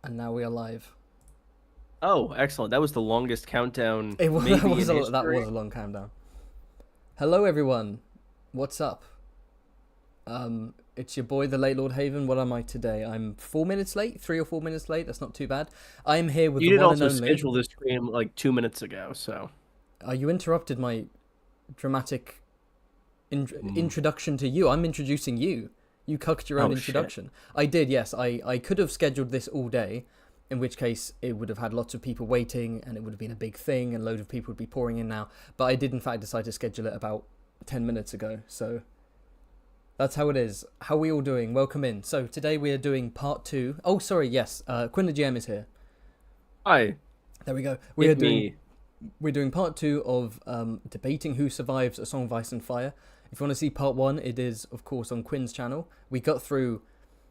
And now we are live. Oh, excellent. That was the longest countdown It was, maybe in that history. was a long countdown. Hello, everyone. What's up? It's your boy, the late Lord Haven. What am I today? I'm 4 minutes late, 3 or 4 minutes late. That's not too bad. I am here with You the did one and also only. schedule this stream like 2 minutes ago, so. You interrupted my dramatic Mm. introduction to you. I'm introducing you. You cucked your own Oh, shit. introduction. I did, yes. I could have scheduled this all day, in which case it would have had lots of people waiting and it would have been a big thing and a load of people would be pouring in now. But I did, in fact, decide to schedule it about 10 minutes ago. So that's how it is. How are we all doing? Welcome in. So today we are doing part two. Oh, sorry, yes. Quinn the GM is here. Hi, There we go. it me. We're doing part two of debating who survives A Song of Ice and Fire. If you want to see part one, it is, of course, on Quinn's channel. We got through,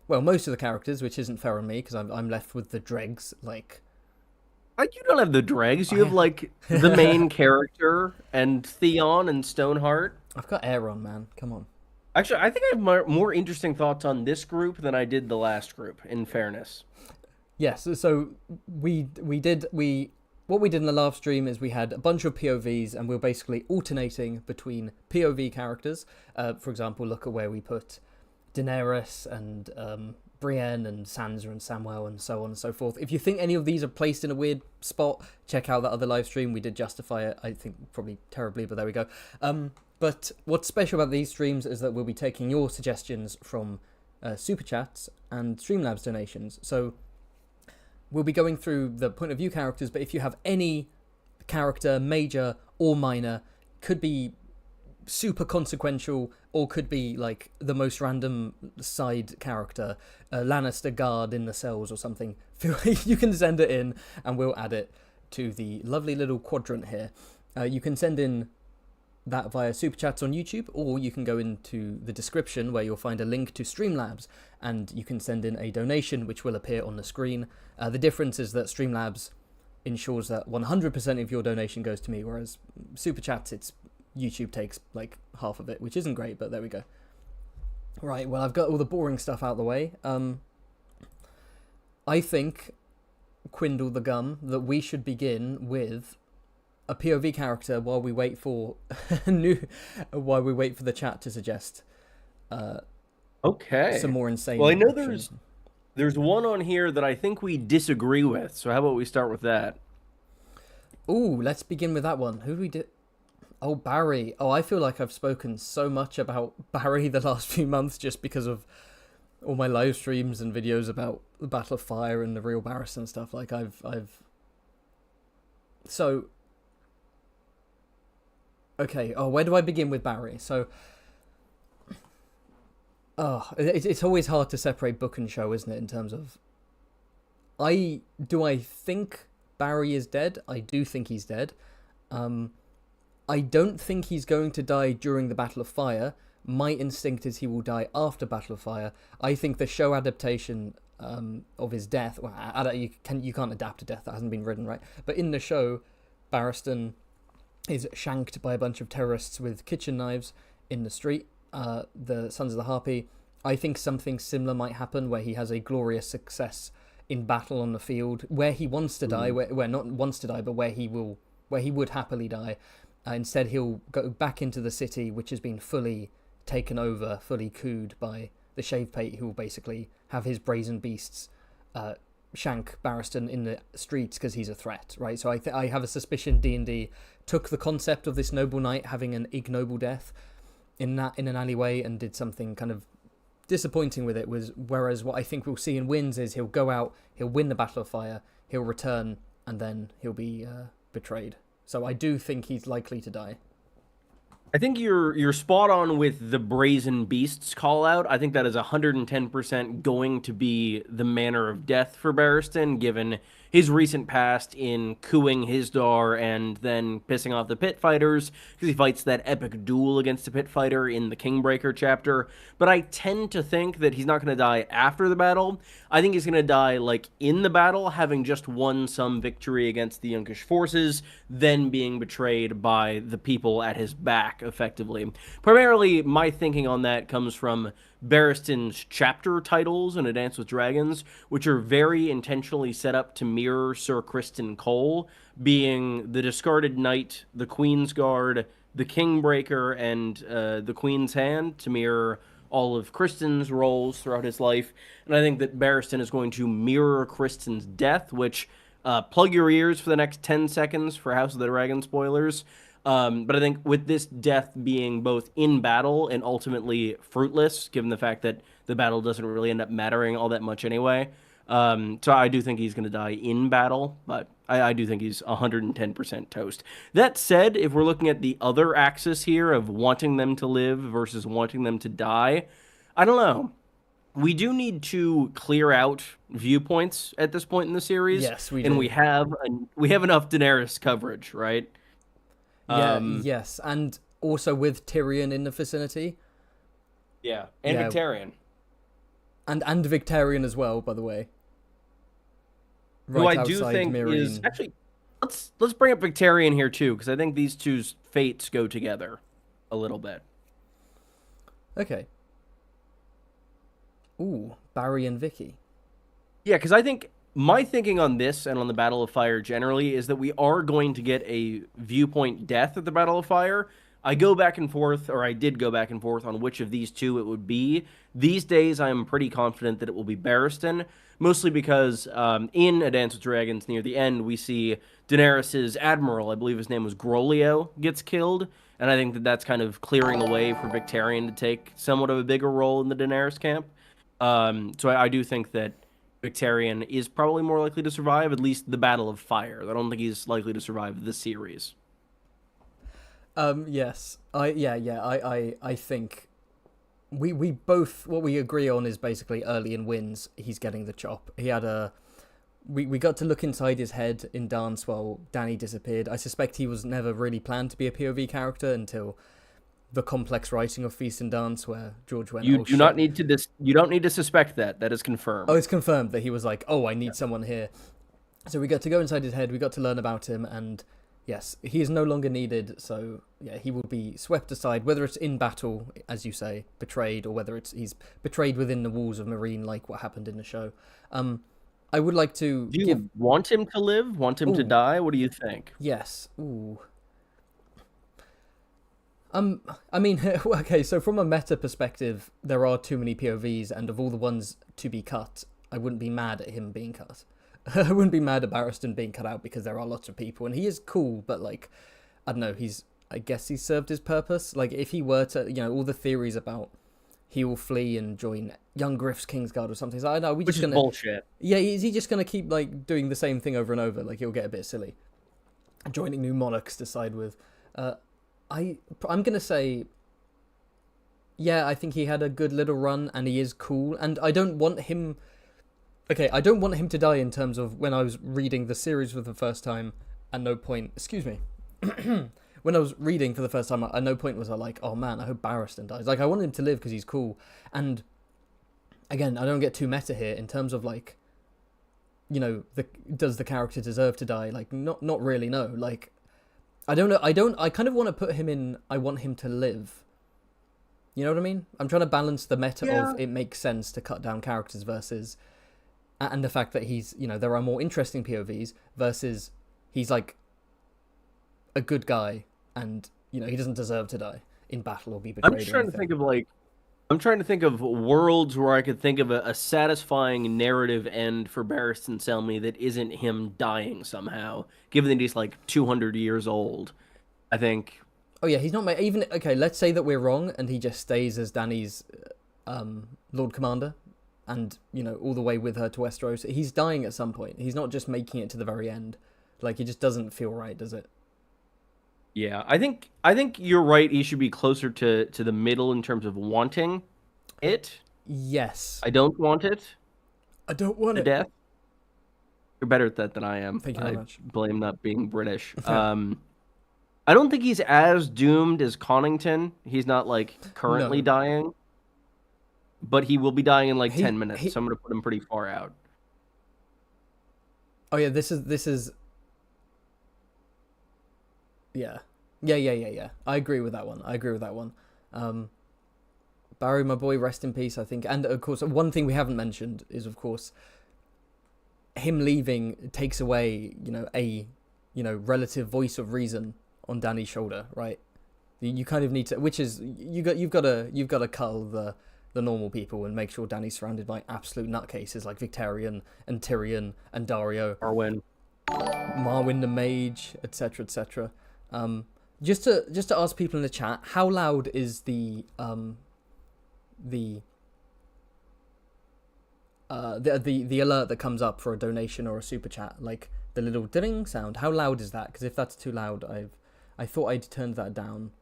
well, most of the characters, which isn't fair on me, because I'm left with the dregs, like... You don't have the dregs. You have I, like the main character and Theon and Stoneheart. I've got air on, man. Come on. Actually, I think I have more interesting thoughts on this group than I did the last group, in fairness. Yes, so what we did in the live stream is we had a bunch of POVs and we were basically alternating between POV characters. For example, look at where we put Daenerys and Brienne and Sansa and Samwell and so on and so forth. If you think any of these are placed in a weird spot, check out that other live stream. We did justify it, I think probably terribly, but there we go. But what's special about these streams is that we'll be taking your suggestions from Super Chats and Streamlabs donations. So we'll be going through the point of view characters, but if you have any character, major or minor, could be super consequential or could be like the most random side character, a Lannister guard in the cells or something, you can send it in and we'll add it to the lovely little quadrant here. You can send in that via Super Chats on YouTube, or you can go into the description where you'll find a link to Streamlabs and you can send in a donation which will appear on the screen. The difference is that Streamlabs ensures that 100% of your donation goes to me, whereas Super Chats, it's YouTube takes like half of it, which isn't great, but there we go. Right, well, I've got all the boring stuff out of the way. I think, Quindle the Gum, that we should begin with a POV character while we wait for the chat to suggest Okay. some more insane Well, I know options. there's one on here that I think we disagree with. So how about we start with that? Ooh, let's begin with that one. Who do we do? Oh, Barry. Oh, I feel like I've spoken so much about Barry the last few months just because of all my live streams and videos about the Battle of Fire and the real Barristan and stuff. Like so okay. Oh, where do I begin with Barry? So it's always hard to separate book and show, isn't it, in terms of I think Barry is dead? I do think he's dead. I don't think he's going to die during the Battle of Fire. My instinct is he will die after Battle of Fire. I think the show adaptation of his death... Well, you can't adapt a death that hasn't been written, right? But in the show, Barristan is shanked by a bunch of terrorists with kitchen knives in the street. The Sons of the Harpy. I think something similar might happen where he has a glorious success in battle on the field, where he wants to die, where not wants to die, but where he would happily die. Instead, he'll go back into the city, which has been fully taken over, fully cooed by the Shavepate, who will basically have his brazen beasts shank Barristan in the streets because he's a threat, right? So I have a suspicion D&D took the concept of this noble knight having an ignoble death in an alleyway and did something kind of disappointing with it. Whereas what I think we'll see in Wins is he'll go out, he'll win the Battle of Fire, he'll return, and then he'll be betrayed. So I do think he's likely to die. I think you're spot on with the Brazen Beasts call out. I think that is 110% going to be the manner of death for Barristan, given his recent past in cooing Hisdar and then pissing off the pit fighters, because he fights that epic duel against a pit fighter in the Kingbreaker chapter. But I tend to think that he's not going to die after the battle. I think he's going to die, like, in the battle, having just won some victory against the Yunkish forces, then being betrayed by the people at his back, effectively. Primarily, my thinking on that comes from Barristan's chapter titles in A Dance with Dragons, which are very intentionally set up to mirror Sir Criston Cole, being the Discarded Knight, the Queen's Guard, the Kingbreaker, and the Queen's Hand, to mirror all of Criston's roles throughout his life. And I think that Barristan is going to mirror Criston's death, which, plug your ears for the next 10 seconds for House of the Dragon spoilers. But I think with this death being both in battle and ultimately fruitless, given the fact that the battle doesn't really end up mattering all that much anyway. So I do think he's going to die in battle, but I do think he's 110% toast. That said, if we're looking at the other axis here of wanting them to live versus wanting them to die, I don't know. We do need to clear out viewpoints at this point in the series. Yes, we do. And we have enough Daenerys coverage, right? Yeah, yes, and also with Tyrion in the vicinity. Yeah, and Victarion. And Victarion as well, by the way. Who I do think is actually, let's bring up Victarion here too, because I think these two's fates go together a little bit. Okay. Ooh, Barry and Vicky. Yeah, because I think my thinking on this and on the Battle of Fire generally is that we are going to get a viewpoint death at the Battle of Fire. I did go back and forth on which of these two it would be. These days, I am pretty confident that it will be Barristan, mostly because in A Dance with Dragons, near the end, we see Daenerys' admiral, I believe his name was Grolio, gets killed, and I think that that's kind of clearing the way for Victarion to take somewhat of a bigger role in the Daenerys camp. So I do think that Victarion is probably more likely to survive, at least the Battle of Fire. I don't think he's likely to survive this series. Yes. I think we both, what we agree on is basically early in wins, he's getting the chop. He had we got to look inside his head in Dance while Dany disappeared. I suspect he was never really planned to be a POV character until the complex writing of Feast and Dance, where George went, you don't need to suspect that. That is confirmed. Oh, it's confirmed that he was like, oh, I need someone here. So we got to go inside his head, we got to learn about him, and yes, he is no longer needed, so yeah, he will be swept aside, whether it's in battle, as you say, betrayed, or whether he's betrayed within the walls of Meereen, like what happened in the show. I would like to... Do you want him to live? Want him to die? What do you think? Yes. Ooh. I mean, okay, so from a meta perspective, there are too many POVs, and of all the ones to be cut, I wouldn't be mad at him being cut. I wouldn't be mad at Barristan being cut out because there are lots of people, and he is cool, but like, I don't know, I guess he's served his purpose. Like, if he were to, all the theories about he will flee and join young Griff's Kingsguard or something, so I know, Which is bullshit. Yeah, is he just gonna keep like doing the same thing over and over? Like, he'll get a bit silly. Joining new monarchs to side with. I'm gonna say, yeah, I think he had a good little run, and he is cool, and I don't want him... Okay, I don't want him to die in terms of when I was reading the series for the first time, at no point... Excuse me. When I was reading for the first time, at no point was I like, oh man, I hope Barristan dies. Like, I want him to live because he's cool. And, again, I don't get too meta here in terms of, like, does the character deserve to die? Like, not really, no. Like, I don't know. I kind of want to put him in, I want him to live. You know what I mean? I'm trying to balance the meta of it makes sense to cut down characters versus... And the fact that he's, there are more interesting POVs versus he's like a good guy and, he doesn't deserve to die in battle or be betrayed. I'm trying to think of worlds where I could think of a satisfying narrative end for Barristan Selmy that isn't him dying somehow, given that he's like 200 years old. I think. Oh yeah, he's not even okay. Let's say that we're wrong and he just stays as Dany's Lord Commander. And, all the way with her to Westeros. He's dying at some point. He's not just making it to the very end. Like, it just doesn't feel right, does it? Yeah, I think you're right. He should be closer to the middle in terms of wanting it. Yes. I don't want it. I don't want it. Death. You're better at that than I am. Thank you very I much. blame not being British. I don't think he's as doomed as Connington. He's not like currently No, dying, but he will be dying in like 10 minutes. he. So I'm gonna put him pretty far out. Oh yeah, this is. Yeah, yeah. I agree with that one. Um, Barry, my boy, rest in peace. I think, and of course, one thing we haven't mentioned is, of course, him leaving takes away, relative voice of reason on Danny's shoulder, right? You kind of need to, which is you've got to cull the normal people and make sure Danny's surrounded by absolute nutcases like Victarion and Tyrion and Dario, Arwen. Marwyn the Mage, etc., etc. Just to ask people in the chat, how loud is the the alert that comes up for a donation or a super chat, like the little ding sound? How loud is that? Because if that's too loud, I thought I'd turned that down.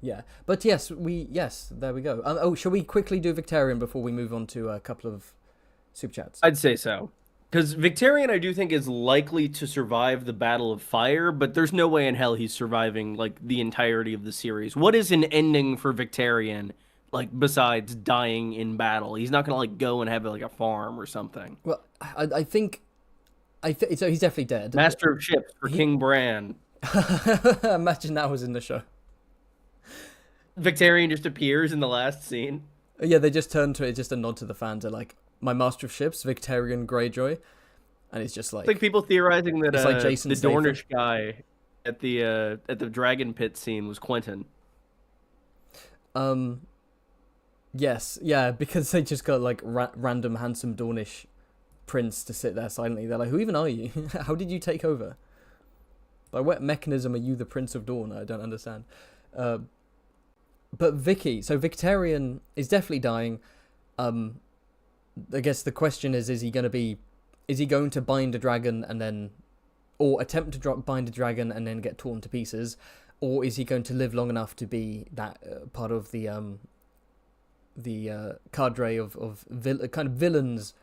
Yeah, but yes, there we go. Shall we quickly do Victarion before we move on to a couple of super chats? I'd say so. Because Victarion, I do think, is likely to survive the Battle of Fire, but there's no way in hell he's surviving like the entirety of the series. What is an ending for Victarion, like besides dying in battle? He's not gonna like go and have like a farm or something. Well, I think so. He's definitely dead. Master of Ships for King Bran. Imagine that was in the show. Victarion just appears in the last scene. Yeah, they just turn to it, just a nod to the fans. They're like, "My master of ships, Victarion Greyjoy," and it's just like, It's like people theorizing that it's like Jason the Statham. Dornish guy at the dragon pit scene was Quentin. Yes, yeah, because they just got like random handsome Dornish prince to sit there silently. They're like, "Who even are you? How did you take over? By what mechanism are you the Prince of Dawn? I don't understand." But Victarion is definitely dying. I guess the question is he going to bind a dragon and then, or attempt to bind a dragon and then get torn to pieces, or is he going to live long enough to be that part of the cadre of kind of villains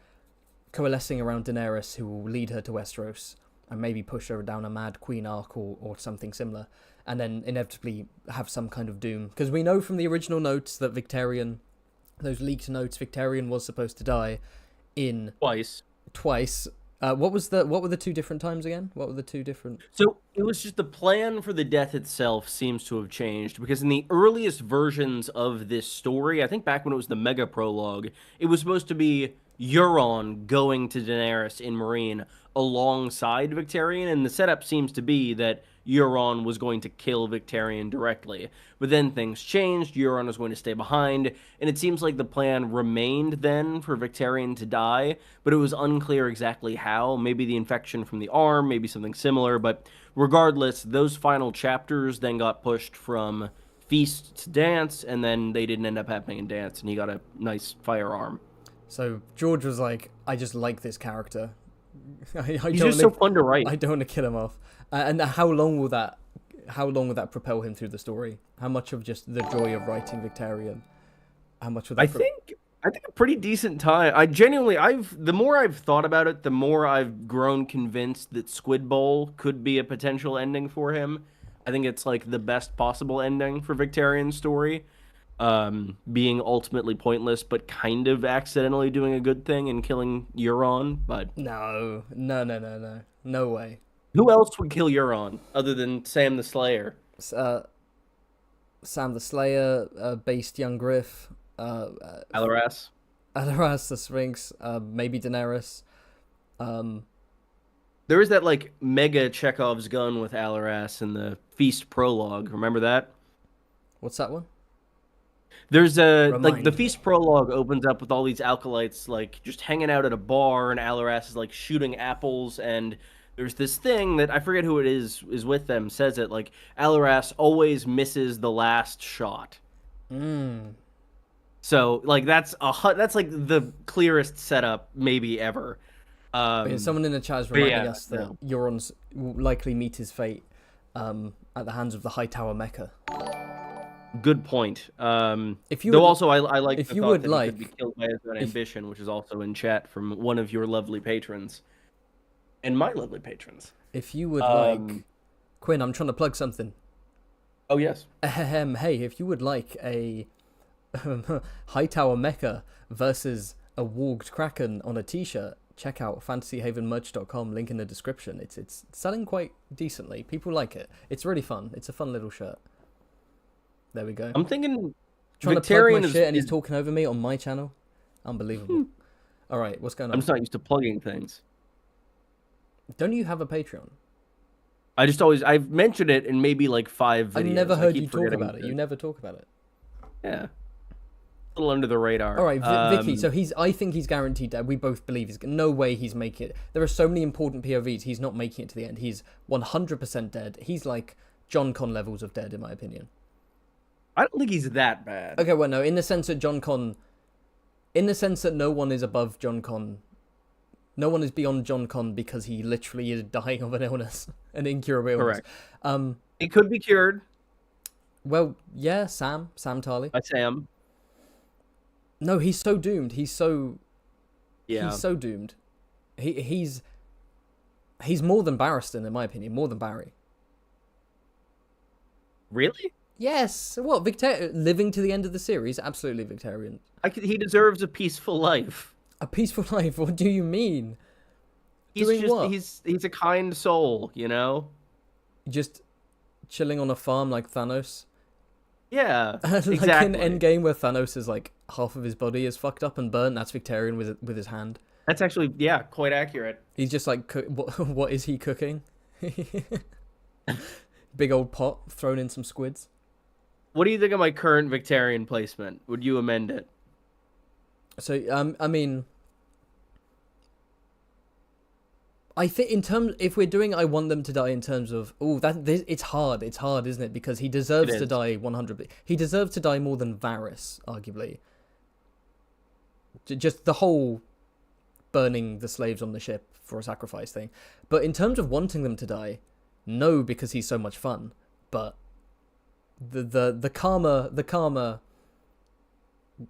coalescing around Daenerys who will lead her to Westeros and maybe push her down a Mad Queen arc or something similar, and then inevitably have some kind of doom. Because we know from the original notes that those leaked notes, Victarion was supposed to die in twice. What were the two different times again? What were the two different? So it was just the plan for the death itself seems to have changed, because in the earliest versions of this story, I think back when it was the mega prologue, it was supposed to be Euron going to Daenerys in Meereen alongside Victarion, and the setup seems to be that Euron was going to kill Victarion directly. But then things changed, Euron was going to stay behind, and it seems like the plan remained then for Victarion to die, but it was unclear exactly how. Maybe the infection from the arm, maybe something similar, but regardless, those final chapters then got pushed from Feast to Dance, and then they didn't end up happening in Dance, and he got a nice firearm. So George was like, "I just like this character. He's just so fun to write. I don't want to kill him off." And how long will that propel him through the story? How much of just the joy of writing Victarion? How much will that? I think a pretty decent time. The more I've thought about it, the more I've grown convinced that Squid Bowl could be a potential ending for him. I think it's like the best possible ending for Victarion's story. Being ultimately pointless, but kind of accidentally doing a good thing and killing Euron. But no way. Who else would kill Euron other than Sam the Slayer? Sam the Slayer, based young Griff, Alaras the Sphinx, maybe Daenerys. There is that like mega Chekhov's gun with Alaras in the Feast prologue. Remember that? What's that one? There's the Feast prologue opens up with all these alkalites like just hanging out at a bar, and Alaras is like shooting apples, and there's this thing that I forget who it is with them, says it like Alaras always misses the last shot. So like that's like the clearest setup maybe ever. Someone in the chat is reminding us that Euron's will likely meet his fate at the hands of the High Tower Mecha. Good point. If you Though would, also I like if the you thought would that he could be like, killed by his own if ambition, which is also in chat from one of your lovely patrons and my lovely patrons. if you would Um, like, Quinn, I'm trying to plug something. oh yes. Ahem, hey, if you would like a Hightower Mecha versus a Warged Kraken on a t-shirt, check out fantasyhavenmerch.com, link in the description. It's selling quite decently. People like it. It's really fun. It's a fun little shirt. There we go. I'm thinking Trying to plug my Victarion shit and he's is talking over me on my channel. Unbelievable. All right, what's going I'm on? just not used to plugging things. Don't you have a Patreon? I've mentioned it in maybe like 5 I've videos. never I heard keep you talk forgetting about it. to- You never talk about it. Yeah. A little under the radar. All right, Vicky. So I think he's guaranteed dead. We both believe he's no way he's making it. There are so many important POVs. He's not making it to the end. He's 100% dead. He's like John Con levels of dead, in my opinion. I don't think he's that bad. Okay, well, no, in the sense that no one is above John Con. No one is beyond John Con because he literally is dying of an illness, an incurable illness. Correct. It could be cured Well, yeah, Sam Tarley. by Sam. No, he's so doomed. He's so doomed. He's more than Barristan, in my opinion, more than Barry. Really? Yes. What, living to the end of the series? Absolutely Victarion. He deserves a peaceful life. A peaceful life? What do you mean? He's Doing just what? he's a kind soul, you know? Just chilling on a farm like Thanos? Yeah, Like exactly. in Endgame where Thanos is like half of his body is fucked up and burnt. That's Victarion with his hand. That's actually quite accurate. He's just like, what is he cooking? Big old pot, thrown in some squids. What do you think of my current Victarion placement? Would you amend it? So I mean, I think if we're doing I want them to die in terms of it's hard, isn't it? Because he deserves to die 100%. He deserves to die more than Varys, arguably. Just the whole burning the slaves on the ship for a sacrifice thing. But in terms of wanting them to die, no, because he's so much fun. But the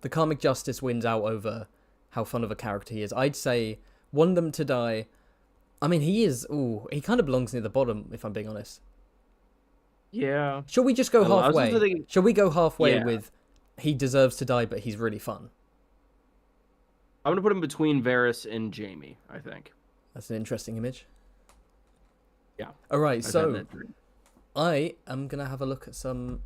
karmic justice wins out over how fun of a character he is. I'd say want them to die. I mean, he kind of belongs near the bottom, if I'm being honest. Yeah. Shall we just go halfway? Shall we go halfway Yeah. with he deserves to die, but he's really fun? I'm gonna put him between Varys and Jaime, I think. That's an interesting image. Yeah. All right, I've had so that dream. I am going to have a look at some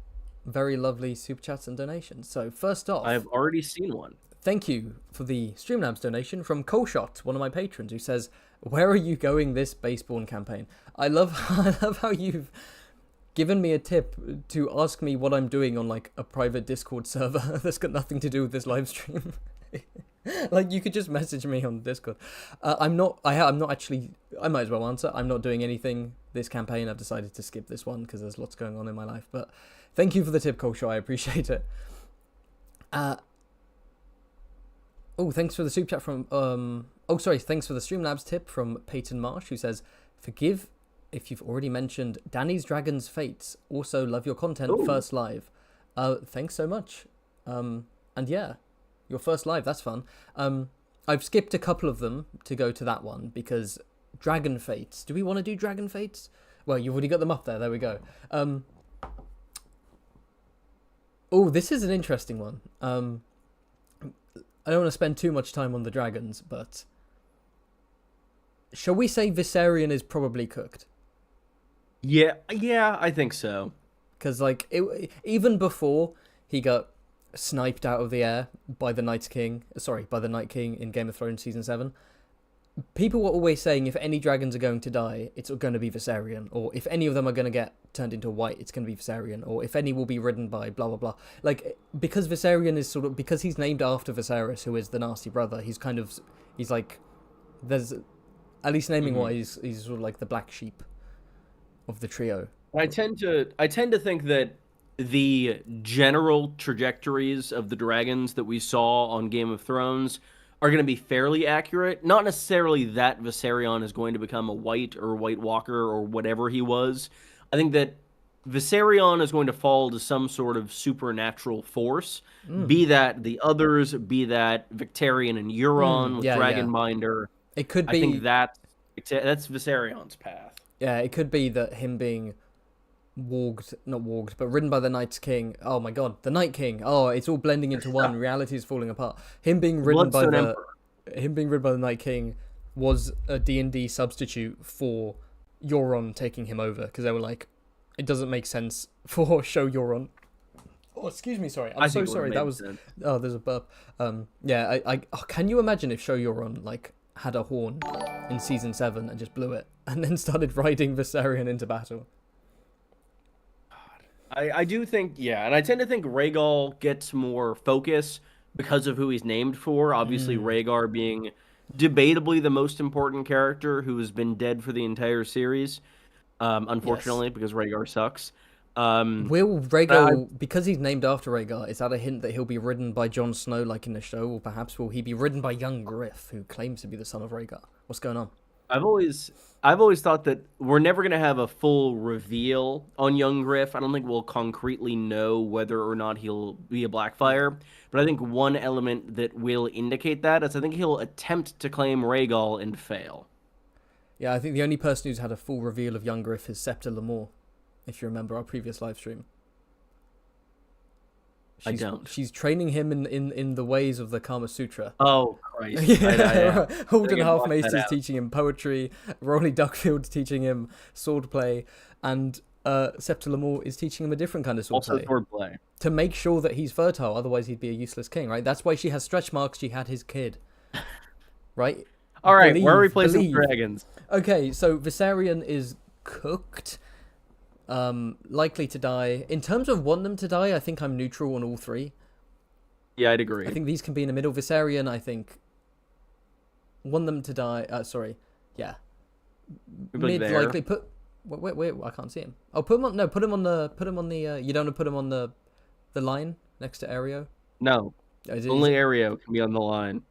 very lovely super chats and donations. So first off, I've already seen one. thank you for the Streamlabs donation from Coleshot, one of my patrons, who says, "Where are you going this Baseborn campaign?" I love how you've given me a tip to ask me what I'm doing on like a private Discord server that's got nothing to do with this live stream. Like, you could just message me on Discord. I'm not actually, I might as well answer. I'm not doing anything this campaign. I've decided to skip this one because there's lots going on in my life. But thank you for the tip, Coleshaw. I appreciate it. Thanks for the super chat from, thanks for the Streamlabs tip from Peyton Marsh, who says, "Forgive if you've already mentioned Danny's Dragon's Fates. Also love your content. Ooh. First live." Thanks so much. And yeah, your first live, that's fun. I've skipped a couple of them to go to that one because Dragon Fates. Do we want to do Dragon Fates? Well, you've already got them up there. There we go. This is an interesting one. I don't want to spend too much time on the dragons, but shall we say Viserion is probably cooked? Yeah, I think so. Because even before he got sniped out of the air by the Night King in Game of Thrones season 7, people were always saying if any dragons are going to die, it's going to be Viserion, or if any of them are going to get turned into white, it's going to be Viserion, or if any will be ridden by blah blah blah. Like, because Viserion is because he's named after Viserys, who is the nasty brother. He's like, there's, at least naming wise, he's sort of like the black sheep of the trio. I tend to think that the general trajectories of the dragons that we saw on Game of Thrones are going to be fairly accurate. Not necessarily that Viserion is going to become a white or White Walker or whatever he was. I think that Viserion is going to fall to some sort of supernatural force, be that the others, be that Victarion and Euron with Yeah, yeah. Dragonminder. It could I think be. that's Viserion's path. Yeah, it could be that him being not warged, but ridden by the Night's King. Oh my god, the Night King. Oh, it's all blending into one. Reality is falling apart. Him being ridden by Bloodstone the Emperor. him being ridden by the Night King was a D&D substitute for Euron taking him over, because they were like, it doesn't make sense for show Euron. Oh, excuse me, sorry. I'm so sorry. That was sense. oh, there's a burp. Yeah, can you imagine if show Euron like had a horn in season 7 and just blew it and then started riding Viserion into battle? I do think, yeah, and I tend to think Rhaegal gets more focus because of who he's named for. Obviously, Rhaegar being debatably the most important character who has been dead for the entire series, unfortunately, because Rhaegar sucks. Will Rhaegal, because he's named after Rhaegar, is that a hint that he'll be ridden by Jon Snow like in the show, or perhaps will he be ridden by young Griff, who claims to be the son of Rhaegar? What's going on? I've always thought that we're never going to have a full reveal on young Griff. I don't think we'll concretely know whether or not he'll be a Blackfire, but I think one element that will indicate that is I think he'll attempt to claim Rhaegal and fail. Yeah, I think the only person who's had a full reveal of young Griff is Septa Lemore, if you remember our previous live stream. I don't. She's training him in the ways of the Kama Sutra. Oh, Christ. Yeah. Holden Half Halfmace is teaching him poetry, Rolly Duckfield's teaching him swordplay, and Septa Lemore is teaching him a different kind of swordplay. Also swordplay. To make sure that he's fertile, otherwise he'd be a useless king, right? That's why she has stretch marks, she had his kid. Right? All right, where are we placing dragons? Okay, so Viserion is cooked. Likely to die. In terms of want them to die, I think I'm neutral on all three. Yeah, I'd agree. I think these can be in the middle. Viserion, I think, want them to die. Yeah. Mid likely put. Wait, I can't see him. Oh, put him on. No, put him on the. You don't want to put him on the line next to Aereo. No, only Aereo can be on the line.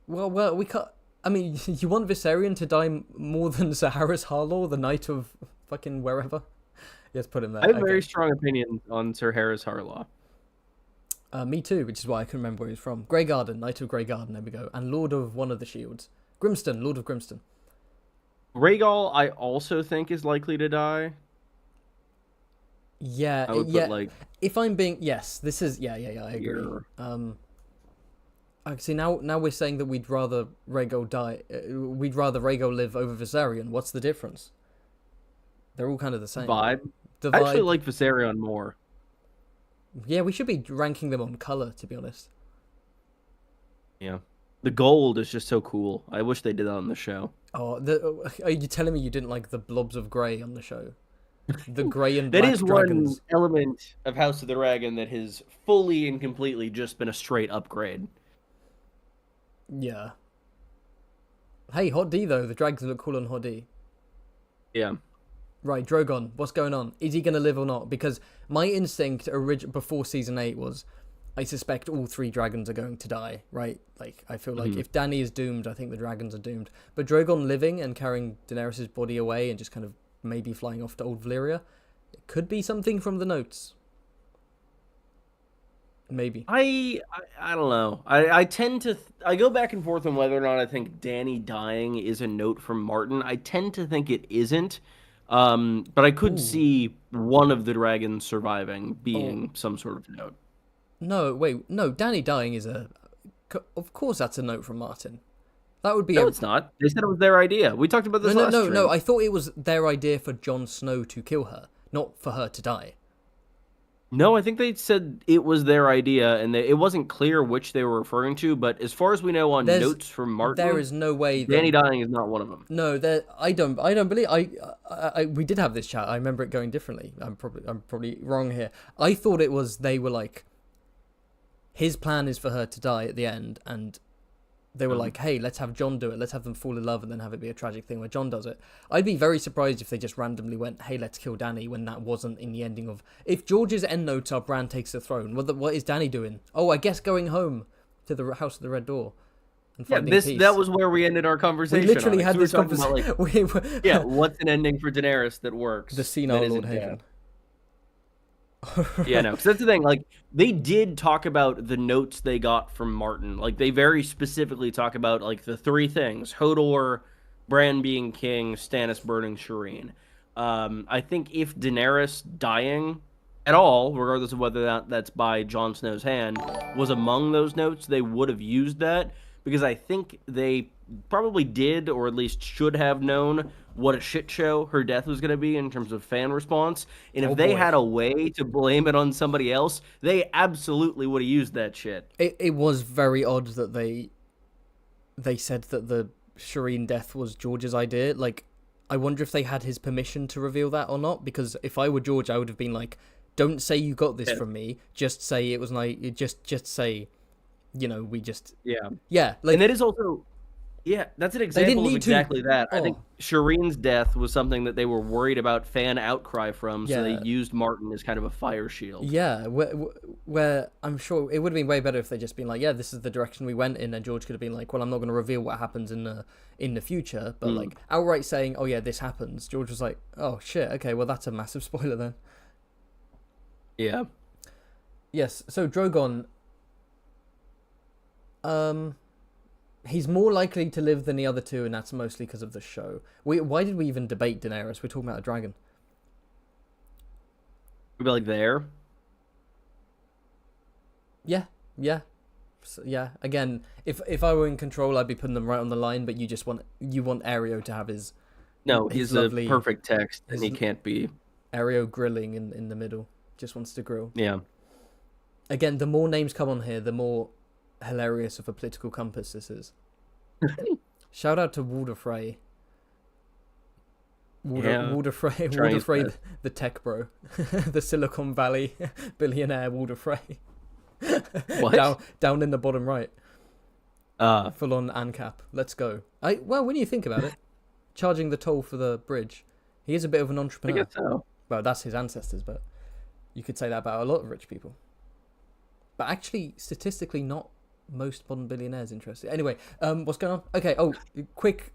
Well, we can't. I mean, you want Viserion to die more than Zaharis Harlaw, the Knight of fucking wherever? Yes, put him there. I have very strong opinions on Sir Harris Harlaw. Me too, which is why I can remember where he's from. Grey Garden, Knight of Grey Garden, there we go. And Lord of one of the Shields. Grimston, Lord of Grimston. Rhaegal, I also think, is likely to die. Yeah, I would put, like, if I'm being... Yes, this is... Yeah, I agree. See, now we're saying that we'd rather Rhaegal die. We'd rather Rhaegal live over Viserion. What's the difference? They're all kind of the same. Vibe. I actually like Viserion more. Yeah, we should be ranking them on color, to be honest. Yeah. The gold is just so cool. I wish they did that on the show. Oh, are you telling me you didn't like the blobs of grey on the show? The grey and black That is dragons. one element of House of the Dragon that has fully and completely just been a straight upgrade. Yeah. Hey, Hot D, though. The dragons look cool on Hot D. Yeah. Right, Drogon, what's going on? Is he going to live or not? Because my instinct before Season 8 was, I suspect all 3 dragons are going to die, right? Like, I feel like if Dany is doomed, I think the dragons are doomed. But Drogon living and carrying Daenerys' body away and just kind of maybe flying off to Old Valyria, it could be something from the notes. Maybe. I don't know. I tend to... I go back and forth on whether or not I think Dany dying is a note from Martin. I tend to think it isn't. But I could see one of the dragons surviving being some sort of note. No, wait. No, Dany dying is a... Of course that's a note from Martin. That would be... No, it's not. They said it was their idea. We talked about this last stream. No. I thought it was their idea for Jon Snow to kill her, not for her to die. No, I think they said it was their idea, and it wasn't clear which they were referring to, but as far as we know on notes from Martin... There is no way... Dany dying is not one of them. No, I don't believe... we did have this chat. I remember it going differently. I'm probably wrong here. I thought it was they were like... His plan is for her to die at the end, and they were like, hey, let's have Jon do it. Let's have them fall in love and then have it be a tragic thing where Jon does it. I'd be very surprised if they just randomly went, hey, let's kill Dany, when that wasn't in the ending of... If George's end notes are Bran takes the throne, what is Dany doing? Oh, I guess going home to the House of the Red Door. and Yeah, finding that peace. was where we ended our conversation. We literally had we were this talking about, like, conversation. yeah, what's an ending for Daenerys that The works that senile Lord isn't death? Haven. Yeah, no, because that's the thing. Like, they did talk about the notes they got from Martin. Like, they very specifically talk about, like, the three things: Hodor, Bran being king, Stannis burning Shireen. I think if Daenerys dying at all, regardless of whether that's by Jon Snow's hand, was among those notes, they would have used that, because I think they probably did, or at least should have known what a shit show her death was going to be in terms of fan response. And if Oh they boy. had a way to blame it on somebody else, they absolutely would have used that shit. It was very odd that they said that the Shireen death was George's idea. Like, I wonder if they had his permission to reveal that or not. Because if I were George, I would have been like, "Don't say you got this Yeah. from me. Just say it was like just say, we just Yeah. yeah." Like, And that is also, yeah, that's an didn't example of need to- exactly that. I think Oh. Shireen's death was something that they were worried about fan outcry from, so Yeah. they used Martin as kind of a fire shield. Yeah, where I'm sure it would have been way better if they just been like, "Yeah, this is the direction we went in," and George could have been like, "Well, I'm not going to reveal what happens in the future," but like outright saying, "Oh yeah, this happens." George was like, "Oh shit, okay, well that's a massive spoiler then." Yeah. Yes, so Drogon, he's more likely to live than the other two, and that's mostly because of the show. Why did we even debate Daenerys? We're talking about a dragon. We'd be like, there. Yeah, yeah, yeah. Again, if I were in control, I'd be putting them right on the line. But you want Aereo to have his No, his he's lovely a perfect text, and his- he can't be. Aereo grilling in the middle. Just wants to grill. Yeah. Again, the more names come on here, the more hilarious of a political compass this is. Shout out to Walder Frey. Walder Frey, the tech bro, the Silicon Valley billionaire Walder Frey. What? down in the bottom right. Full on ANCAP. Let's go. Well, when you think about it, charging the toll for the bridge, he is a bit of an I entrepreneur. guess so. Well, that's his ancestors, but you could say that about a lot of rich people. But actually, statistically, not most modern billionaires interested. Anyway, what's going on? Okay. Oh, quick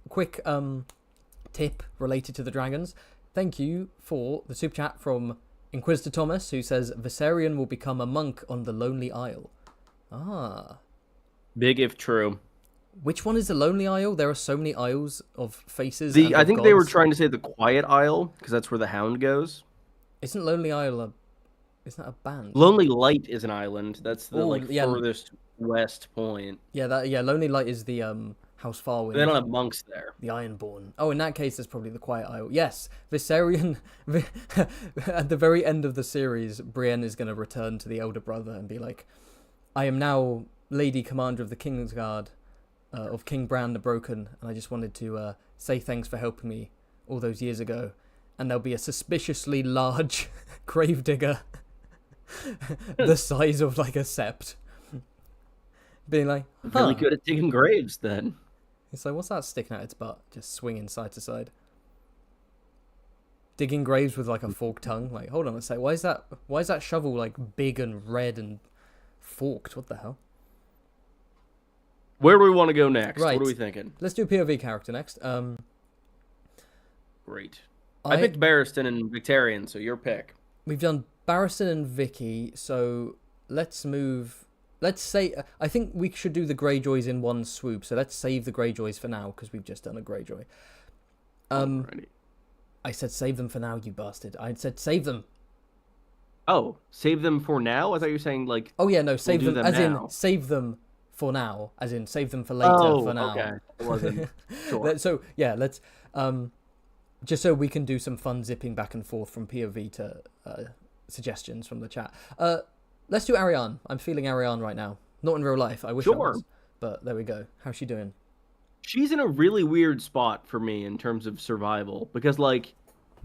tip related to the dragons. Thank you for the super chat from Inquisitor Thomas, who says Viserion will become a monk on the Lonely Isle. Ah. Big if true. Which one is the Lonely Isle? There are so many isles of faces. I think they were trying to say the Quiet Isle, because that's where the Hound goes. Isn't Lonely Isle isn't that a band? Lonely Light is an island. That's the yeah. furthest west point. Yeah, Lonely Light is the House Farwind. They don't have monks there. The Ironborn. Oh, in that case, there's probably the Quiet Isle. Yes, Viserion. At the very end of the series, Brienne is going to return to the elder brother and be like, "I am now Lady Commander of the Kingsguard, of King Bran the Broken, and I just wanted to say thanks for helping me all those years ago." And there'll be a suspiciously large gravedigger, the size of like a sept, being like, Really good at digging graves, then. It's like, what's that sticking out its butt? Just swinging side to side. Digging graves with like a forked tongue. Like, hold on a sec. Why is that shovel like big and red and forked? What the hell? Where do we want to go next? Right. What are we thinking? Let's do POV character next. Great. I picked Barristan and Victarion, so your pick. We've done Barristan and Vicky, so let's move. Let's say I think we should do the Greyjoys in one swoop. So let's save the Greyjoys for now because we've just done a Greyjoy. Alrighty. I said save them for now, you bastard. I said save them. Oh, save them for now? I thought you were saying like. Oh yeah, no, save we'll them do as now. in save them for now, as in save them for later for now. Okay. It wasn't. Sure. So yeah, let's just so we can do some fun zipping back and forth from POV to suggestions from the chat. Let's do Ariane. I'm feeling Ariane right now. Not in real life. I wish I was. But there we go. How's she doing? She's in a really weird spot for me in terms of survival because, like,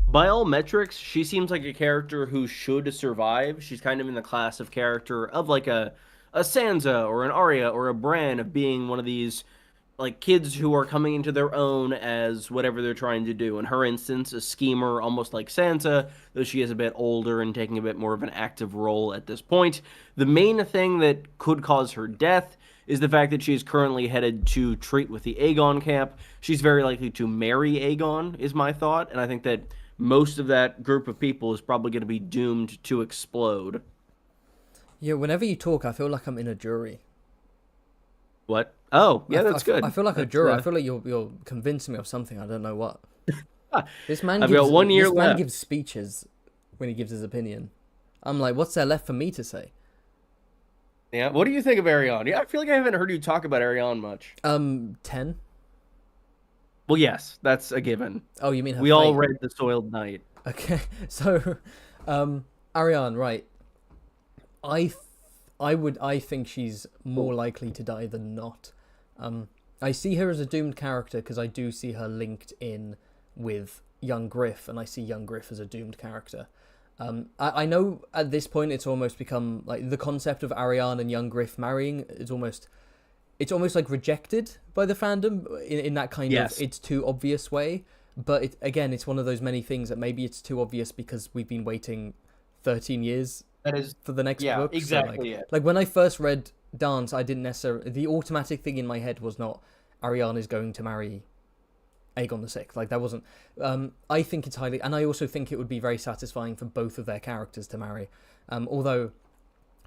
by all metrics, she seems like a character who should survive. She's kind of in the class of character of like a Sansa or an Arya or a Bran, of being one of these like kids who are coming into their own as whatever they're trying to do. In her instance, a schemer, almost like Sansa, though she is a bit older and taking a bit more of an active role at this point. The main thing that could cause her death is the fact that she is currently headed to treat with the Aegon camp. She's very likely to marry Aegon, is my thought, and I think that most of that group of people is probably going to be doomed to explode. Yeah, whenever you talk, I feel like I'm in a jury. What? Oh, yeah, that's good. I feel like a juror. I feel like you're convincing me of something. I don't know what. This man I've gives, got 1 year this man left. gives speeches when he gives his opinion. I'm like, what's there left for me to say? Yeah, what do you think of Ariane? Yeah, I feel like I haven't heard you talk about Ariane much. 10. Well, yes, that's a given. Oh, you mean her We fate? all read The Soiled Knight. Okay, so, Ariane, right? I think she's more likely to die than not. I see her as a doomed character because I do see her linked in with young Griff, and I see young Griff as a doomed character. I know at this point it's almost become like the concept of Ariane and young Griff marrying is almost like rejected by the fandom in that kind Yes. of it's too obvious way. But it's one of those many things that maybe it's too obvious because we've been waiting 13 years That is, for the next book. exactly So it. like when I first read Dance, I didn't necessarily, the automatic thing in my head was not Ariane is going to marry Aegon the Sixth. Like that wasn't. I think it's highly, and I also think it would be very satisfying for both of their characters to marry. Although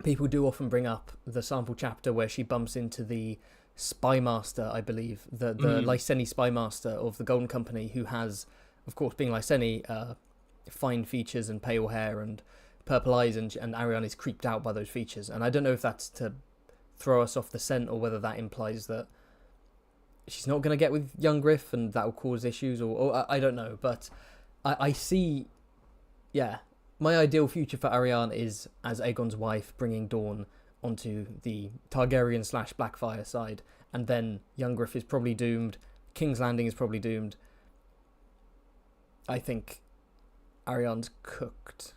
people do often bring up the sample chapter where she bumps into the spy master, I believe, the Lyseni spy master of the Golden Company, who has, of course, being Lyseni, fine features and pale hair and purple eyes, and Ariane is creeped out by those features. And I don't know if that's to throw us off the scent or whether that implies that she's not going to get with young Griff and that will cause issues, or I don't know. But I see, yeah, my ideal future for Ariane is as Aegon's wife, bringing Dawn onto the Targaryen / Blackfire side, and then young Griff is probably doomed, King's Landing is probably doomed. I think Ariane's cooked.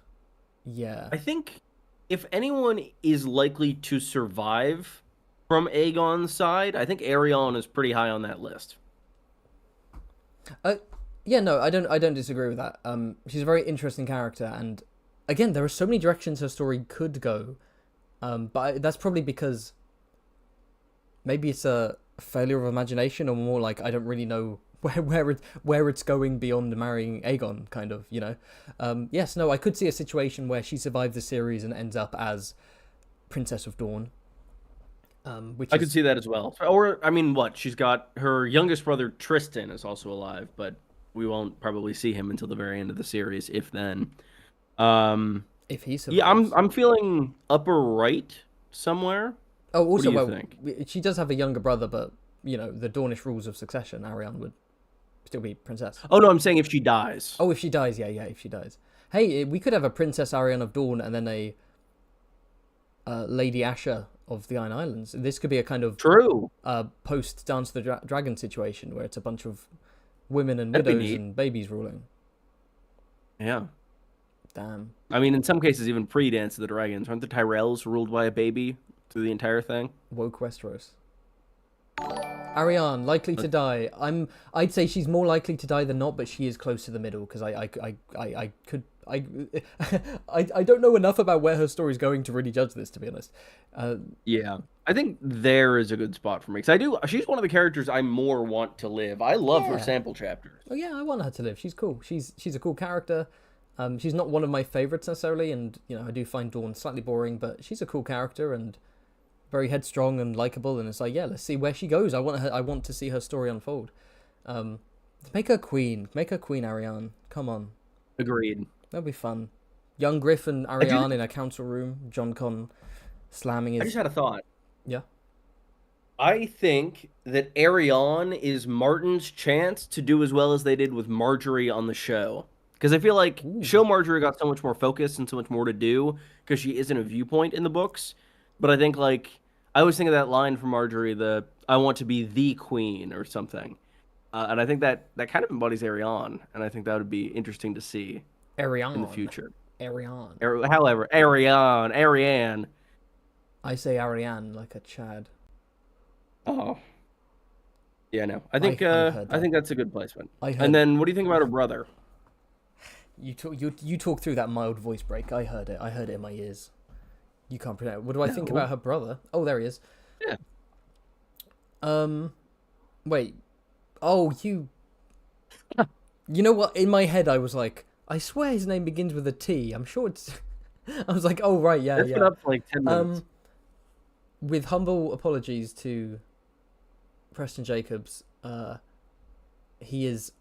Yeah. I think if anyone is likely to survive from Aegon's side, I think Ariane is pretty high on that list. Yeah, no, I don't disagree with that. She's a very interesting character, and again, there are so many directions her story could go. But that's probably because maybe it's a failure of imagination, or more like I don't really know where it's going beyond marrying Aegon, kind of, you know. Yes, no, I could see a situation where she survives the series and ends up as Princess of Dawn. I could see that as well. Or, I mean, what? She's got her youngest brother, Tristan, is also alive, but we won't probably see him until the very end of the series, if then. If he survives. Yeah, I'm feeling upper right somewhere. Oh, also, what do you think? She does have a younger brother, but, you know, the Dornish rules of succession, Ariane would still be princess. Oh, no, I'm saying if she dies. Oh, if she dies, yeah, if she dies. Hey, we could have a Princess Ariane of Dawn and then a Lady Asha of the Iron Islands. This could be a kind of True. Post Dance of the Dragon situation where it's a bunch of women and That'd be widows neat. and babies ruling. Yeah. Damn. I mean, in some cases, even pre-Dance of the Dragons. Aren't the Tyrells ruled by a baby through the entire thing? Woke Westeros. Ariane, likely to die. I'd say she's more likely to die than not, but she is close to the middle because I don't know enough about where her story's going to really judge this, to be honest. Yeah. I think there is a good spot for me. Because she's one of the characters I more want to live. I love her Yeah. sample chapters. Oh yeah, I want her to live. She's cool. She's a cool character. She's not one of my favorites necessarily, and you know I do find Dawn slightly boring, but she's a cool character and very headstrong and likable. And it's like, yeah, let's see where she goes. I want to see her story unfold. Make her queen. Make her Queen Ariane. Come on, Agreed. that'll be fun. Young Griff and Ariane in a council room. John Con slamming his. I just had a thought. Yeah. I think that Ariane is Martin's chance to do as well as they did with Marjorie on the show. Because I feel like show Marjorie got so much more focus and so much more to do because she isn't a viewpoint in the books. But I think, like, I always think of that line from Marjorie, I want to be the queen or something. And I think that kind of embodies Ariane. And I think that would be interesting to see Ariane in the future. Ariane. However, Ariane. I say Ariane like a Chad. Oh. Yeah, no. I think heard I think that's a good placement. I heard And then what do you think about her brother? You talk through that mild voice break. I heard it. I heard it in my ears. You can't pronounce it. What do I think about her brother? Oh, there he is. Yeah. Wait. Oh, you know what? In my head, I was like, I swear his name begins with a T. I'm sure it's. I was like, oh right, yeah, That's been yeah. up for like 10 minutes. With humble apologies to Preston Jacobs, he is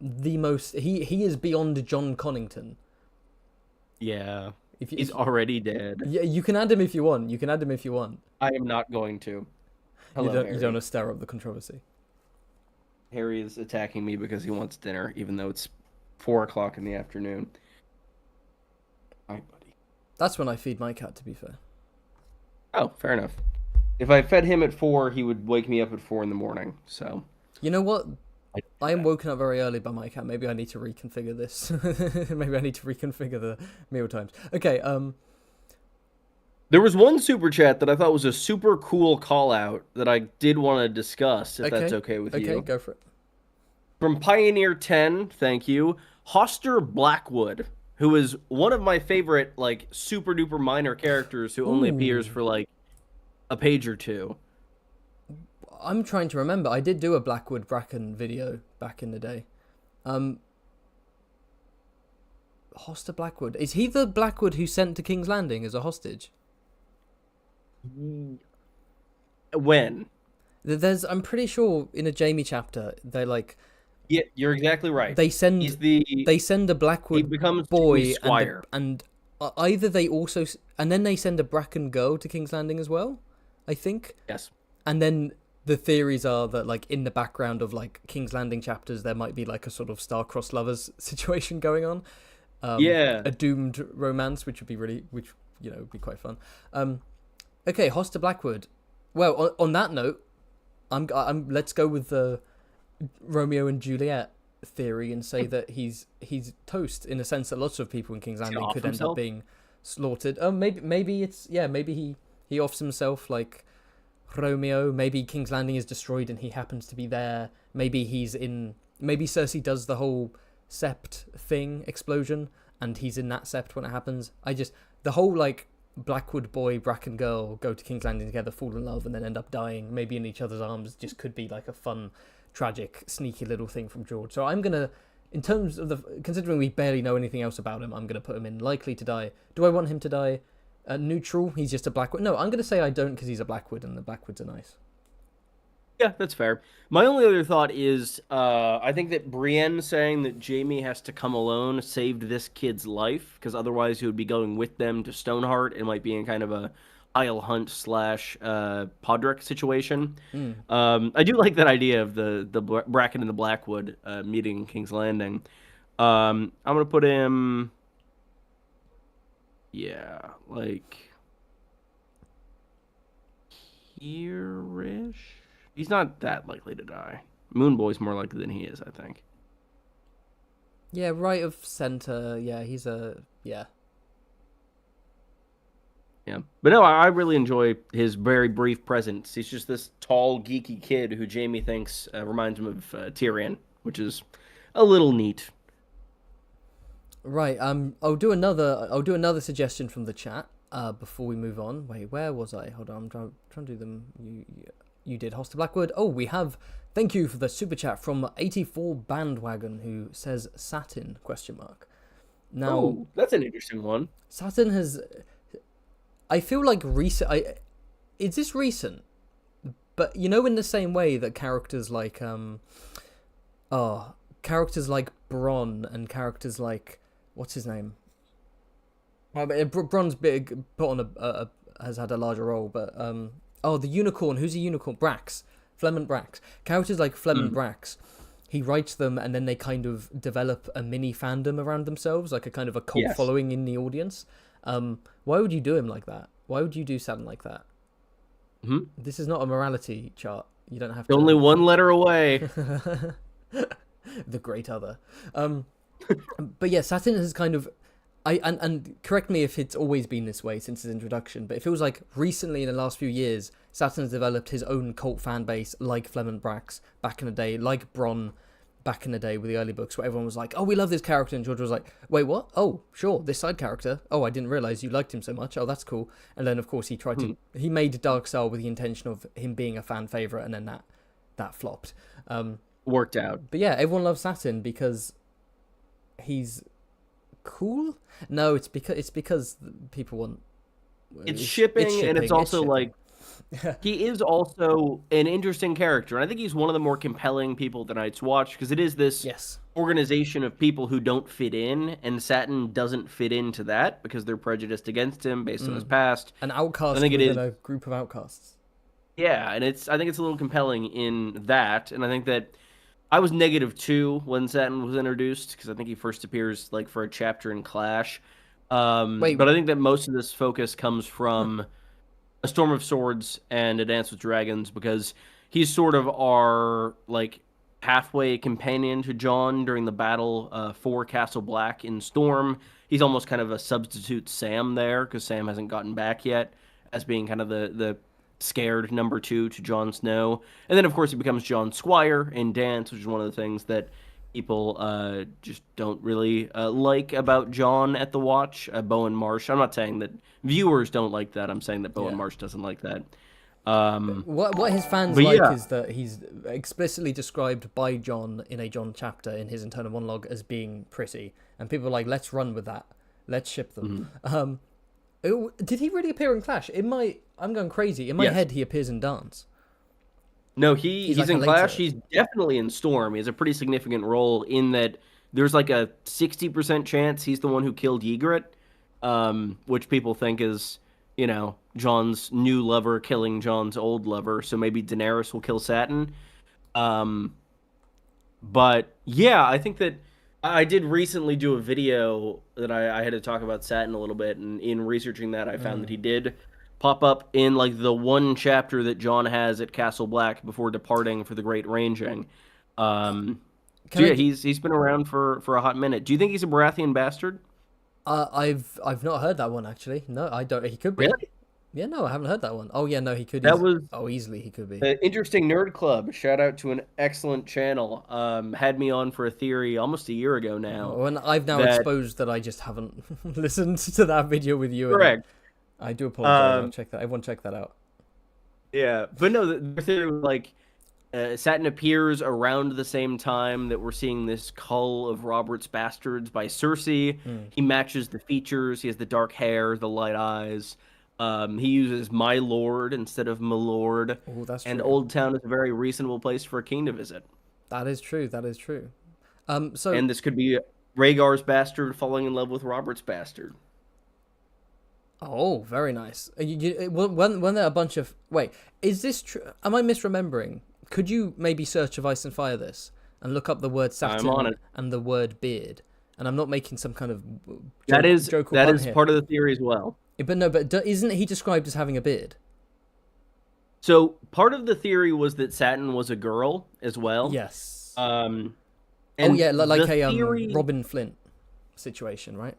the most. He is beyond John Connington. Yeah. If He's already dead. yeah, you can add him if you want. You can add him if you want. I am not going to. You Hello, don't. Harry. You don't want to stir up the controversy. Harry is attacking me because he wants dinner, even though it's 4 o'clock in the afternoon. All right, buddy. That's when I feed my cat. To be fair. Oh, fair enough. If I fed him at 4, he would wake me up at 4 in the morning. So You know what? I am that. woken up very early by my cat. Maybe I need to reconfigure this. Maybe I need to reconfigure the meal times. Okay. There was one super chat that I thought was a super cool call out that I did want to discuss, if that's okay with you. Okay, go for it. From Pioneer 10, thank you. Hoster Blackwood, who is one of my favorite, like, super duper minor characters who only appears for, like, a page or two. I'm trying to remember. I did do a Blackwood Bracken video back in the day. Hoster Blackwood. Is he the Blackwood who sent to King's Landing as a hostage? When? I'm pretty sure in a Jamie chapter, they like. Yeah, you're exactly right. They send. They send a Blackwood he becomes boy Jamie's squire. and either they also and then they send a Bracken girl to King's Landing as well, I think. Yes. And then the theories are that like in the background of like King's Landing chapters, there might be like a sort of star-crossed lovers situation going on. Yeah. A doomed romance, which would be would be quite fun. Okay, Hoster Blackwood. Well, on that note, let's go with the Romeo and Juliet theory and say that he's toast in a sense that lots of people in King's Landing could end up being slaughtered. Oh, maybe he offs himself like Romeo. Maybe King's Landing is destroyed and he happens to be there. Maybe Cersei does the whole sept thing explosion and he's in that sept when it happens. The whole like Blackwood boy, Bracken girl go to King's Landing together, fall in love, and then end up dying, maybe in each other's arms, just could be like a fun, tragic, sneaky little thing from George. So I'm gonna, in terms of considering we barely know anything else about him, I'm gonna put him in likely to die. Do I want him to die? Neutral. He's just a Blackwood. No, I'm gonna say I don't because he's a Blackwood, and the Blackwoods are nice. Yeah, that's fair. My only other thought is, I think that Brienne saying that Jaime has to come alone saved this kid's life, because otherwise he would be going with them to Stoneheart and might be in kind of a Isle Hunt / Podrick situation. I do like that idea of the Bracken and the Blackwood meeting in King's Landing. I'm gonna put him, yeah, like here-ish. He's not that likely to die. Moon Boy's more likely than he is, I think. Yeah, right of center. Yeah, he's a yeah. Yeah, but no, I really enjoy his very brief presence. He's just this tall, geeky kid who Jaime thinks reminds him of Tyrion, which is a little neat. Right. I'll do another suggestion from the chat. Before we move on. Wait, where was I? Hold on. I'm trying to do them. You did Hoster Blackwood. Oh, we have. Thank you for the super chat from 84 Bandwagon who says Satin ? Now, that's an interesting one. Satin has. I feel like recent. Is this recent? But you know, in the same way that characters like characters like Bronn and characters like what's his name? Bronn's big put on has had a larger role, but the unicorn. Who's a unicorn? Brax, Flemont Brax. Characters like Flemont Brax, he writes them, and then they kind of develop a mini fandom around themselves, like a kind of a cult following in the audience. Why would you do him like that? Why would you do Satin like that? Mm-hmm. This is not a morality chart. You don't have to. Only one letter away. The great other. But yeah, Satin has kind of. And correct me if it's always been this way since his introduction, but it feels like recently in the last few years, Satin has developed his own cult fan base, like Flemont Brax back in the day, like Bronn back in the day with the early books, where everyone was like, "Oh, we love this character," and George was like, "Wait, what? Oh, sure, this side character. Oh, I didn't realize you liked him so much. Oh, that's cool." And then, of course, he made Darkseid with the intention of him being a fan favorite, and then that flopped. Worked out. But yeah, everyone loves Saturn because he's cool. No, it's because people want. It's shipping, and it's also like. He is also an interesting character, and I think he's one of the more compelling people at the Night's Watch, because it is this organization of people who don't fit in, and Saturn doesn't fit into that because they're prejudiced against him based on his past. An outcast within a group of outcasts. Yeah, and I think it's a little compelling in that, and I think that I was -2 when Saturn was introduced, because I think he first appears like for a chapter in Clash. But I think that most of this focus comes from A Storm of Swords and A Dance with Dragons, because he's sort of our like halfway companion to Jon during the battle for Castle Black in Storm. He's almost kind of a substitute Sam there, because Sam hasn't gotten back yet, as being kind of the scared number 2 to Jon Snow. And then, of course, he becomes Jon Squire in Dance, which is one of the things that people just don't really like about Jon at the Watch. Bowen Marsh. I'm not saying that viewers don't like that. I'm saying that Bowen Marsh doesn't like that. What his fans like is that he's explicitly described by Jon in a Jon chapter in his internal monologue as being pretty, and people are like, let's run with that, let's ship them. Did he really appear in Clash? I'm going crazy. In my head, he appears in Dance. No, he's like in Clash. He's definitely in Storm. He has a pretty significant role in that. There's like a 60% chance he's the one who killed Ygritte, which people think is, Jon's new lover killing Jon's old lover. So maybe Daenerys will kill Saturn. But yeah, I think that I did recently do a video that I had to talk about Saturn a little bit, and in researching that, I found that he did pop up in like the one chapter that Jon has at Castle Black before departing for the Great Ranging. He's been around for a hot minute. Do you think he's a Baratheon bastard? I've not heard that one, actually. No, I don't. He could be. Really? Yeah, no, I haven't heard that one. Oh yeah, no, he could. Easily he could be. The Interesting Nerd Club. Shout out to an excellent channel. Had me on for a theory almost a year ago now. And I've now exposed that I just haven't listened to that video with you. Correct. I do apologize. Everyone check that out. Yeah, but no, the theory was like Saturn appears around the same time that we're seeing this cull of Robert's bastards by Cersei. He matches the features. He has the dark hair, the light eyes. He uses my lord instead of my lord. Oh, that's true. And Old Town is a very reasonable place for a king to visit. That is true. And this could be Rhaegar's bastard falling in love with Robert's bastard. Oh, very nice. When there are a bunch of... Wait, is this true? Am I misremembering? Could you maybe search of Ice and Fire this and look up the word Saturn and the word beard? And I'm not making some kind of joke that is part of the theory as well. But isn't he described as having a beard? So part of the theory was that Saturn was a girl as well. Yes. And like a Robin Flint situation, right?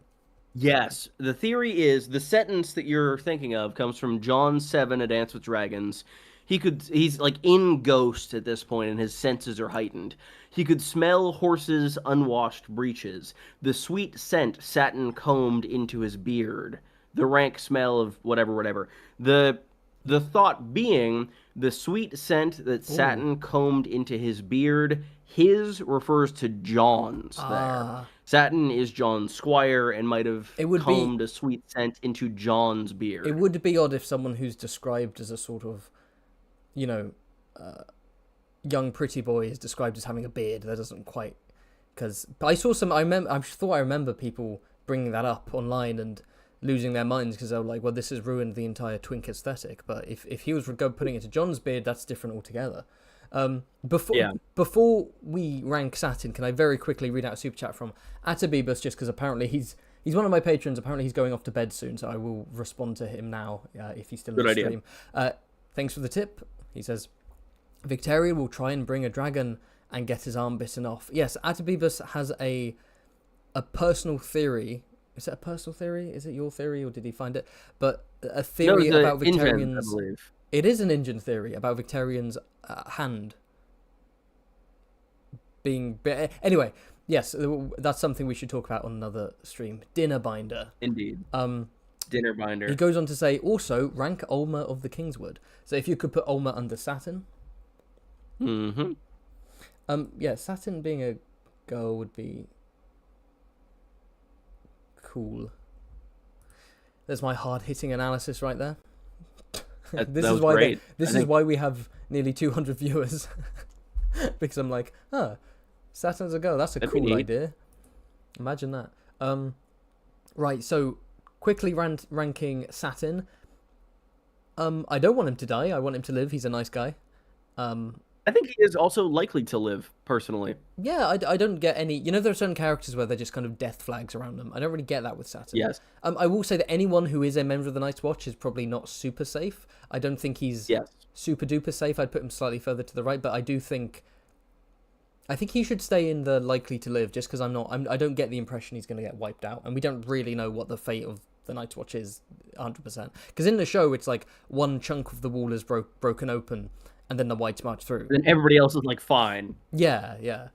Yes. The theory is the sentence that you're thinking of comes from Jon 7, A Dance with Dragons. He's like in Ghost at this point, and his senses are heightened. He could smell horses' unwashed breeches, the sweet scent Saturn combed into his beard, the rank smell of whatever. The thought being the sweet scent that Saturn combed into his beard. His refers to Jon's there. Saturn is Jon's squire and might have combed a sweet scent into Jon's beard. It would be odd if someone who's described as a sort of, young pretty boy is described as having a beard. That doesn't quite... Because I saw some... I remember people bringing that up online and losing their minds because they were like, well, this has ruined the entire twink aesthetic. But if he was putting it to Jon's beard, that's different altogether. Before we rank Saturn, can I very quickly read out a super chat from Atabibus, just because apparently he's one of my patrons. Apparently he's going off to bed soon, so I will respond to him now if he's still in the stream. Thanks for the tip. He says, Victarion will try and bring a dragon and get his arm bitten off. Yes, Atabibus has a personal theory. Is it a personal theory? Is it your theory, or did he find it? But a theory about Victarion's... I believe. It is an Injun theory about Victarion's hand being... Anyway, yes, that's something we should talk about on another stream. Dinnerbinder. Indeed. Dinner binder. He goes on to say, also, rank Ulmer of the Kingswood. So if you could put Ulmer under Saturn... Mm-hmm. Yeah, Saturn being a girl would be cool. There's my hard-hitting analysis right there. This is why is why we have nearly 200 viewers. Because I'm like, Saturn's a girl. That's a cool idea. Imagine that. Right, so quickly ranking Saturn. I don't want him to die. I want him to live. He's a nice guy. I think he is also likely to live, personally. Yeah, I don't get any... You know, there are certain characters where they're just kind of death flags around them. I don't really get that with Saturn. Yes. I will say that anyone who is a member of the Night's Watch is probably not super safe. I don't think he's super duper safe. I'd put him slightly further to the right, but I do think... I think he should stay in the likely to live, just because I don't get the impression he's going to get wiped out, and we don't really know what the fate of the Night's Watch is 100%. Because in the show, it's like one chunk of the wall is broken open, and then the Whites march through. Then everybody else is like fine. Yeah.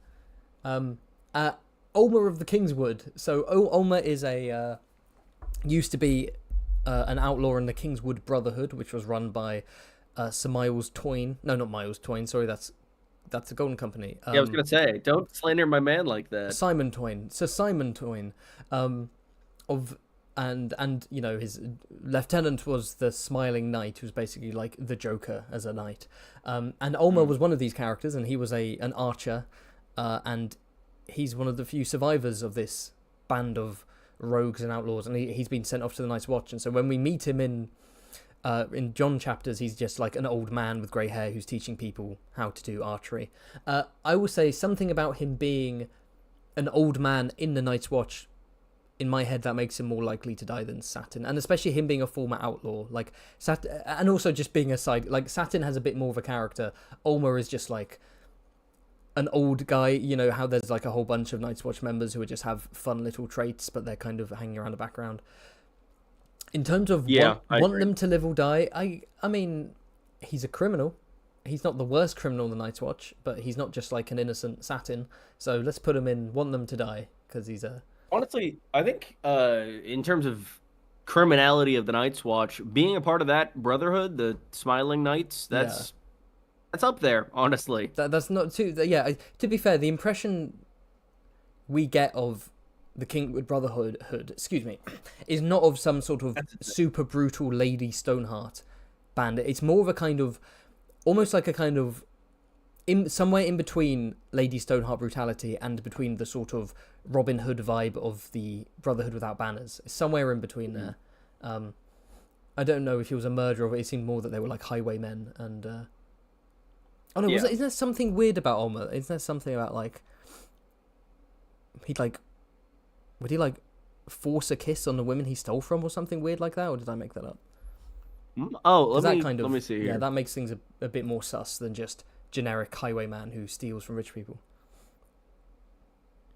Ulmer of the Kingswood. So Ulmer is used to be an outlaw in the Kingswood Brotherhood, which was run by Sir Miles Toyne. No, not Miles Toyne. Sorry, that's the Golden Company. I was gonna say, don't slander my man like that. Simon Toyne. Sir Simon Toyne. And you know, his lieutenant was the Smiling Knight, who's basically like the Joker as a knight. And Ulmer was one of these characters, and he was an archer, and he's one of the few survivors of this band of rogues and outlaws, and he's been sent off to the Night's Watch. And so when we meet him in John chapters, he's just like an old man with grey hair who's teaching people how to do archery. I will say something about him being an old man in the Night's Watch. In my head, that makes him more likely to die than Saturn, and especially him being a former outlaw, like and also just being a side. Like Saturn has a bit more of a character. Ulmer is just like an old guy. You know how there's like a whole bunch of Night's Watch members who just have fun little traits, but they're kind of hanging around the background. In terms of want them to live or die, I mean, he's a criminal. He's not the worst criminal in the Night's Watch, but he's not just like an innocent Saturn. So let's put him in want them to die because he's a... Honestly, I think in terms of criminality of the Night's Watch, being a part of that brotherhood, the Smiling Knights, that's up there, honestly. That's not too... Yeah, to be fair, the impression we get of the Kingwood Brotherhood, is not of some sort of super brutal Lady Stoneheart bandit. It's more of a kind of... Almost like a kind of... somewhere in between Lady Stoneheart brutality and between the sort of Robin Hood vibe of the Brotherhood Without Banners. Somewhere in between there. I don't know if he was a murderer, but it seemed more that they were like highwaymen. And isn't there something weird about Ulmer? Isn't there something about like would he like force a kiss on the women he stole from or something weird like that, or did I make that up? Let me see here. Yeah, that makes things a bit more sus than just generic highwayman who steals from rich people.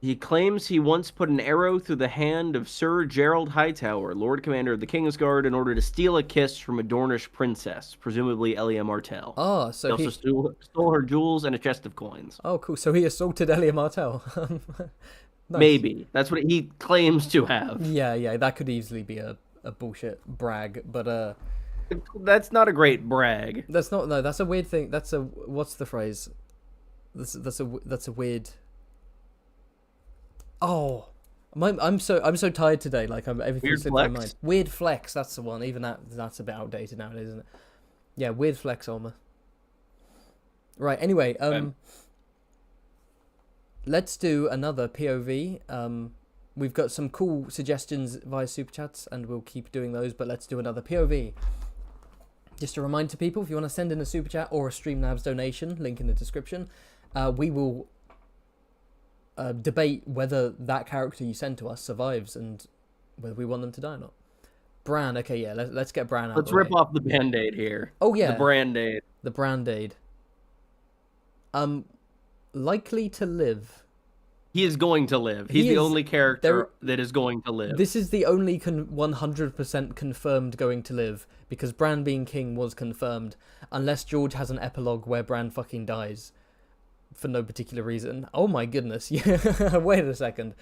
He claims he once put an arrow through the hand of Sir Gerald Hightower, Lord Commander of the King's Guard, in order to steal a kiss from a Dornish princess, presumably Elia Martell. Oh, so he also stole her jewels and a chest of coins. Oh, cool. So he assaulted Elia Martell. Nice. Maybe. That's what he claims to have. Yeah, that could easily be a bullshit brag, but that's not a great brag. That's not. No, that's a weird thing. That's a... What's the phrase? That's a weird... Oh, I'm so tired today. Like everything's slipped my mind. Weird flex. That's the one. Even that's a bit outdated nowadays, isn't it? Yeah, weird flex, Ulmer. Right. Anyway, let's do another POV. We've got some cool suggestions via super chats, and we'll keep doing those. But let's do another POV. Just a reminder to people, if you want to send in a super chat or a Streamlabs donation, link in the description, we will debate whether that character you send to us survives and whether we want them to die or not. Bran, okay, yeah, let's get Bran out. Let's rip off the Band-Aid here. Oh yeah, the Brand-Aid. The Brand-Aid. Likely to live. He is going to live. He's the only character that is going to live. This is the only 100% confirmed going to live, because Bran being king was confirmed, unless George has an epilogue where Bran fucking dies. for no particular reason. Oh my goodness! Yeah, wait a second.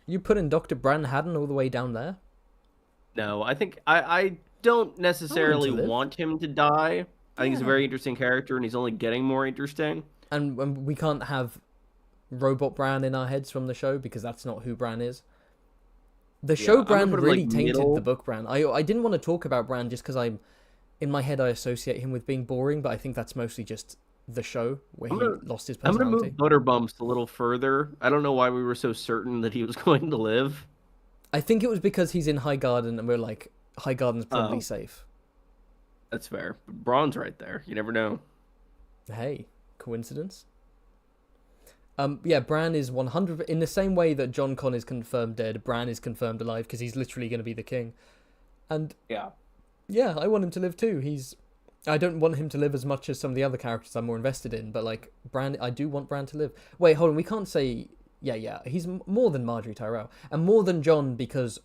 You putting Dr. Bran Haddon all the way down there? No, I think I don't I want him to necessarily live. want him to die. I think he's a Yeah, very interesting character, and he's only getting more interesting. and we can't have Robot Bran in our heads from the show because that's not who Bran is. The Yeah, show I'm gonna Bran put him really like tainted the middle. book Bran. I didn't want to talk about Bran just because I'm in my head I associate him with being boring, but I think that's mostly just the show where I'm he gonna lost his I'm gonna move personality. Butterbumps a little further. I don't know why we were so certain that he was going to live. I think it was because he's in High Garden and we're like, High Garden's probably Oh, safe. that's fair. But Braun's right there. You never know. Hey, coincidence? Yeah, Bran is 100 in the same way that John Con is confirmed dead. Bran is confirmed alive because he's literally going to be the king. And Yeah. yeah, I want him to live too. I don't want him to live as much as some of the other characters I'm more invested in, but like Bran, I do want Bran to live. Wait, hold on, we can't say yeah. He's more than Marjorie Tyrell and more than John because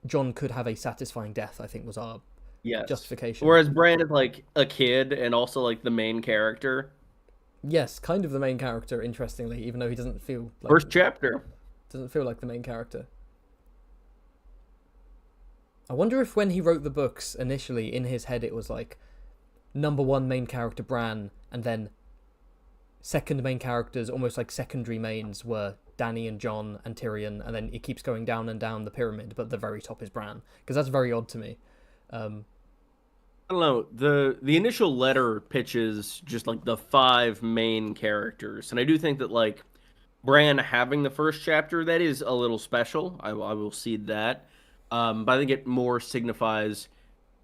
John could have a satisfying death. I think was our Yes. justification. Whereas Bran is like a kid and also like the main character. Yes, kind of the main character. Interestingly, even though he First chapter. doesn't feel like the main character. I wonder if when he wrote the books initially in his head it was like number one main character Bran and then second main characters, almost like secondary mains, were Dany and Jon and Tyrion, and then it keeps going down and down the pyramid, but the very top is Bran, because that's very odd to me. Um, I don't know. The initial letter pitches just like the five main characters, and I do think that like Bran having the first chapter that is a little special. I will cede that. But I think it more signifies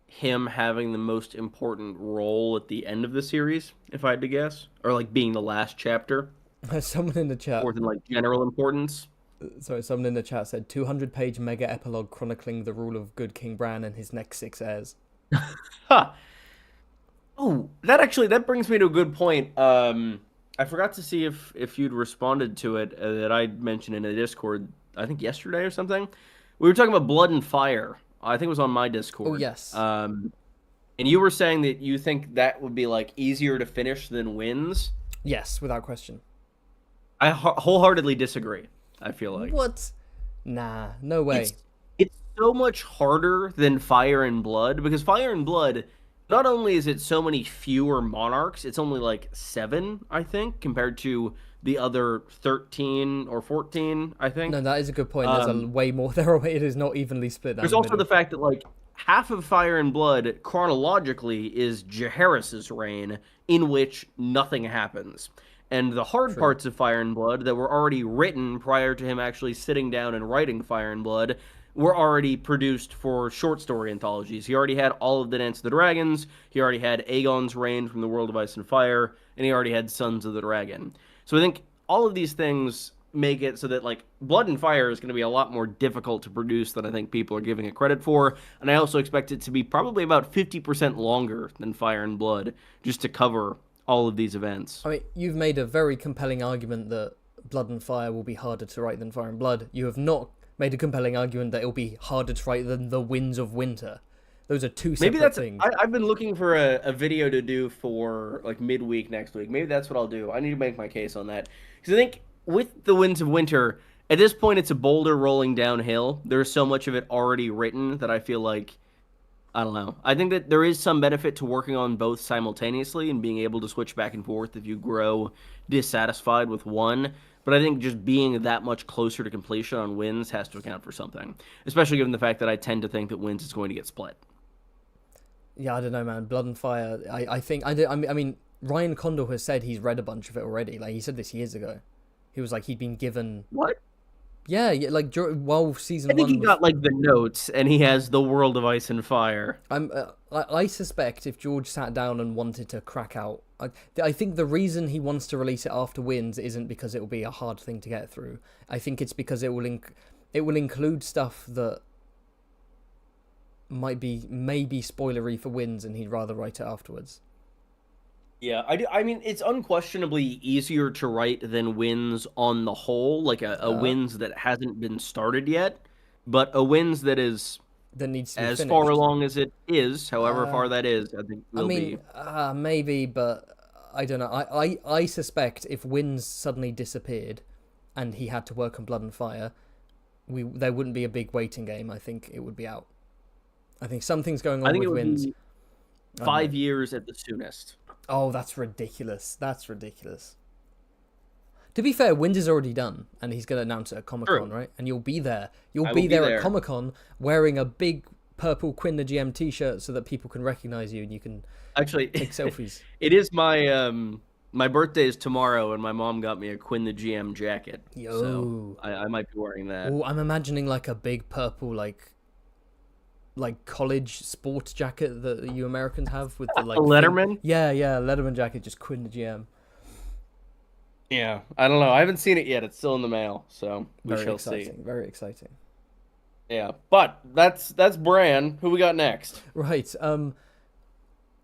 him having the most important role at the end of the series, if I had to guess, or like being the last chapter, someone in the chat, more than like general importance. someone in the chat said 200-page mega epilogue chronicling the rule of good King Bran and his next 6 heirs. Huh. Oh, that brings me to a good point. I forgot to see if you'd responded to it that I mentioned in a Discord. I think yesterday or something. We were talking about Blood and Fire. I think it was on my Discord. Oh yes, And you were saying that you think that would be like easier to finish than Wins. yes, without question. I wholeheartedly disagree. I feel like What? Nah, no way. it's so much harder than Fire and Blood because Fire and Blood, not only is it so many fewer monarchs, it's only like 7, I think, compared to the other 13 or 14, I think. No, that is a good point. There's a way more there. It is not evenly split down There's the also middle. the fact that like half of Fire and Blood chronologically is Jaehaerys's reign, in which nothing happens. And the hard True. parts of Fire and Blood that were already written prior to him actually sitting down and writing Fire and Blood were already produced for short story anthologies. He already had all of the Dance of the Dragons, he already had Aegon's reign from the World of Ice and Fire, and he already had Sons of the Dragon. So I think all of these things make it so that like Blood and Fire is going to be a lot more difficult to produce than I think people are giving it credit for, and I also expect it to be probably about 50% longer than Fire and Blood just to cover all of these events. I mean, you've made a very compelling argument that Blood and Fire will be harder to write than Fire and Blood. You have not made a compelling argument that it will be harder to write than The Winds of Winter. Those are two Maybe separate that's things. I've been looking for a video to do for like midweek next week. Maybe that's what I'll do. I need to make my case on that because I think with the Winds of Winter, at this point, it's a boulder rolling downhill. There's so much of it already written that I feel like I don't know. I think that there is some benefit to working on both simultaneously and being able to switch back and forth if you grow dissatisfied with one. But I think just being that much closer to completion on Winds has to account for something, especially given the fact that I tend to think that Winds is going to get split. Yeah, I don't know, man. Blood and Fire. I think I mean Ryan Condal has said he's read a bunch of it already. Like he said this years ago. He was like he'd been given. What? Yeah, like while season I think one he was. got like the notes, and he has the World of Ice and Fire. I suspect if George sat down and wanted to crack out, I think the reason he wants to release it after Wins isn't because it will be a hard thing to get through. I think it's because it will include stuff that might be maybe spoilery for Wins, and he'd rather write it afterwards. Yeah, I do. I mean, it's unquestionably easier to write than Wins on the whole, like a Wins that hasn't been started yet, but a Wins that is That needs to be far finished. along as it is, however far that is, I think I will mean, be. maybe, but I don't know. I suspect if Wins suddenly disappeared, and he had to work on Blood and Fire, there wouldn't be a big waiting game. I think it would be out. I think something's going I on think it with would Wins. be 5 years at the soonest. Oh, that's ridiculous. That's ridiculous. To be fair, Wind is already done, and he's going to announce it at Comic-Con, right? And you'll be there. You'll be there at Comic-Con wearing a big purple Quinn the GM t-shirt so that people can recognize you and you can actually take selfies. It is my my birthday is tomorrow, and my mom got me a Quinn the GM jacket. Yo. So I might be wearing that. Oh, I'm imagining like a big purple like college sports jacket that you Americans have with the like a Letterman. Yeah, Letterman jacket, just Quinn the GM. Yeah, I don't know. I haven't seen it yet. It's still in the mail, so we shall see. Very exciting. Yeah, but that's Bran. Who we got next? Right.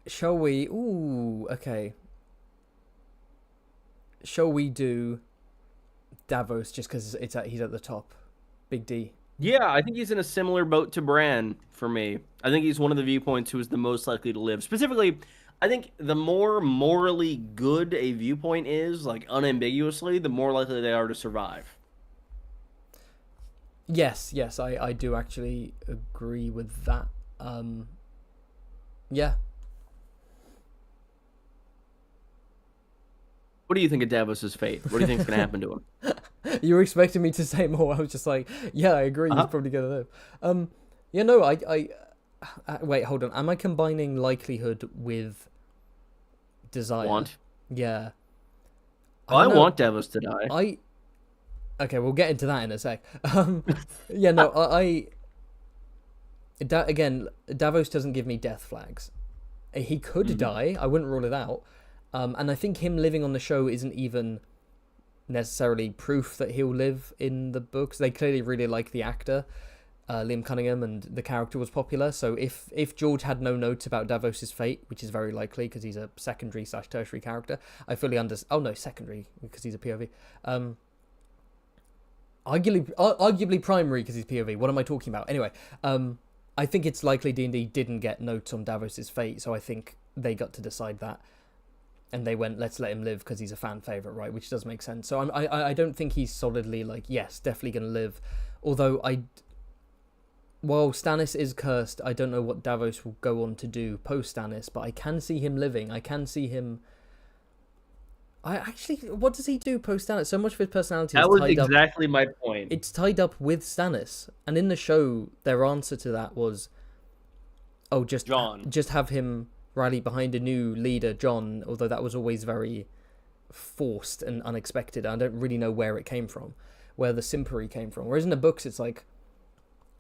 Shall we? Ooh, okay. Shall we do Davos just because he's at the top? Big D. Yeah, I think he's in a similar boat to Bran for me. I think he's one of the viewpoints who is the most likely to live. Specifically, I think the more morally good a viewpoint is, like unambiguously, the more likely they are to survive. Yes, I do actually agree with that. Yeah. What do you think of Davos's fate? What do you think is going to happen to him? You were expecting me to say more. I was just like, yeah, I agree. He's probably going to live. Yeah, no, I wait, hold on. Am I combining likelihood with desire? Want? Yeah. I want Davos to die. Okay, we'll get into that in a sec. Yeah, no, again, Davos doesn't give me death flags. He could die. I wouldn't rule it out. And I think him living on the show isn't even necessarily proof that he'll live in the books. They clearly really like the actor, Liam Cunningham, and the character was popular. So if George had no notes about Davos's fate, which is very likely because he's a secondary/tertiary character, I fully understand. Oh no, secondary because he's a POV. Arguably primary because he's POV. What am I talking about? Anyway, I think it's likely D&D didn't get notes on Davos's fate, so I think they got to decide that. And they went, let's let him live because he's a fan favorite, right? Which does make sense. So I don't think he's solidly like, yes, definitely going to live. Although while Stannis is cursed, I don't know what Davos will go on to do post Stannis, but I can see him living. I can see him. What does he do post Stannis? So much of his personality is tied up. That was exactly my point. It's tied up with Stannis, and in the show, their answer to that was, just have him rally behind a new leader, Jon, although that was always very forced and unexpected. I don't really know where it came from, where the simpery came from. Whereas in the books, it's like,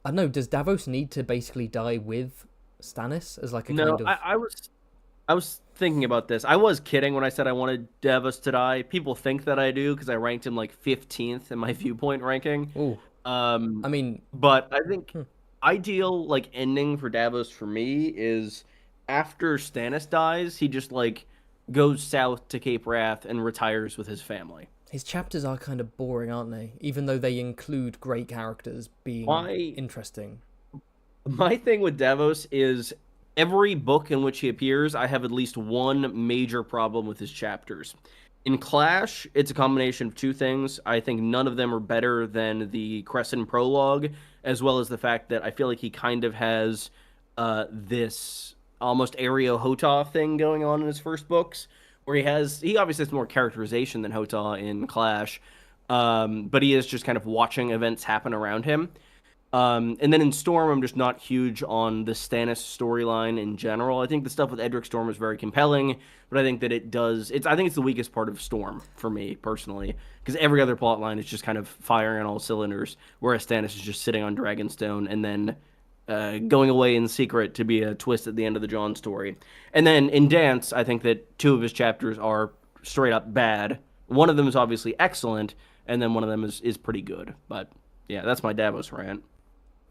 I don't know, does Davos need to basically die with Stannis as like a kind of... No, I was thinking about this. I was kidding when I said I wanted Davos to die. People think that I do because I ranked him like 15th in my viewpoint ranking. Ooh. I mean... But I think ideal like ending for Davos for me is... after Stannis dies, he just like goes south to Cape Wrath and retires with his family. His chapters are kind of boring, aren't they? Even though they include great characters being interesting. My thing with Davos is every book in which he appears, I have at least one major problem with his chapters. In Clash, it's a combination of two things. I think none of them are better than the Crescent prologue, as well as the fact that I feel like he kind of has this almost Areo Hotah thing going on in his first books, where he obviously has more characterization than Hotah in Clash, but he is just kind of watching events happen around him. And then in Storm, I'm just not huge on the Stannis storyline in general. I think the stuff with Edric Storm is very compelling, but I think that I think it's the weakest part of Storm for me personally, because every other plot line is just kind of firing on all cylinders, whereas Stannis is just sitting on Dragonstone and then going away in secret to be a twist at the end of the Jon story. And then in Dance, I think that two of his chapters are straight up bad. One of them is obviously excellent, and then one of them is pretty good. But yeah, that's my Davos rant.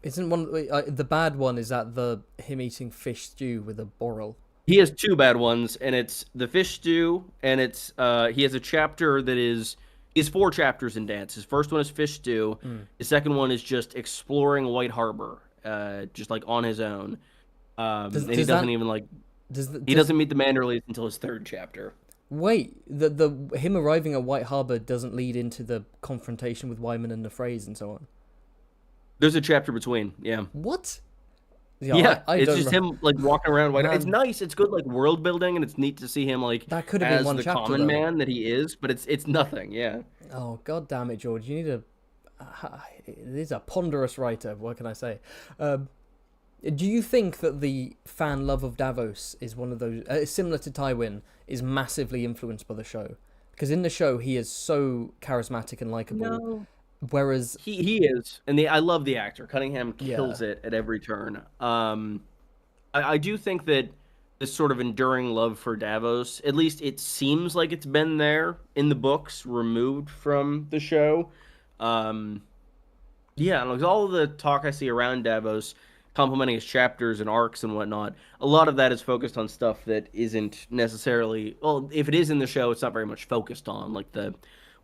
Isn't one the bad one? Is that him eating fish stew with a boral? He has two bad ones, and it's the fish stew, and it's he has a chapter that is. He has 4 chapters in Dance. His first one is fish stew. His second one is just exploring White Harbor. Just like on his own, and he doesn't even like. He doesn't meet the Manderleys until his 3rd chapter. Wait, the him arriving at White Harbor doesn't lead into the confrontation with Wyman and the Freys and so on. There's a chapter between, yeah. What? Yeah, Yeah, I it's don't just him like walking around White. It's man. nice. It's good like world building, and it's neat to see him like That could have been as one the chapter common though. man that he is. But it's nothing. Yeah. Oh god damn it, George! You need a. It is a ponderous writer. What can I say? Do you think that the fan love of Davos is one of those similar to Tywin is massively influenced by the show? Because in the show he is so charismatic and likable, No. whereas He is, and I love the actor. Cunningham yeah, kills it at every turn. I do think that this sort of enduring love for Davos, at least it seems like it's been there in the books, removed from the show. Um, yeah, and like all of the talk I see around Davos, complimenting his chapters and arcs and whatnot, a lot of that is focused on stuff that isn't necessarily. Well, if it is in the show, it's not very much focused on like the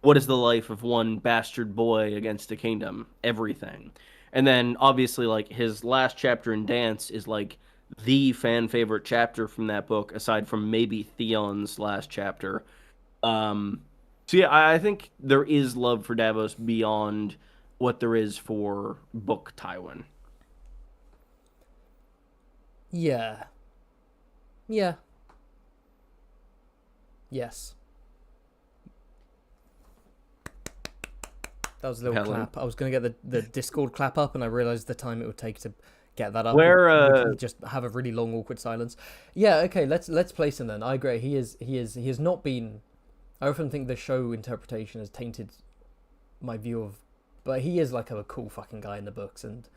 what is the life of one bastard boy against a kingdom, everything. And then obviously like his last chapter in Dance is like the fan favorite chapter from that book, aside from maybe Theon's last chapter. Um, so yeah, I think there is love for Davos beyond what there is for book Tywin. yeah, yeah, yes. That was a little Helen. clap. I was gonna get the Discord clap up, and I realized the time it would take to get that up Where would just have a really long awkward silence. Yeah, okay, let's place him then. I agree. He has not been. I often think the show interpretation has tainted my view of, but he is like a cool fucking guy in the books, and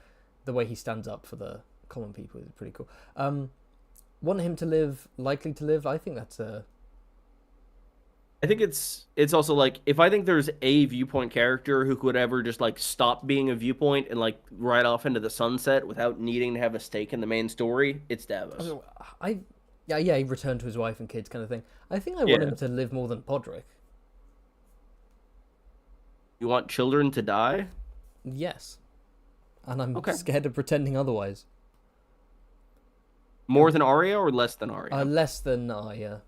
the way he stands up for the common people is pretty cool. Want him to live, likely to live. I think that's a I think it's also like if I think there's a viewpoint character who could ever just like stop being a viewpoint and like ride off into the sunset without needing to have a stake in the main story, it's Davos. I yeah, he returned to his wife and kids kind of thing. I think I want Yeah. him to live more than Podrick. You want children to die? Yes, and I'm Okay. scared of pretending otherwise. More than Arya or less than Arya? Less than Arya.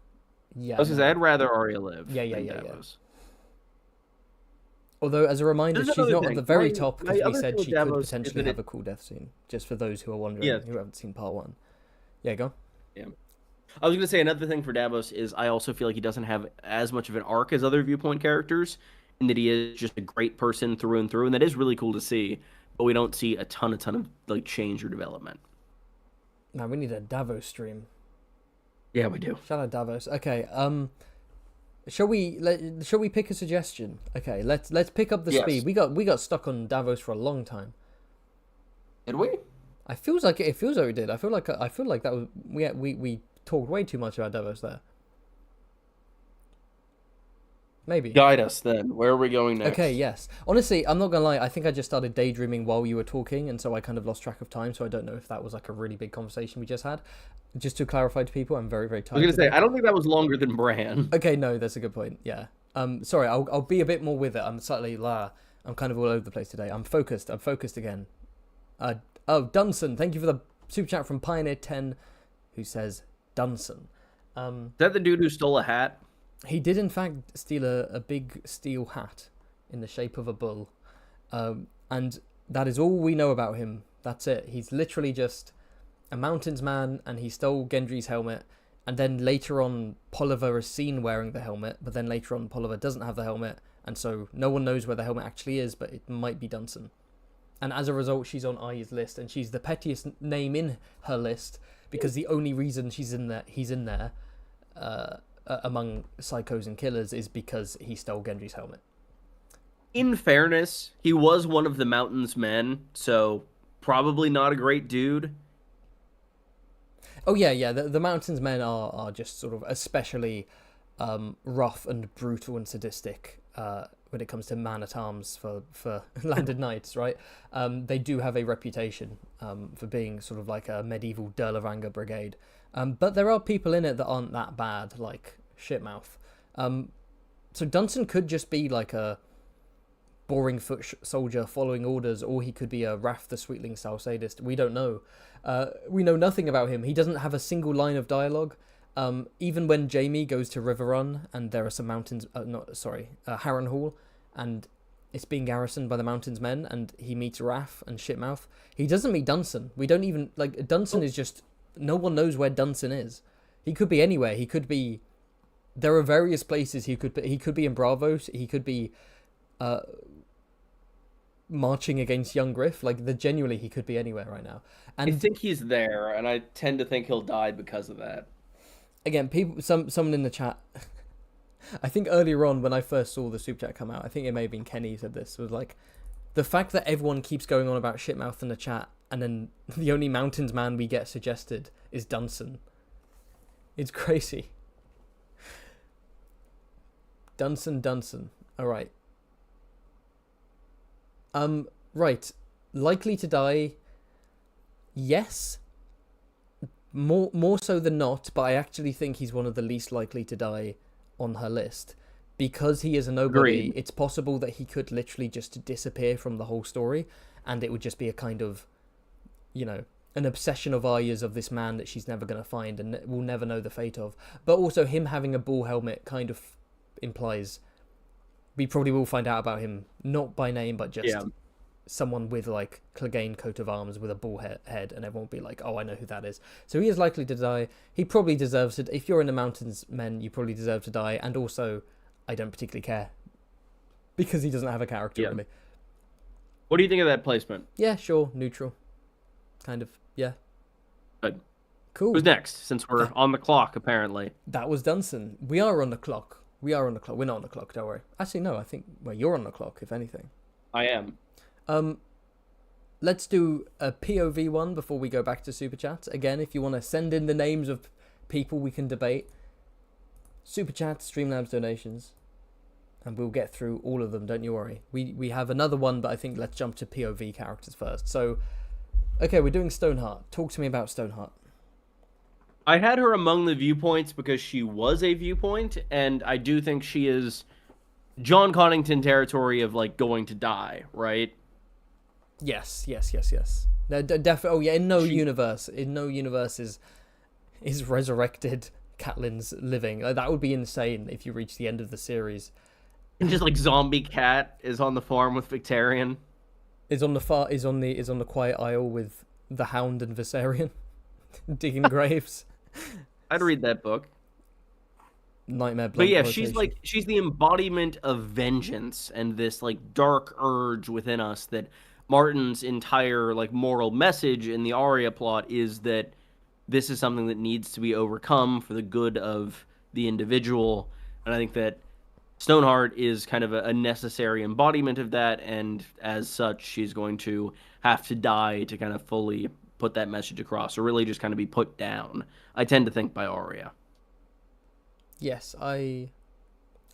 I Yeah, was gonna say no. I'd rather Arya live Yeah, than yeah. Davos. Although, as a reminder, There's she's another not at thing. the very My top my because we other thing said with she could Davos is potentially that have it a cool death scene. Just for those who are wondering, yeah, who haven't seen part one. Yeah, go. yeah. I was gonna say another thing for Davos is I also feel like he doesn't have as much of an arc as other viewpoint characters, in that he is just a great person through and through, and that is really cool to see. But we don't see a ton of like change or development. Man, we need a Davos stream. Yeah, we do. Shout out Davos. Okay. Shall we pick a suggestion? Okay. Let's pick up the Yes. speed. We got stuck on Davos for a long time. Did we? It feels like we did. I feel like that was we talked way too much about Davos there. Maybe. Guide us then. Where are we going next? Okay, yes. Honestly, I'm not gonna lie. I think I just started daydreaming while you were talking, and so I kind of lost track of time. So I don't know if that was like a really big conversation we just had. Just to clarify to people, I'm very, very I tired was gonna say today. I don't think that was longer than Bran. Okay, no, that's a good point. Yeah. Sorry, I'll be a bit more with it. I'm slightly I'm kind of all over the place today. I'm focused. I'm focused again. Dunson, thank you for the super chat from Pioneer10, who says Dunson. Is that the dude who stole a hat? He did, in fact, steal a big steel hat in the shape of a bull. And that is all we know about him. That's it. He's literally just a mountains man, and he stole Gendry's helmet. And then later on, Polliver is seen wearing the helmet, but then later on, Polliver doesn't have the helmet. And so no one knows where the helmet actually is, but it might be Dunson. And as a result, she's on Arya's list, and she's the pettiest name in her list because the only reason he's in there, among psychos and killers is because he stole Gendry's helmet. In fairness, he was one of the Mountain's men, so probably not a great dude. Oh yeah. The Mountains men are just sort of especially rough and brutal and sadistic when it comes to man-at-arms for landed knights, right? They do have a reputation for being sort of like a medieval Durlavanga brigade. But there are people in it that aren't that bad, like Shitmouth. So Dunson could just be like a boring foot soldier following orders, or he could be a Wrath the Sweetling style sadist. We don't know. We know nothing about him. He doesn't have a single line of dialogue, Even when Jamie goes to Riverrun and there are some mountains, Harrenhal, and it's being garrisoned by the Mountains Men, and he meets Raff and Shitmouth. He doesn't meet Dunson. We don't even Dunson is just, no one knows where Dunson is. He could be anywhere. He could be. There are various places he could be. He could be in Bravos. He could be, marching against young Griff. Genuinely, he could be anywhere right now. And I think he's there, and I tend to think he'll die because of that. Again, someone in the chat. I think earlier on when I first saw the super chat come out, I think it may have been Kenny who said this, was like, the fact that everyone keeps going on about Shitmouth in the chat, and then the only Mountains man we get suggested is Dunson. It's crazy. Dunson. All right. Right. Likely to die. Yes. More so than not, but I actually think he's one of the least likely to die on her list. Because he is a nobody, Agreed. It's possible that he could literally just disappear from the whole story, and it would just be a kind of, an obsession of Arya's of this man that she's never going to find and will never know the fate of. But also him having a bull helmet kind of implies we probably will find out about him, not by name, but just someone with Clegane coat of arms with a bull head, and everyone will be like, oh, I know who that is. So he is likely to die. He probably deserves it. If you're in the Mountains Men, you probably deserve to die. And also, I don't particularly care because he doesn't have a character really. What do you think of that placement? Yeah, sure, neutral, kind of. Yeah. Good. Cool. Who's next? Since we're on the clock, apparently. That was Dunson. We are on the clock. We're not on the clock. Don't worry. Actually, no. I think you're on the clock. If anything. I am. Let's do a POV one before we go back to Super Chat. Again, if you want to send in the names of people we can debate, Super Chat, Streamlabs donations, and we'll get through all of them, don't you worry. We have another one, but I think let's jump to POV characters first. So, okay, we're doing Stoneheart. Talk to me about Stoneheart. I had her among the viewpoints because she was a viewpoint, and I do think she is John Connington territory of, going to die, right? Yes. No, definitely. Oh yeah, in no universe is resurrected Catelyn's living. That would be insane if you reach the end of the series. And just zombie cat is on the farm with Victarion. Is on the quiet isle with the Hound and Viserion, digging graves. I'd read that book. Nightmare Blood. But yeah, she's the embodiment of vengeance and this dark urge within us that Martin's entire moral message in the Arya plot is that this is something that needs to be overcome for the good of the individual. And I think that Stoneheart is kind of a necessary embodiment of that, and as such, she's going to have to die to kind of fully put that message across, or really just kind of be put down. I tend to think by Arya. Yes, I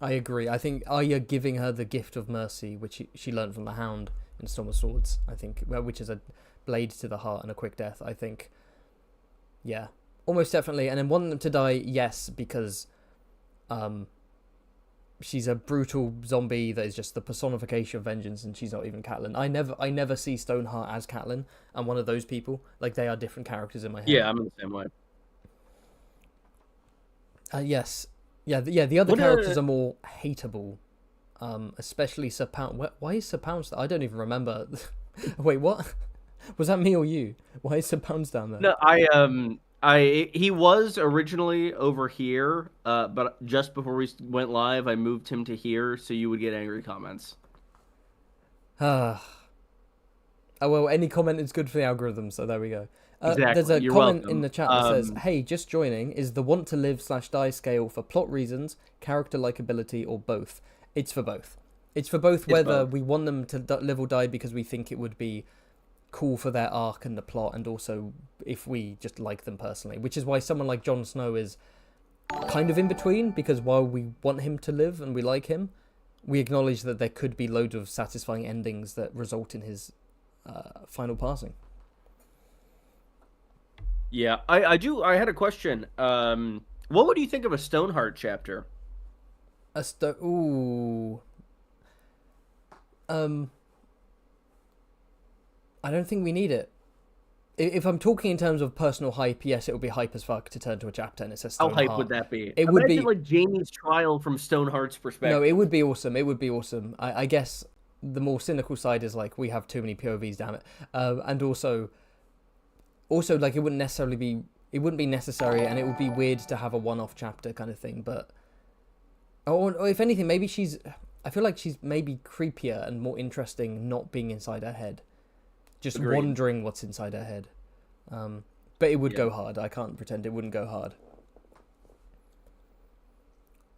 agree. I think Arya giving her the gift of mercy, which she learned from the Hound in Storm of Swords, I think, which is a blade to the heart and a quick death, I think. Yeah, almost definitely. And then want them to die, yes, because she's a brutal zombie that is just the personification of vengeance, and she's not even Catelyn. I never see Stoneheart as Catelyn. I'm one of those people. They are different characters in my head. Yeah, I'm in the same way. Yes. Yeah, the other characters are more hateable. Especially Sir Pounce. Why is Sir Pounce? I don't even remember. Wait, what? Was that me or you? Why is Sir Pounce down there? No, he was originally over here, but just before we went live, I moved him to here so you would get angry comments. Oh well, any comment is good for the algorithm, so there we go. Exactly. There's a You're comment welcome. in the chat that says, hey, just joining, is the want to live/die scale for plot reasons, character likability, or both? It's for both. It's for both, whether we want them to live or die because we think it would be cool for their arc and the plot, and also if we just like them personally, which is why someone like Jon Snow is kind of in between, because while we want him to live and we like him, we acknowledge that there could be loads of satisfying endings that result in his final passing. Yeah, I had a question. What would you think of a Stoneheart chapter? I don't think we need it. if I'm talking in terms of personal hype, yes, it would be hype as fuck to turn to a chapter and it says How Stoneheart. hype would that be? It would Imagine be like Jaime's trial from Stoneheart's perspective. no, it would be awesome. It would be awesome. I guess the more cynical side is like we have too many POVs, damn it, and also like it wouldn't be necessary, and it would be weird to have a one-off chapter kind of thing. But or if anything, maybe I feel like she's maybe creepier and more interesting not being inside her head, just Agreed. wondering what's inside her head. But it would go hard. I can't pretend it wouldn't go hard.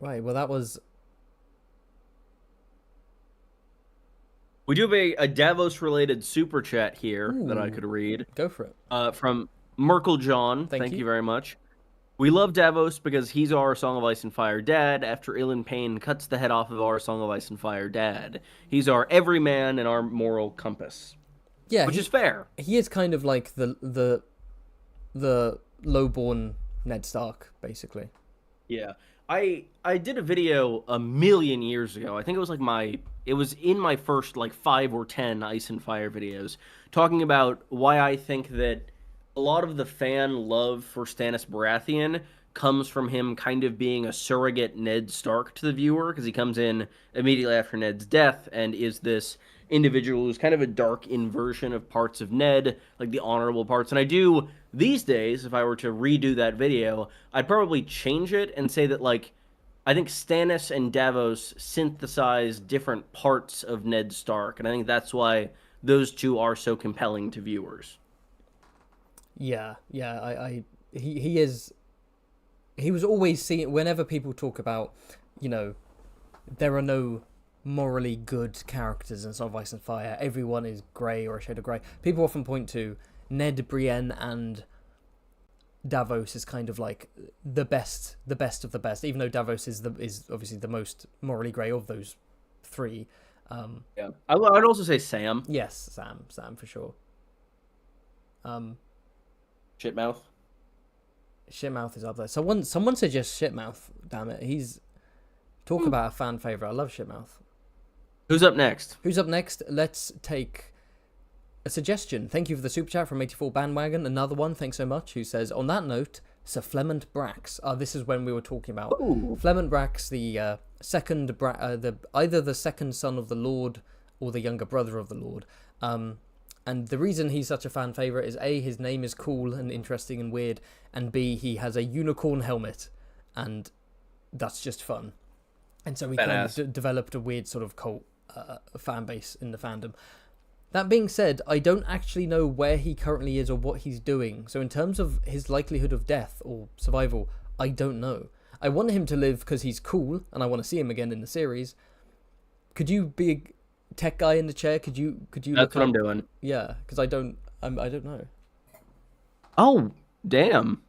Right. Well, that was. We do have a Davos-related super chat here that I Ooh. could read. Go for it. From Merkel John. Thank you very much. We love Davos because he's our Song of Ice and Fire dad after Ilan Payne cuts the head off of our Song of Ice and Fire dad. He's our everyman and our moral compass. Yeah, which is fair. He is kind of like the lowborn Ned Stark, basically. Yeah. I did a video a million years ago. I think it was in my first like 5 or 10 Ice and Fire videos, talking about why I think that a lot of the fan love for Stannis Baratheon comes from him kind of being a surrogate Ned Stark to the viewer, because he comes in immediately after Ned's death and is this individual who's kind of a dark inversion of parts of Ned, like the honorable parts. And I do, these days, if I were to redo that video, I'd probably change it and say that, like, I think Stannis and Davos synthesize different parts of Ned Stark, and I think that's why those two are so compelling to viewers. Yeah, he was always seen, whenever people talk about, there are no morally good characters in Song of Ice and Fire, everyone is grey or a shade of grey. People often point to Ned, Brienne, and Davos is kind of like the best of the best, even though Davos is obviously the most morally grey of those three. Yeah, I'd also say Sam. Yes, Sam for sure. Shitmouth. Shitmouth is up there. Someone suggest Shitmouth. Damn it, he's talk about a fan favorite. I love Shitmouth. Who's up next? Let's take a suggestion. Thank you for the super chat from 84 Bandwagon. Another one, thanks so much, who says, on that note, Sir Flemont Brax. This is when we were talking about Flemont Brax, the second, either the second son of the Lord or the younger brother of the Lord. And the reason he's such a fan favorite is A, his name is cool and interesting and weird, and B, he has a unicorn helmet, and that's just fun. And so he kind of developed a weird sort of cult fan base in the fandom. That being said, I don't actually know where he currently is or what he's doing. So in terms of his likelihood of death or survival, I don't know. I want him to live because he's cool, and I want to see him again in the series. Could you be a tech guy in the chair? Could you? That's what I'm doing. Yeah, because I don't know. Oh, damn!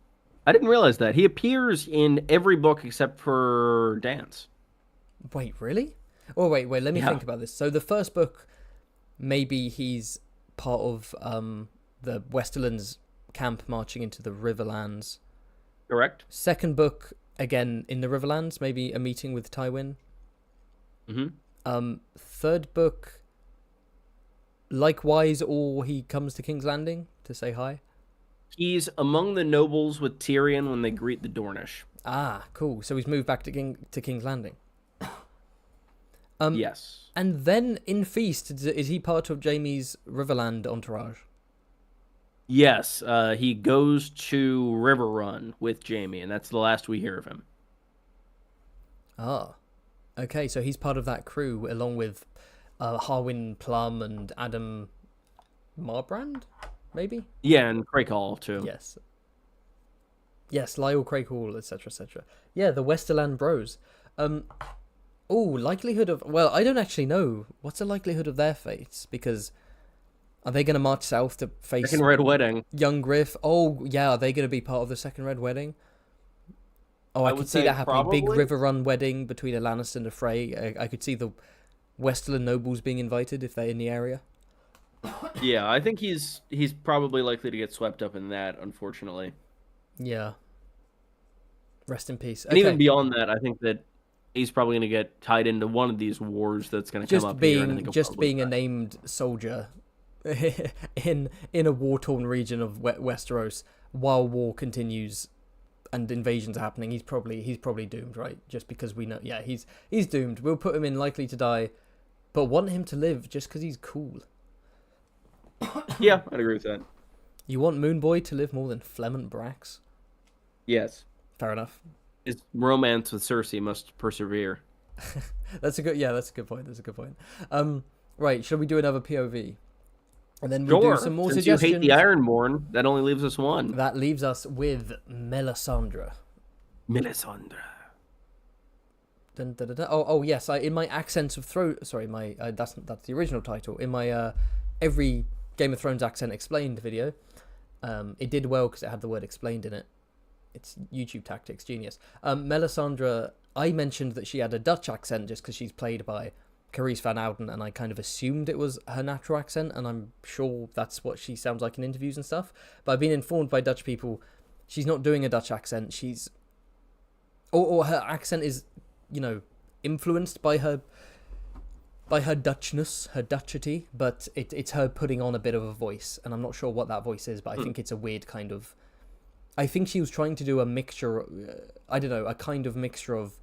I didn't realize that he appears in every book except for Dance. Wait, really? Oh, wait. Let me think about this. So the first book, maybe he's part of the Westerlands camp marching into the Riverlands. Correct. Second book, again in the Riverlands, maybe a meeting with Tywin. Third book, likewise, or he comes to King's Landing to say hi. He's among the nobles with Tyrion when they greet the Dornish. Ah, cool. So he's moved back to King's Landing. Yes. And then in Feast, is he part of Jaime's Riverland entourage? Yes. He goes to Riverrun with Jaime, and that's the last we hear of him. Ah. Okay, so he's part of that crew along with Harwin Plum and Adam Marbrand, maybe? Yeah, and Craigall, too. Yes, Lyle Craigall, etc., etc. Yeah, the Westerland Bros. Likelihood of... Well, I don't actually know. What's the likelihood of their fates? Because are they going to march south to face... Second Red Wedding. Young Griff? Oh, yeah, are they going to be part of the Second Red Wedding? Oh, I could see that happening. Probably. Big River Run wedding between a Lannister and a Frey. I could see the Westerland nobles being invited if they're in the area. Yeah, I think he's probably likely to get swept up in that, unfortunately. Yeah. Rest in peace. And even beyond that, I think that he's probably going to get tied into one of these wars that's going to come up here. Just being a named soldier in a war-torn region of Westeros while war continues and invasions are happening. He's probably doomed, right? Just because we know, yeah, he's doomed. We'll put him in likely to die, but want him to live just because he's cool. Yeah, I'd agree with that. You want Moonboy to live more than Flemont Brax? Yes. Fair enough. His romance with Cersei must persevere. That's a good point. Right, shall we do another POV? And then we'll do some more Since suggestions. You hate the Ironborn, that only leaves us one. That leaves us with Melisandre. Melisandre. Dun, dun, dun, dun. Oh yes, in my Accents of Thrones. Sorry, my that's the original title. In my every Game of Thrones accent explained video, it did well because it had the word explained in it. It's YouTube tactics, genius. Melisandre, I mentioned that she had a Dutch accent just because she's played by Carice Van Houten, and I kind of assumed it was her natural accent, and I'm sure that's what she sounds like in interviews and stuff. But I've been informed by Dutch people she's not doing a Dutch accent. She's or her accent is, influenced by her Dutchness, her Dutchity, but it's her putting on a bit of a voice, and I'm not sure what that voice is, but I think it's a weird kind of. I think she was trying to do a mixture. I don't know, a kind of mixture of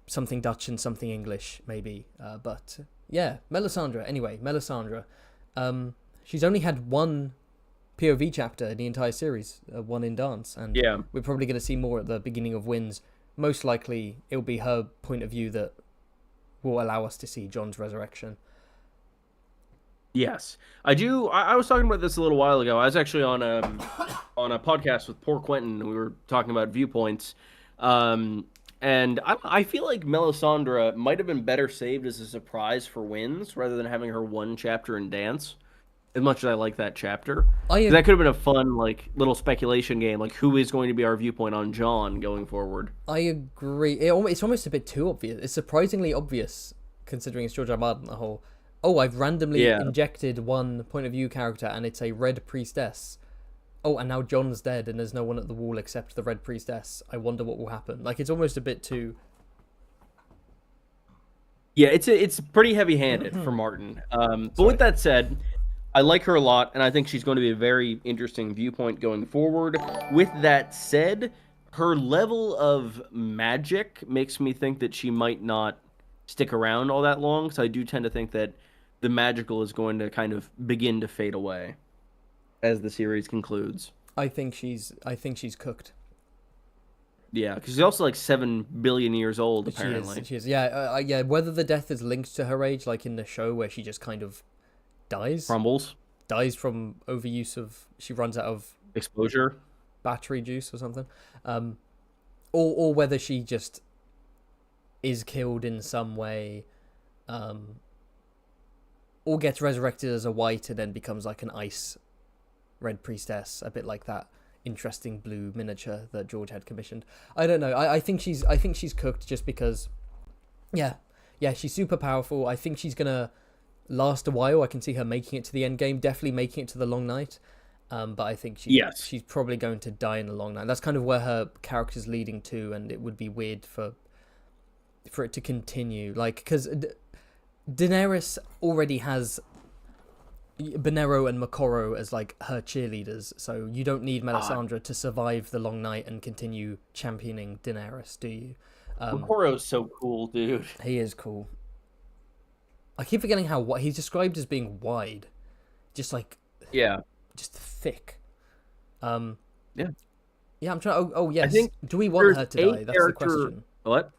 something Dutch and something English, maybe. But yeah, Melisandre. Anyway, Melisandre. She's only had one POV chapter in the entire series, one in Dance, and yeah, we're probably going to see more at the beginning of Winds. Most likely, it'll be her point of view that will allow us to see Jon's resurrection. Yes, I do. I was talking about this a little while ago. I was actually on a podcast with poor Quentin, and we were talking about viewpoints. And I feel like Melisandre might have been better saved as a surprise for Winds rather than having her one chapter in Dance. As much as I like that chapter, that could have been a fun little speculation game, who is going to be our viewpoint on Jon going forward. I agree. It's almost a bit too obvious. It's surprisingly obvious considering it's George R. R. Martin. The whole I've randomly injected one point of view character and it's a red priestess. Oh, and now Jon's dead and there's no one at the wall except the red priestess. I wonder what will happen. It's almost a bit too. Yeah, it's pretty heavy-handed for Martin. But with that said, I like her a lot, and I think she's going to be a very interesting viewpoint going forward. With that said, her level of magic makes me think that she might not stick around all that long, so I do tend to think that the magical is going to kind of begin to fade away as the series concludes. I think she's cooked. Yeah, because she's also 7 billion years old, apparently. She is. Yeah, yeah. Whether the death is linked to her age, like in the show where she just kind of dies, dies from overuse of. She runs out of exposure, battery juice or something, or whether she just is killed in some way, or gets resurrected as a white and then becomes an ice red priestess, a bit like that interesting blue miniature that George had commissioned. I don't know. I think she's cooked just because, yeah, she's super powerful. I think she's gonna last a while. I can see her making it to the end game, definitely making it to the Long Night. But I think she's probably going to die in the Long Night. That's kind of where her character's leading to, and it would be weird for it to continue. Because Daenerys already has Benero and Makoro as her cheerleaders, so you don't need Melisandre to survive the Long Night and continue championing Daenerys, do you? Makoro's so cool, dude. He is cool. I keep forgetting how he's described as being wide, just just thick. Yeah, I'm trying. Oh yes. Do we want her to die? That's the question. What?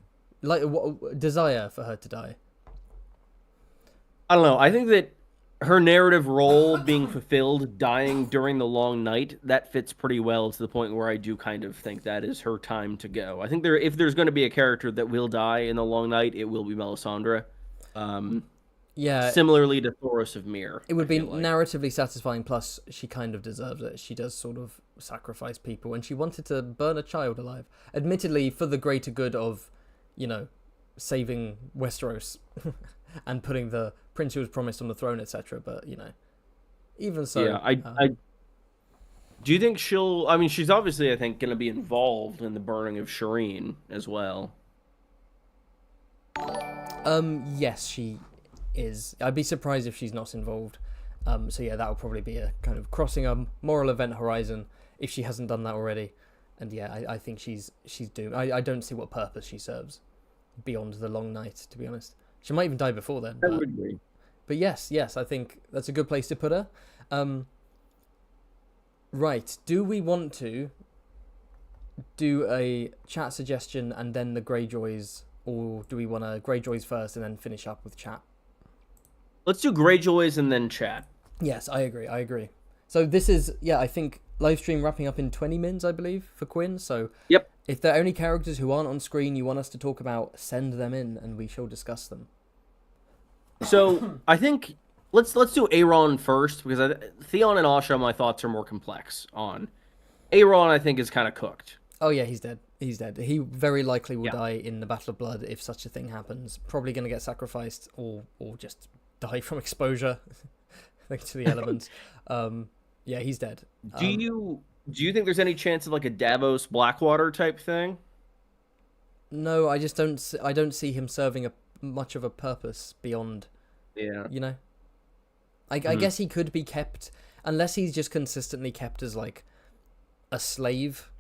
Desire for her to die? I don't know. I think that her narrative role being fulfilled, dying during the Long Night, that fits pretty well to the point where I do kind of think that is her time to go. I think if there's going to be a character that will die in the Long Night, it will be Melisandre. Yeah. Similarly to Thoros of Myr. It would be narratively satisfying, plus she kind of deserves it. She does sort of sacrifice people, and she wanted to burn a child alive. Admittedly, for the greater good of, saving Westeros and putting the prince who was promised on the throne, etc. But, even so... Yeah, I do you think she'll... I mean, she's obviously, I think, going to be involved in the burning of Shireen as well. Yes, she is. I'd be surprised if she's not involved. So yeah, that will probably be a kind of crossing a moral event horizon if she hasn't done that already. And yeah, I think she's doomed. I don't see what purpose she serves beyond the long night, to be honest. She might even die before then. I would agree. But yes, I think that's a good place to put her. Right, do we want to do a chat suggestion and then the Greyjoys, or do we want to Greyjoys first and then finish up with chat? Let's do Greyjoys and then chat. Yes, I agree. So this is, I think live stream wrapping up in 20 minutes, I believe, for Quinn. So yep. If there are any characters who aren't on screen you want us to talk about, send them in and we shall discuss them. So I think let's do Aeron first, because Theon and Asha, my thoughts are more complex on. Aeron, I think, is kind of cooked. Oh yeah, he's dead. He very likely will die in the Battle of Blood if such a thing happens. Probably going to get sacrificed or just die from exposure thanks to the elements. Yeah, he's dead. Do you think there's any chance of like a Davos Blackwater type thing? No, I just don't. I don't see him serving much of a purpose beyond. Yeah. You know. I guess he could be kept, unless he's just consistently kept as like a slave,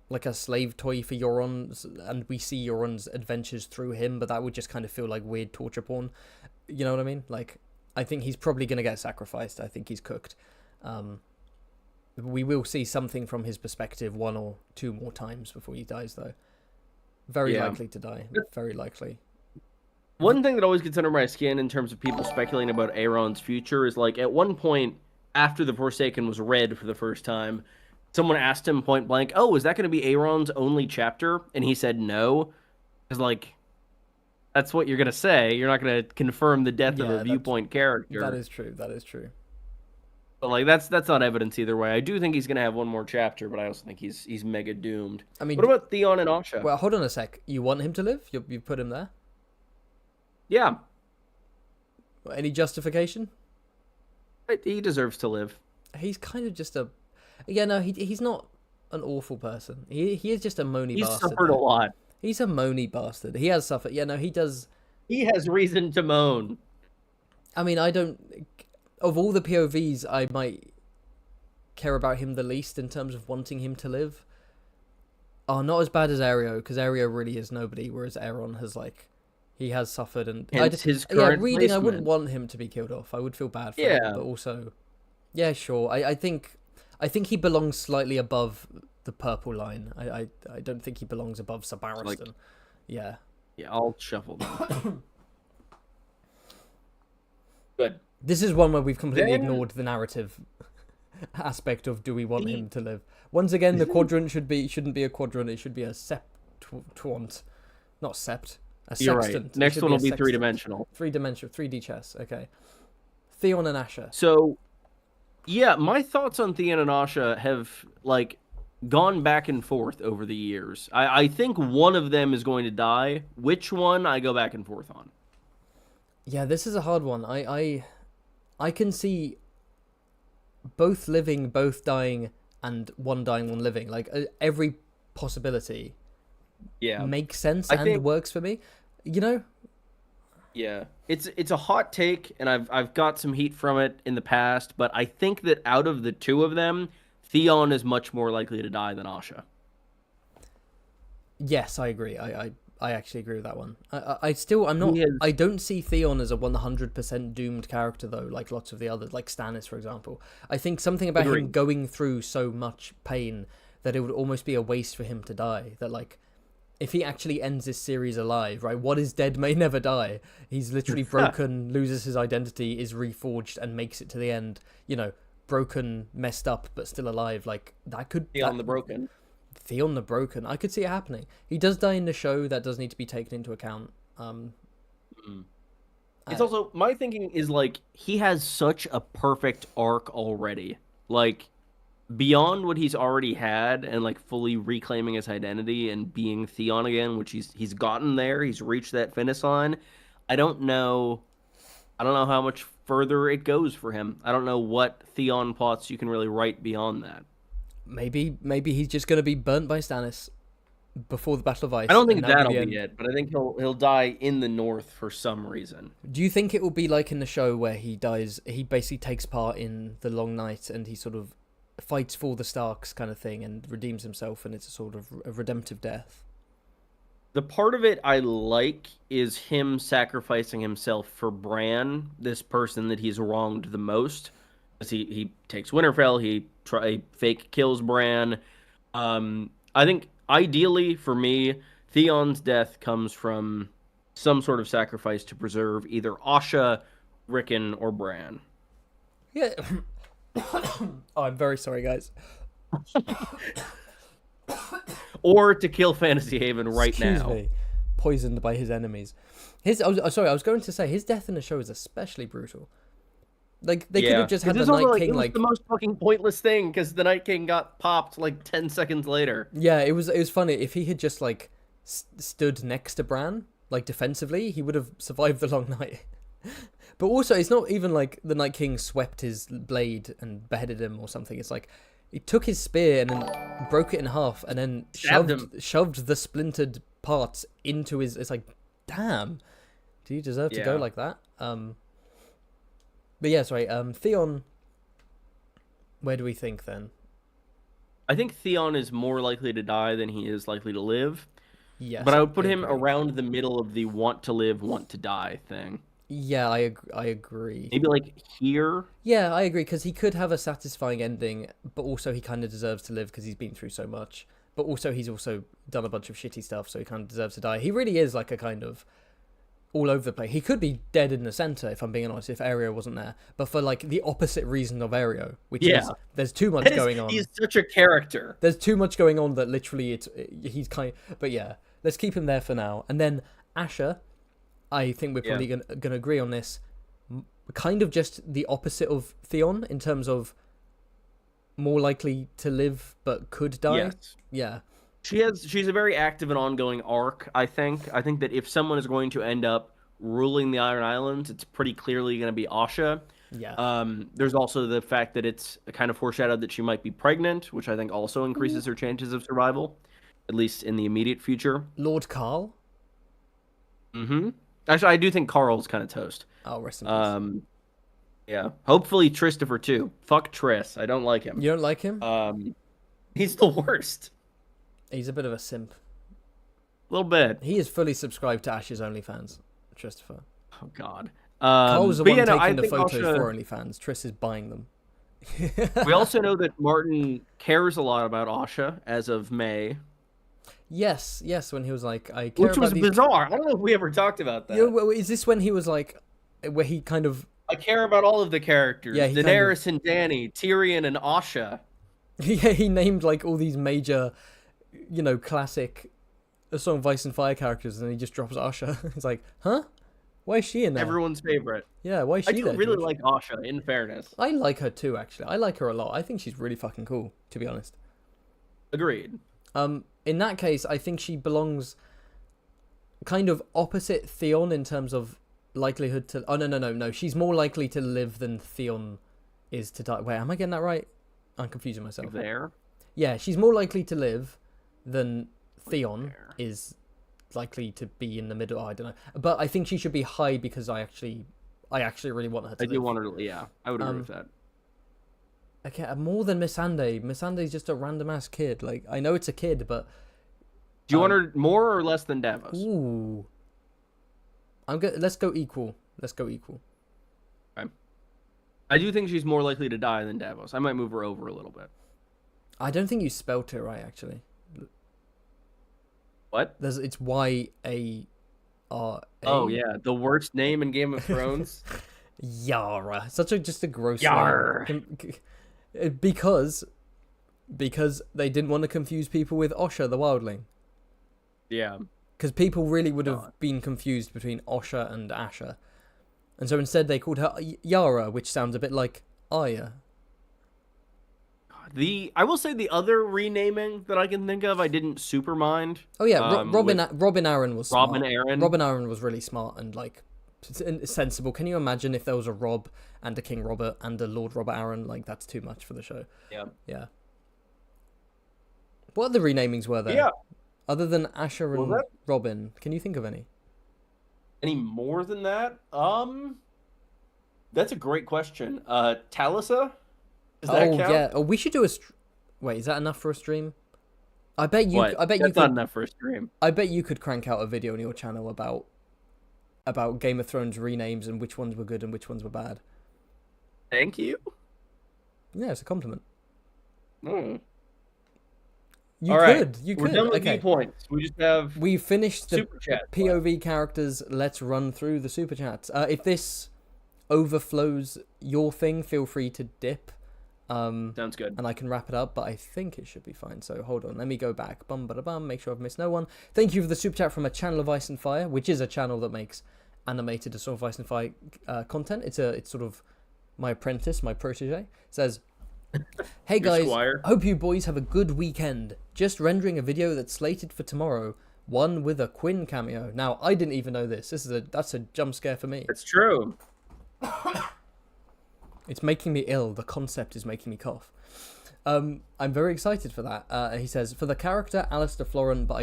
like a slave toy for Euron, and we see Euron's adventures through him. But that would just kind of feel like weird torture porn. You know what I mean? Like, I think he's probably going to get sacrificed. I think he's cooked. We will see something from his perspective 1 or 2 more times before he dies, though. Very likely to die. Very likely. One thing that always gets under my skin in terms of people speculating about Aeron's future is, like, at one point, after The Forsaken was read for the first time, someone asked him point blank, oh, is that going to be Aeron's only chapter? And he said no. Because, like, that's what you're going to say. You're not going to confirm the death of a viewpoint character. That is true. But, like, that's not evidence either way. I do think he's going to have one more chapter, but I also think he's mega doomed. I mean, what about Theon and Asha? Well, hold on a sec. You want him to live? You put him there? Yeah. Any justification? He deserves to live. He's kind of just a... Yeah, no, he's not an awful person. He is just a moany bastard. He's suffered a lot. He's a moany bastard. He has suffered. Yeah, no, he does... He has reason to moan. I mean, I don't... Of all the POVs, I might care about him the least in terms of wanting him to live. Oh, not as bad as Aeryo, because Aeryo really is nobody, whereas Aeron has, like... He has suffered, and his current reading, placement. I wouldn't want him to be killed off. I would feel bad for him, but also, yeah, sure. I think he belongs slightly above the purple line. I don't think he belongs above Sir Barristan. Like, yeah, I'll shuffle them. Good. This is one where we've completely ignored the narrative aspect of do we want him to live. Once again, the quadrant shouldn't be a quadrant. It should be a septuant, not sept. You're right. Next one will be 3-dimensional. 3D chess. Okay. Theon and Asha. So, yeah, my thoughts on Theon and Asha have, like, gone back and forth over the years. I think one of them is going to die. Which one, I go back and forth on. Yeah, this is a hard one. I can see both living, both dying, and one dying, one living. Like, every possibility makes sense and works for me. You know? Yeah. It's a hot take, and I've got some heat from it in the past, but I think that out of the two of them, Theon is much more likely to die than Asha. Yes, I agree. I actually agree with that one. I don't see Theon as a 100% doomed character, though, like lots of the others, like Stannis, for example. I think something about him going through so much pain that it would almost be a waste for him to die. That, like, if he actually ends this series alive, right, what is dead may never die. He's literally broken, loses his identity, is reforged, and makes it to the end. You know, broken, messed up, but still alive. Like, that could... Theon the Broken. Theon the Broken. I could see it happening. He does die in the show. That does need to be taken into account. It's also... My thinking is, like, he has such a perfect arc already. Like... Beyond what he's already had and, like, fully reclaiming his identity and being Theon again, which he's gotten there, he's reached that finish line. I don't know how much further it goes for him. I don't know what Theon plots you can really write beyond that. Maybe he's just going to be burnt by Stannis. before the Battle of Ice. I don't and think that'll that'll the be end. it, but I think he'll die in the North for some reason. Do you think it will be like in the show where he dies? He basically takes part in the Long Night and he sort of fights for the Starks kind of thing and redeems himself, and it's a sort of a redemptive death. The part of it I like is him sacrificing himself for Bran, this person that he's wronged the most. As he takes Winterfell, he fake kills Bran. I think ideally for me, Theon's death comes from some sort of sacrifice to preserve either Asha, Rickon, or Bran. Yeah. Oh, I'm very sorry, guys. Or to kill Fantasy Haven right Excuse now. me. Poisoned by his enemies. I was going to say his death in the show is especially brutal. Like they could have just had the Night King it was the most fucking pointless thing because the Night King got popped like 10 seconds later. Yeah, it was funny if he had just like stood next to Bran like defensively, he would have survived the long night. But also, it's not even like the Night King swept his blade and beheaded him or something. It's like he took his spear and then broke it in half and then shoved the splintered parts into his. It's like, damn, do you deserve to go like that? But yeah, sorry. Theon. Where do we think then? I think Theon is more likely to die than he is likely to live. Yes, but I would put him around the middle of the want to live, want to die thing. Yeah, I agree. Maybe like here. Yeah, I agree because he could have a satisfying ending, but also he kind of deserves to live because he's been through so much. But also he's also done a bunch of shitty stuff, so he kind of deserves to die. He really is like a kind of all over the place. He could be dead in the center, if I'm being honest, if Aereo wasn't there. But for like the opposite reason of Aereo, which is there's too much going on. He's such a character. There's too much going on that literally he's kind of, but yeah, let's keep him there for now. And then Asher, I think we're probably going to agree on this. Kind of just the opposite of Theon in terms of more likely to live but could die. Yes. Yeah. She's a very active and ongoing arc, I think. I think that if someone is going to end up ruling the Iron Islands, it's pretty clearly going to be Asha. Yeah. There's also the fact that it's kind of foreshadowed that she might be pregnant, which I think also increases her chances of survival, at least in the immediate future. Lord Carl? Mm-hmm. Actually, I do think Carl's kind of toast. Oh, rest in peace. Yeah. Hopefully Christopher too. Fuck Triss. I don't like him. You don't like him? He's the worst. He's a bit of a simp. A little bit. He is fully subscribed to Ash's OnlyFans, Christopher. Oh, God. Carl's the one taking the photos for OnlyFans. Triss is buying them. We also know that Martin cares a lot about Asha as of May. Yes, when he was like, I care Which about was these... bizarre. I don't know if we ever talked about that. Is this when he was like, where he kind of... I care about all of the characters. Yeah, Daenerys and Dany, Tyrion and Asha. Yeah, he named like all these major, classic A Song of Ice and Fire characters, and he just drops Asha. It's like, huh? Why is she in there? Everyone's favorite. Yeah, why is she there? I really like Asha, in fairness. I like her too, actually. I like her a lot. I think she's really fucking cool, to be honest. Agreed. In that case, I think she belongs kind of opposite Theon in terms of likelihood to... Oh, no. She's more likely to live than Theon is to die. Wait, am I getting that right? I'm confusing myself. There? Yeah, she's more likely to live than Theon is likely to be in the middle. Oh, I don't know. But I think she should be high because I actually really want her to live. I do want her to... Yeah, I would agree with that. Okay, more than Missandei. Missandei's just a random-ass kid. Like, I know it's a kid, but... Do you want her more or less than Davos? Ooh. Let's go equal. Okay. I do think she's more likely to die than Davos. I might move her over a little bit. I don't think you spelt it right, actually. What? It's Y-A-R-A. Oh, yeah. The worst name in Game of Thrones? Yara. Just a gross Yar. name. Because they didn't want to confuse people with Osha the Wildling. Yeah. Because people really would have been confused between Osha and Asha. And so instead they called her Yara, which sounds a bit like Arya. I will say the other renaming that I can think of, I didn't super mind. Oh yeah, Robin Arryn was smart. Robin Arryn was really smart and like sensible. Can you imagine if there was a Rob and a King Robert and a Lord Robert Arryn? Like, that's too much for the show. Yeah. What other renamings were there? Yeah. Other than Asher Was and that Robin, can you think of any? any more than that? That's a great question. Talisa? Does that Oh count? yeah. Oh, we should do a. Wait, is that enough for a stream? I bet you. What? I bet you That's not could. enough for a stream. I bet you could crank out a video on your channel about Game of Thrones renames and which ones were good and which ones were bad. Thank you. Yeah, it's a compliment. Mm. You All could. right. You We're could. done with Okay. viewpoints. We just have We finished the super chat. POV characters. Let's run through the super chats. If this overflows your thing, feel free to dip. Sounds good. And I can wrap it up, but I think it should be fine. So hold on, let me go back. Bum bada bum. Make sure I've missed no one. Thank you for the super chat from a channel of Ice and Fire, which is a channel that makes animated sort of Ice and Fire content. It's sort of my apprentice, my protege. It says, "Hey guys, squire. hope you boys have a good weekend. Just rendering a video that's slated for tomorrow. One with a Quinn cameo." Now I didn't even know this. That's a jump scare for me. It's true. It's making me ill. The concept is making me cough. I'm very excited for that. He says, for the character Alistair Florin, but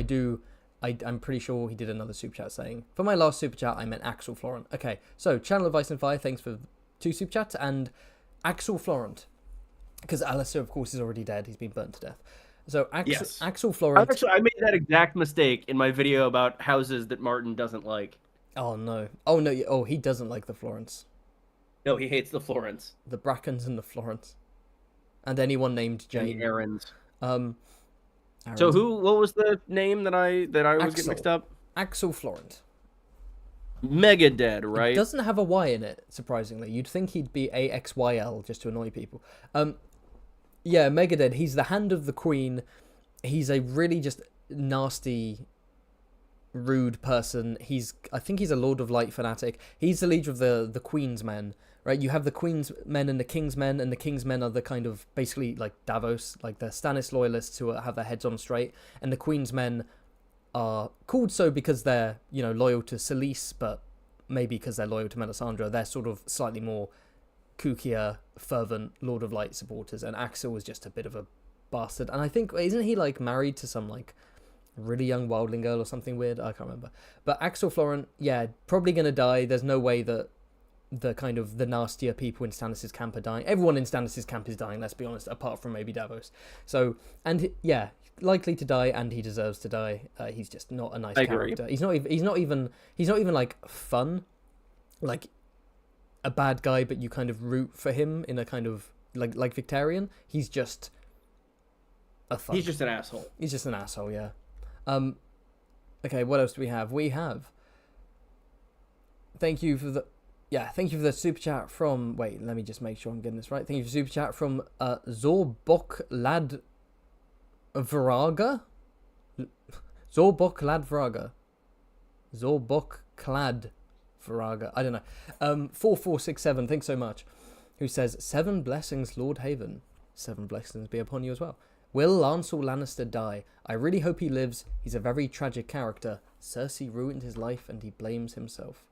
I'm pretty sure he did another super chat saying, for my last super chat, I meant Axel Florent. Okay, so Channel of Ice and Fire, thanks for 2 super chats, and Axel Florent. Because Alistair, of course, is already dead. He's been burnt to death. So Axel Florent. I made that exact mistake in my video about houses that Martin doesn't like. Oh, no. Oh, no. Oh, he doesn't like the Florents. No, he hates the Florents. The Brackens and the Florents. And anyone named Jane. And the Aarons. Aaron. So what was the name that I always get mixed up? Axel Florent. Mega Dead, right? It doesn't have a Y in it, surprisingly. You'd think he'd be AXYL just to annoy people. Yeah, Megadeth, he's the hand of the Queen. He's a really just nasty, rude person. I think he's a Lord of Light fanatic. He's the leader of the Queen's Men, right? You have the Queen's Men and the King's Men, and the King's Men are the kind of, basically, like Davos, like the Stannis loyalists who have their heads on straight, and the Queen's Men are called so because they're, loyal to Selyse, but maybe because they're loyal to Melisandre. They're sort of slightly more kookier, fervent Lord of Light supporters, and Axel was just a bit of a bastard. And I think, isn't he like married to some like really young wildling girl or something weird? I can't remember. But Axel Florent, yeah, probably gonna die. There's no way that the nastier people in Stannis' camp are dying. Everyone in Stannis' camp is dying, let's be honest, apart from maybe Davos. So, and yeah, likely to die, and he deserves to die. He's just not a nice character. He's not even like fun, like a bad guy, but you kind of root for him in a kind of like Victorian. He's just a thug. He's just an asshole. He's just an asshole, yeah. Okay, what else do we have? We have. Thank you for the super chat from. Wait, let me just make sure I'm getting this right. Thank you for the super chat from Zorbok Lad Varaga. Zorbok Lad Varaga. Zorbok Clad Varaga. I don't know. 4467. Thanks so much. Who says 7 blessings, Lord Haven. 7 blessings be upon you as well. Will Lancel Lannister die? I really hope he lives. He's a very tragic character. Cersei ruined his life and he blames himself.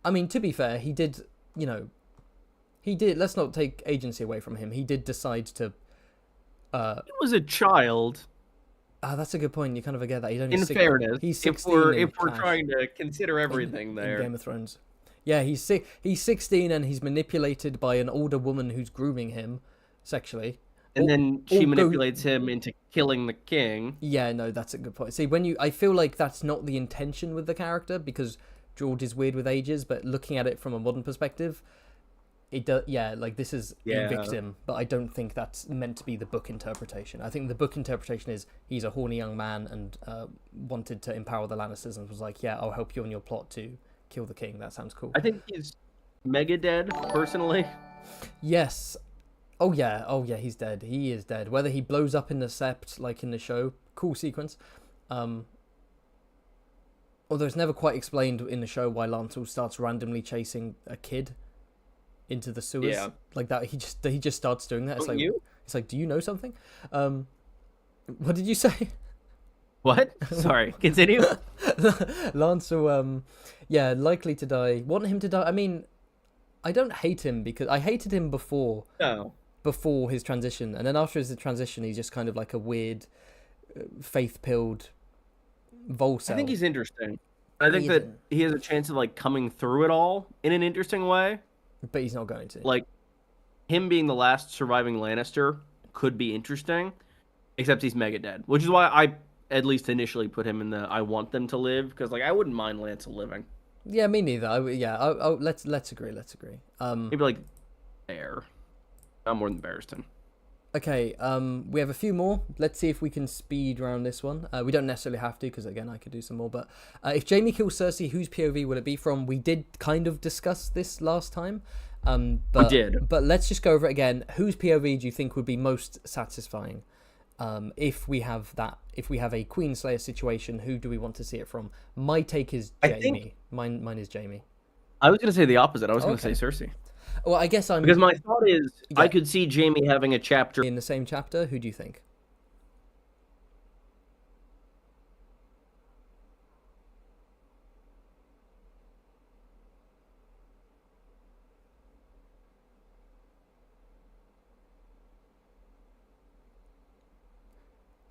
I mean, to be fair, he did, let's not take agency away from him. He did decide to... He was a child. That's a good point. You kind of forget that. In fairness, he's 16 if we're trying to consider everything there. In Game of Thrones. Yeah, he's 16 and he's manipulated by an older woman who's grooming him sexually. And then she manipulates him into killing the king. Yeah, no, that's a good point. See, I feel like that's not the intention with the character, because George is weird with ages, but looking at it from a modern perspective, it does. Yeah, like this is a victim, but I don't think that's meant to be the book interpretation. I think the book interpretation is he's a horny young man and wanted to empower the Lannisters and was like, yeah, I'll help you on your plot to kill the king. That sounds cool. I think he's mega dead, personally. Yes. Oh yeah, he's dead. He is dead. Whether he blows up in the sept, like in the show, cool sequence. Although it's never quite explained in the show why Lancel starts randomly chasing a kid into the sewers. Yeah. Like that, he just starts doing that. It's like, do you know something? What did you say? What? Sorry, continue. Lancel, likely to die. Want him to die? I mean, I don't hate him because I hated him before. No. Before his transition, and then after his transition, he's just kind of like a weird, faith-pilled I think Volcel. he's interesting. I think He that isn't, he has a chance of like coming through it all in an interesting way. but he's not going to. Like him being the last surviving Lannister could be interesting, except he's mega dead, which is why I at least initially put him in the I want them to live because like I wouldn't mind Lancel living. Yeah, me neither. Let's agree. Let's agree. Maybe like Bear, not more than Barristan. Okay, we have a few more. Let's see if we can speed round this one. We don't necessarily have to, because again, I could do some more. But if Jaime kills Cersei, whose POV will it be from? We did kind of discuss this last time. We did. But let's just go over it again. Whose POV do you think would be most satisfying? If we have a Queen Slayer situation, who do we want to see it from? My take is Jaime. Mine is Jaime. I was going to say the opposite. I was going to say Cersei. Well, I guess because my thought is I could see Jaime having a chapter in the same chapter. Who do you think?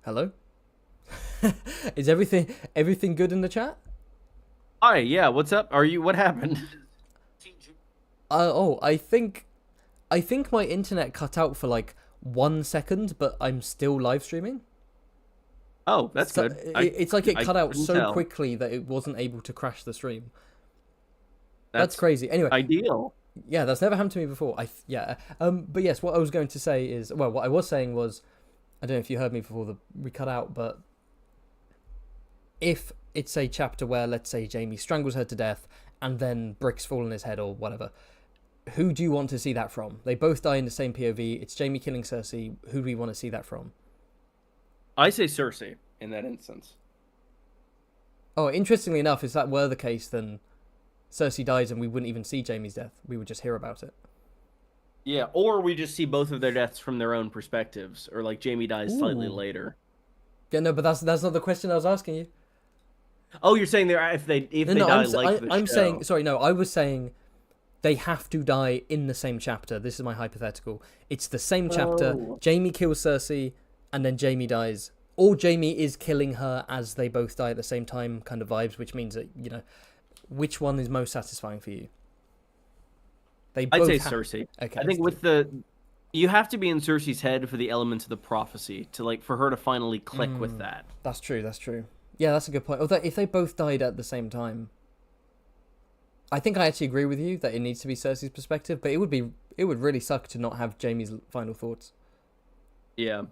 Hello? Is everything good in the chat? Hi, yeah, what's up? What happened? I think my internet cut out for like 1 second, but I'm still live streaming. Oh, that's good. It's like it cut out so quickly that it wasn't able to crash the stream. That's crazy. Anyway, ideal. Yeah, that's never happened to me before. But yes, what I was going to say is, well, what I was saying was, I don't know if you heard me before we cut out, but if it's a chapter where, let's say, Jaime strangles her to death and then bricks fall on his head or whatever, who do you want to see that from? They both die in the same POV. It's Jaime killing Cersei. Who do we want to see that from? I say Cersei in that instance. Oh, interestingly enough, if that were the case, then Cersei dies and we wouldn't even see Jaime's death. We would just hear about it. Yeah, or we just see both of their deaths from their own perspectives, or like Jaime dies slightly later. Yeah, no, but that's not the question I was asking you. Oh, you're saying if they die I'm saying, sorry, no, I was saying they have to die in the same chapter. This is my hypothetical. It's the same chapter. Jaime kills Cersei, and then Jaime dies. Or Jaime is killing her as they both die at the same time, kind of vibes, which means that, which one is most satisfying for you? I'd say Cersei. Okay. I think you have to be in Cersei's head for the elements of the prophecy for her to finally click with that. That's true. Yeah, that's a good point. Although if they both died at the same time, I think I actually agree with you that it needs to be Cersei's perspective, but it would really suck to not have Jaime's final thoughts. Yeah.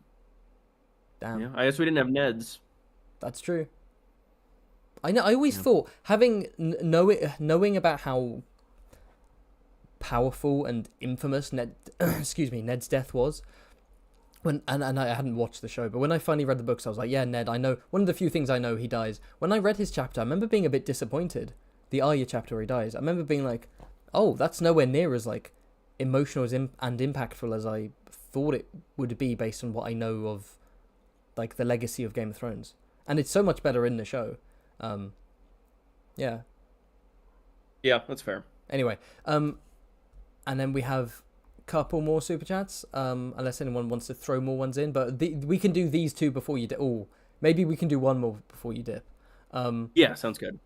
Damn. Yeah, I guess we didn't have Ned's. That's true. I always thought having knowing about how powerful and infamous Ned's death was. And I hadn't watched the show, but when I finally read the books, I was like, yeah, Ned, I know. One of the few things I know, he dies. When I read his chapter, I remember being a bit disappointed. The Arya chapter where he dies. I remember being like, oh, that's nowhere near as emotional and impactful as I thought it would be based on what I know of the legacy of Game of Thrones. And it's so much better in the show. Yeah. Yeah, that's fair. Anyway, and then we have couple more super chats, unless anyone wants to throw more ones in, but we can do these two before you dip. Oh, maybe we can do one more before you dip. Yeah, sounds good.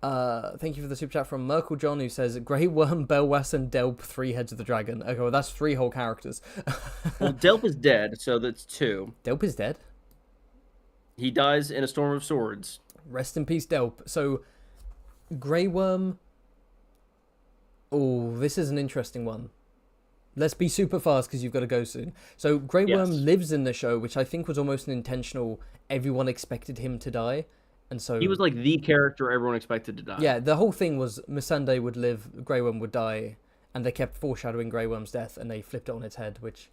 Thank you for the super chat from Merkel John, who says Grey Worm, Belwas, and Delp, 3 heads of the dragon. Okay, well that's 3 whole characters. Well, Delp is dead, so that's 2. Delp is dead. He dies in a storm of swords. Rest in peace, Delp. So, Grey Worm. Oh, this is an interesting one. Let's be super fast because you've got to go soon. So Grey Worm lives in the show, which I think was almost an intentional. Everyone expected him to die, and so he was the character everyone expected to die. Yeah, the whole thing was Missandei would live, Grey Worm would die, and they kept foreshadowing Grey Worm's death, and they flipped it on its head, which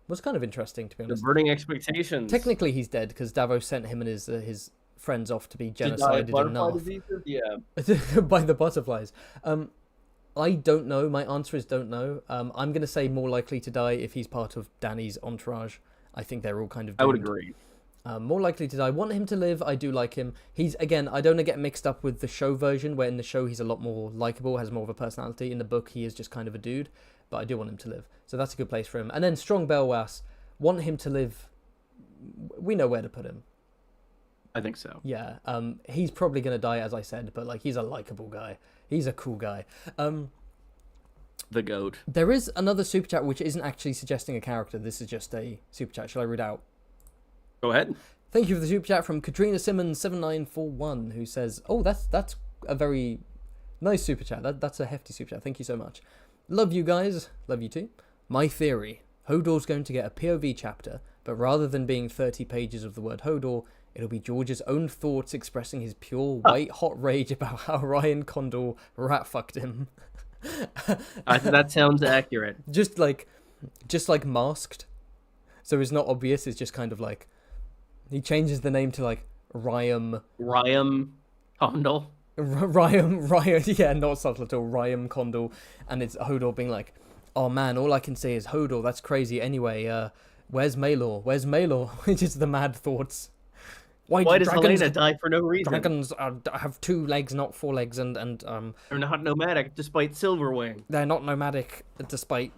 was kind of interesting to be honest. Burning expectations. Technically, he's dead because Davos sent him and his friends off to be genocided in North. Yeah, by the butterflies. I don't know. My answer is don't know. I'm going to say more likely to die if he's part of Dany's entourage. I think they're all kind of doomed. I would agree. More likely to die. Want him to live. I do like him. He's, again, I don't want to get mixed up with the show version, where in the show he's a lot more likable, has more of a personality. In the book, he is just kind of a dude, but I do want him to live. So that's a good place for him. And then Strong Belwas. Want him to live. We know where to put him. I think so. Yeah, he's probably gonna die, as I said, but like he's a likable guy. He's a cool guy. The goat. There is another super chat which isn't actually suggesting a character. This is just a super chat. Shall I read out? Go ahead. Thank you for the super chat from Katrina Simmons 7941, who says, "Oh, that's a very nice super chat. That's a hefty super chat. Thank you so much. Love you guys. Love you too. My theory: Hodor's going to get a POV chapter, but rather than being 30 pages of the word Hodor, it'll be George's own thoughts expressing his pure white hot rage about how Ryan Condor rat fucked him." That sounds accurate. Just like masked, so it's not obvious. It's just kind of like he changes the name to like Ryam Condal. Ryan, yeah, not subtle at all. Ryam Condal, and it's Hodor being like, "Oh man, all I can say is Hodor. That's crazy. Anyway, where's Maelor? Where's Maelor?" Which is the mad thoughts. Why does Helena die for no reason? Dragons have 2 legs, not 4 legs, and they're not nomadic despite Silverwing. They're not nomadic despite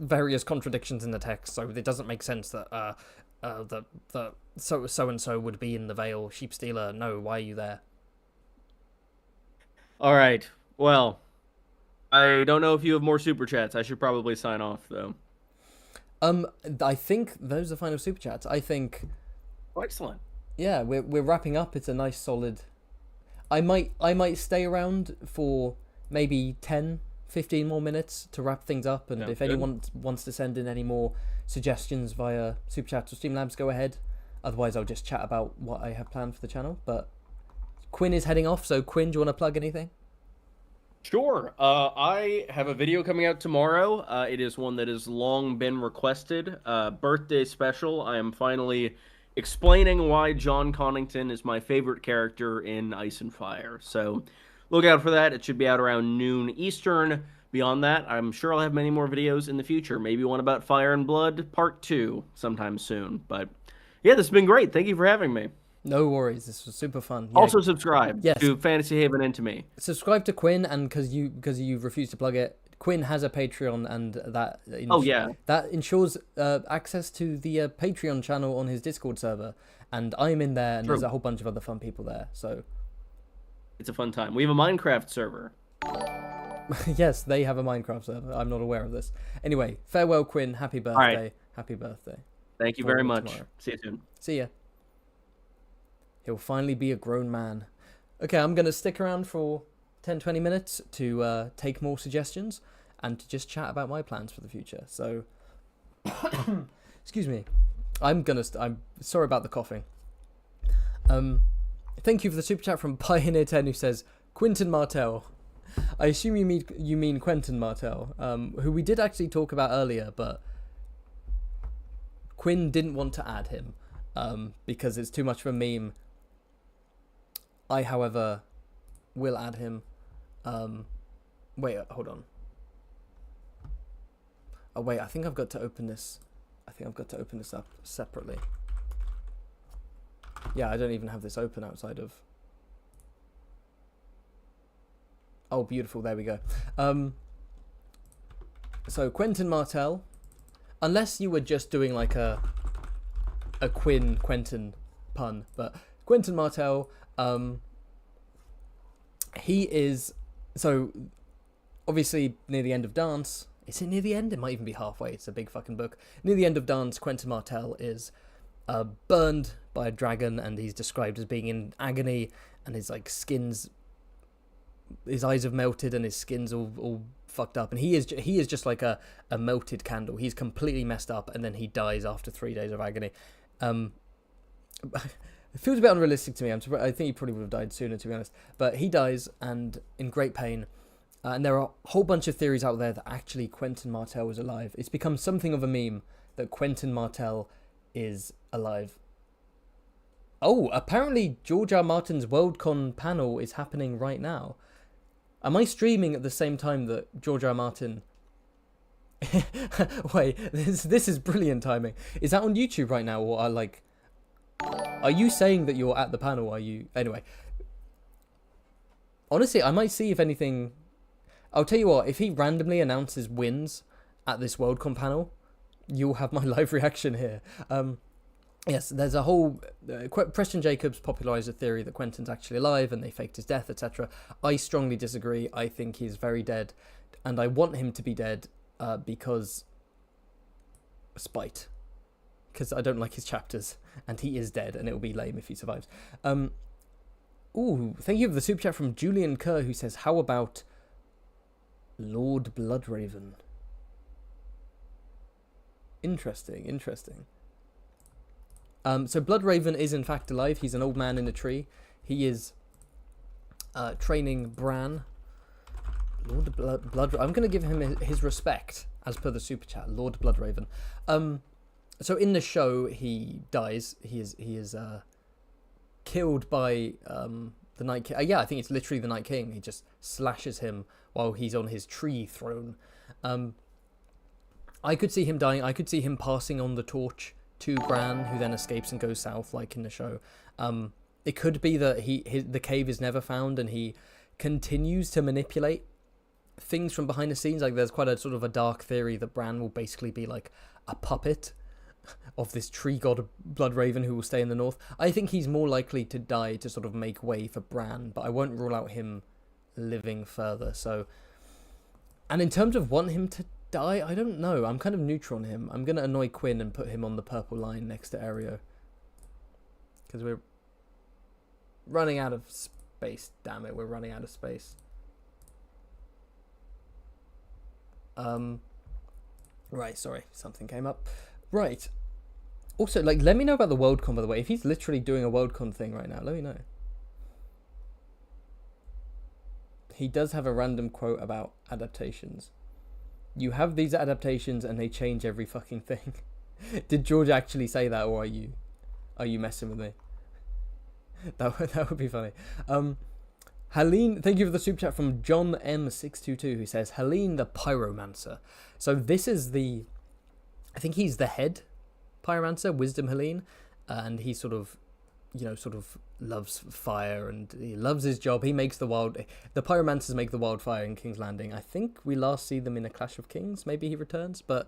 various contradictions in the text. So it doesn't make sense that the so and so would be in the Vale. Sheep stealer. No, why are you there? All right. Well, I don't know if you have more super chats. I should probably sign off though. I think those are the final super chats. I think. Oh, excellent. Yeah, we're wrapping up. It's a nice solid. I might stay around for maybe 10, 15 more minutes to wrap things up, and if anyone wants to send in any more suggestions via Super Chat or Streamlabs, go ahead. Otherwise, I'll just chat about what I have planned for the channel. But Quinn is heading off, so Quinn, do you want to plug anything? Sure. I have a video coming out tomorrow. It is one that has long been requested. Birthday special. I am finally explaining why John Connington is my favorite character in Ice and Fire. So look out for that. It should be out around noon Eastern. Beyond that, I'm sure I'll have many more videos in the future. Maybe one about Fire and Blood Part 2 sometime soon. But yeah, this has been great. Thank you for having me. No worries. This was super fun. Yeah. Also subscribe to Fantasy Haven and to me. Subscribe to Quinn, and because you refuse to plug it, Quinn has a Patreon, and that that ensures access to the Patreon channel on his Discord server, and I'm in there, and there's a whole bunch of other fun people there. So it's a fun time. We have a Minecraft server. Yes, they have a Minecraft server. I'm not aware of this. Anyway, farewell, Quinn. Happy birthday. Right. Happy birthday. Thank you very much. Tomorrow. See you soon. See ya. He'll finally be a grown man. Okay, I'm gonna stick around for 10-20 minutes to take more suggestions and to just chat about my plans for the future. So excuse me, I'm sorry about the coughing. Thank you for the super chat from Pioneer 10, who says Quentin Martell. I assume you mean Quentin Martell, who we did actually talk about earlier, but Quinn didn't want to add him because it's too much of a meme. I, however, will add him. Wait, hold on. Oh wait, I think I've got to open this. I think I've got to open this up separately. Yeah, I don't even have this open outside of. Oh, beautiful. There we go. So Quentin Martell, unless you were just doing like a Quentin pun, but Quentin Martell, he is, so obviously near the end of Dance. Is it near the end? It might even be halfway. It's a big fucking book. Near the end of Dance, Quentin Martell is burned by a dragon, and he's described as being in agony, and his like his eyes have melted, and his skin's all fucked up, and he is just like a melted candle. He's completely messed up, and then he dies after 3 days of agony. It feels a bit unrealistic to me. I think he probably would have died sooner, to be honest. But he dies, and in great pain. And there are a whole bunch of theories out there that actually Quentin Martell was alive. It's become something of a meme that Quentin Martell is alive. Oh, apparently George R. Martin's Worldcon panel is happening right now. Am I streaming at the same time that George R. Martin... Wait, this is brilliant timing. Is that on YouTube right now, or are you saying that you're at the panel? Are you... Anyway. Honestly, I might see if anything... I'll tell you what, if he randomly announces wins at this Worldcon panel, you'll have my live reaction here. Yes, there's a whole... Preston Jacobs popularised a theory that Quentin's actually alive and they faked his death, etc. I strongly disagree. I think he's very dead, and I want him to be dead because... spite. Because I don't like his chapters, and he is dead, and it will be lame if he survives. Ooh, thank you for the super chat from Julian Kerr, who says, how about Lord Bloodraven? Interesting. So Bloodraven is in fact alive. He's an old man in a tree. He is training Bran. Lord Blood. I'm going to give him his respect as per the super chat. Lord Bloodraven. So in the show, he dies. He is killed by the Night King. Yeah, I think it's literally the Night King. He just slashes him while he's on his tree throne. I could see him dying. I could see him passing on the torch to Bran, who then escapes and goes south, like in the show. It could be that the cave is never found, and he continues to manipulate things from behind the scenes. Like, there's quite a sort of a dark theory that Bran will basically be like a puppet of this tree god Bloodraven who will stay in the north. I think he's more likely to die to sort of make way for Bran, but I won't rule out him living further. So, and in terms of want him to die, I don't know. I'm kind of neutral on him. I'm going to annoy Quinn and put him on the purple line next to Aereo. Because we're running out of space. Damn it, we're running out of space. Right, sorry. Something came up. Right. Also, like, let me know about the Worldcon, by the way. If he's literally doing a Worldcon thing right now, let me know. He does have a random quote about adaptations. You have these adaptations and they change every fucking thing. Did George actually say that, or are you messing with me? That would be funny. Helene, thank you for the super chat from John M622, who says, Helene the Pyromancer. So this is I think he's the head Pyromancer, Wisdom Helene, and he sort of loves fire, and he loves his job. He makes the Pyromancers make the wildfire in King's Landing. I think we last see them in A Clash of Kings. Maybe he returns, but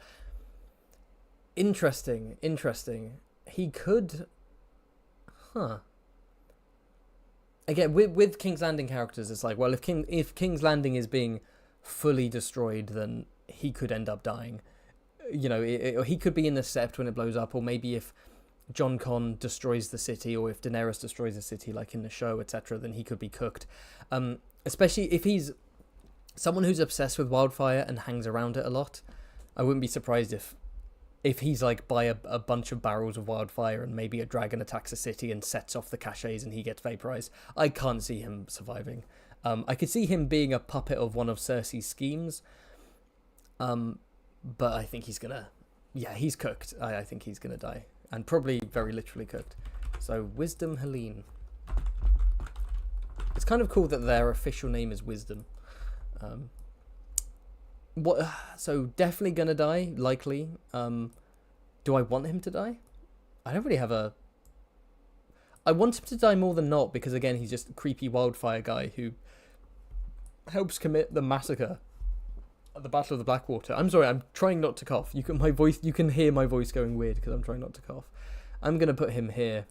interesting. He could, Again, with King's Landing characters, it's like, well, if King's Landing is being fully destroyed, then he could end up dying. He could be in the Sept when it blows up, or maybe if Jon Con destroys the city, or if Daenerys destroys the city, like in the show, etc., then he could be cooked. Especially if he's someone who's obsessed with wildfire and hangs around it a lot. I wouldn't be surprised if he's like by a bunch of barrels of wildfire, and maybe a dragon attacks a city and sets off the caches and he gets vaporized. I can't see him surviving. I could see him being a puppet of one of Cersei's schemes. But I think he's cooked. I think he's gonna die. And probably very literally cooked. So, Wisdom Helene. It's kind of cool that their official name is Wisdom. So, definitely gonna die, likely. Do I want him to die? I don't really have I want him to die more than not, because again, he's just a creepy wildfire guy who helps commit the massacre at the Battle of the Blackwater. I'm sorry, I'm trying not to cough. You can hear my voice going weird because I'm trying not to cough. I'm gonna put him here.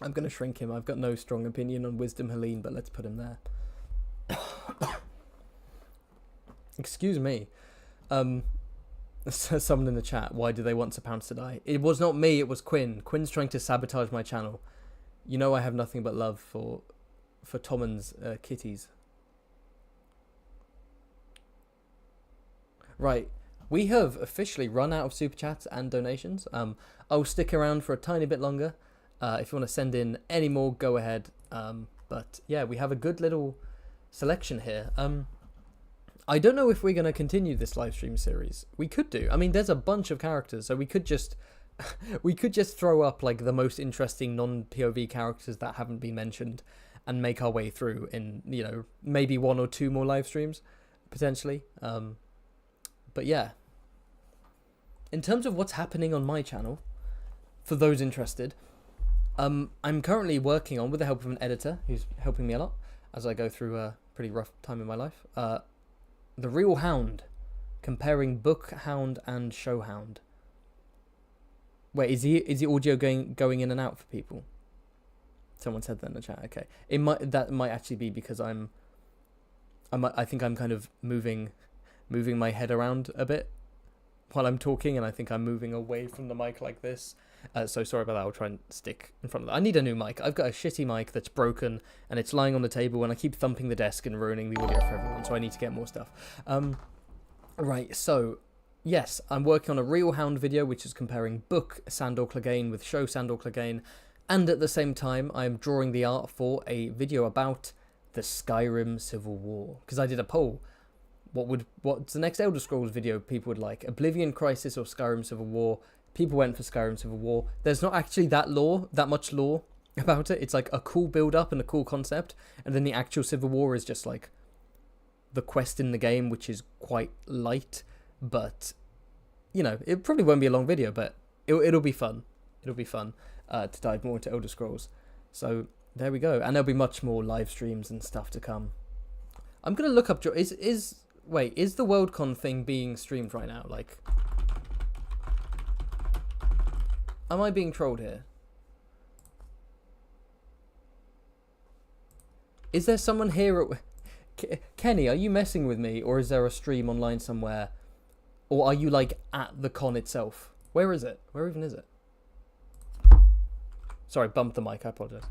I'm gonna shrink him. I've got no strong opinion on Wisdom Helene, but let's put him there. Excuse me. Someone in the chat, why do they want Sir Pounce to die? It was not me, it was Quinn. Quinn's trying to sabotage my channel. You know I have nothing but love for Tommen's kitties. Right, we have officially run out of super chats and donations. I'll stick around for a tiny bit longer. If you want to send in any more, go ahead. But yeah, we have a good little selection here. I don't know if we're going to continue this live stream series. We could do. I mean, there's a bunch of characters, so we could just throw up like the most interesting non-POV characters that haven't been mentioned and make our way through in, maybe 1 or 2 more live streams potentially. But yeah, in terms of what's happening on my channel, for those interested, I'm currently working on, with the help of an editor who's helping me a lot as I go through a pretty rough time in my life, The Real Hound, comparing Book Hound and Show Hound. Wait, is the audio going in and out for people? Someone said that in the chat. Okay, that might actually be because I think I'm kind of moving my head around a bit while I'm talking, and I think I'm moving away from the mic like this. So sorry about that. I'll try and stick in front of that. I need a new mic. I've got a shitty mic that's broken, and it's lying on the table, and I keep thumping the desk and ruining the audio for everyone, so I need to get more stuff. Right, so, yes, I'm working on a Real Hound video, which is comparing book Sandor Clegane with show Sandor Clegane, and at the same time, I'm drawing the art for a video about the Skyrim Civil War, because I did a poll. What's the next Elder Scrolls video people would like? Oblivion Crisis or Skyrim Civil War? People went for Skyrim Civil War. There's not actually that much lore about it. It's like a cool build-up and a cool concept, and then the actual Civil War is just like the quest in the game, which is quite light, but, you know, it probably won't be a long video, but it'll be fun. It'll be fun to dive more into Elder Scrolls. So, there we go. And there'll be much more live streams and stuff to come. I'm going to look up... Is the Worldcon thing being streamed right now? Like... Am I being trolled here? Is there someone here at... Kenny, are you messing with me? Or is there a stream online somewhere? Or are you, like, at the con itself? Where is it? Where even is it? Sorry, bumped the mic. I apologize.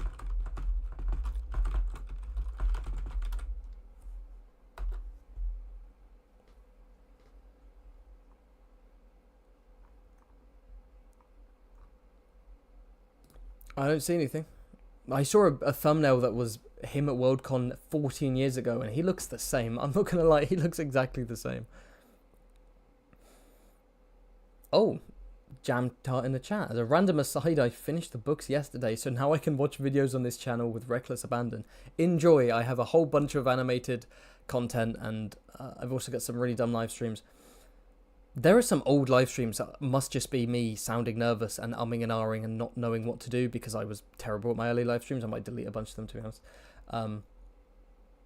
I don't see anything. I saw a thumbnail that was him at Worldcon 14 years ago, and he looks the same. I'm not going to lie, he looks exactly the same. Oh, Jam Tart in the chat. As a random aside, I finished the books yesterday, so now I can watch videos on this channel with reckless abandon. Enjoy. I have a whole bunch of animated content, and I've also got some really dumb live streams. There are some old live streams that must just be me sounding nervous and umming and ahhing and not knowing what to do because I was terrible at my early live streams. I might delete a bunch of them, to be honest.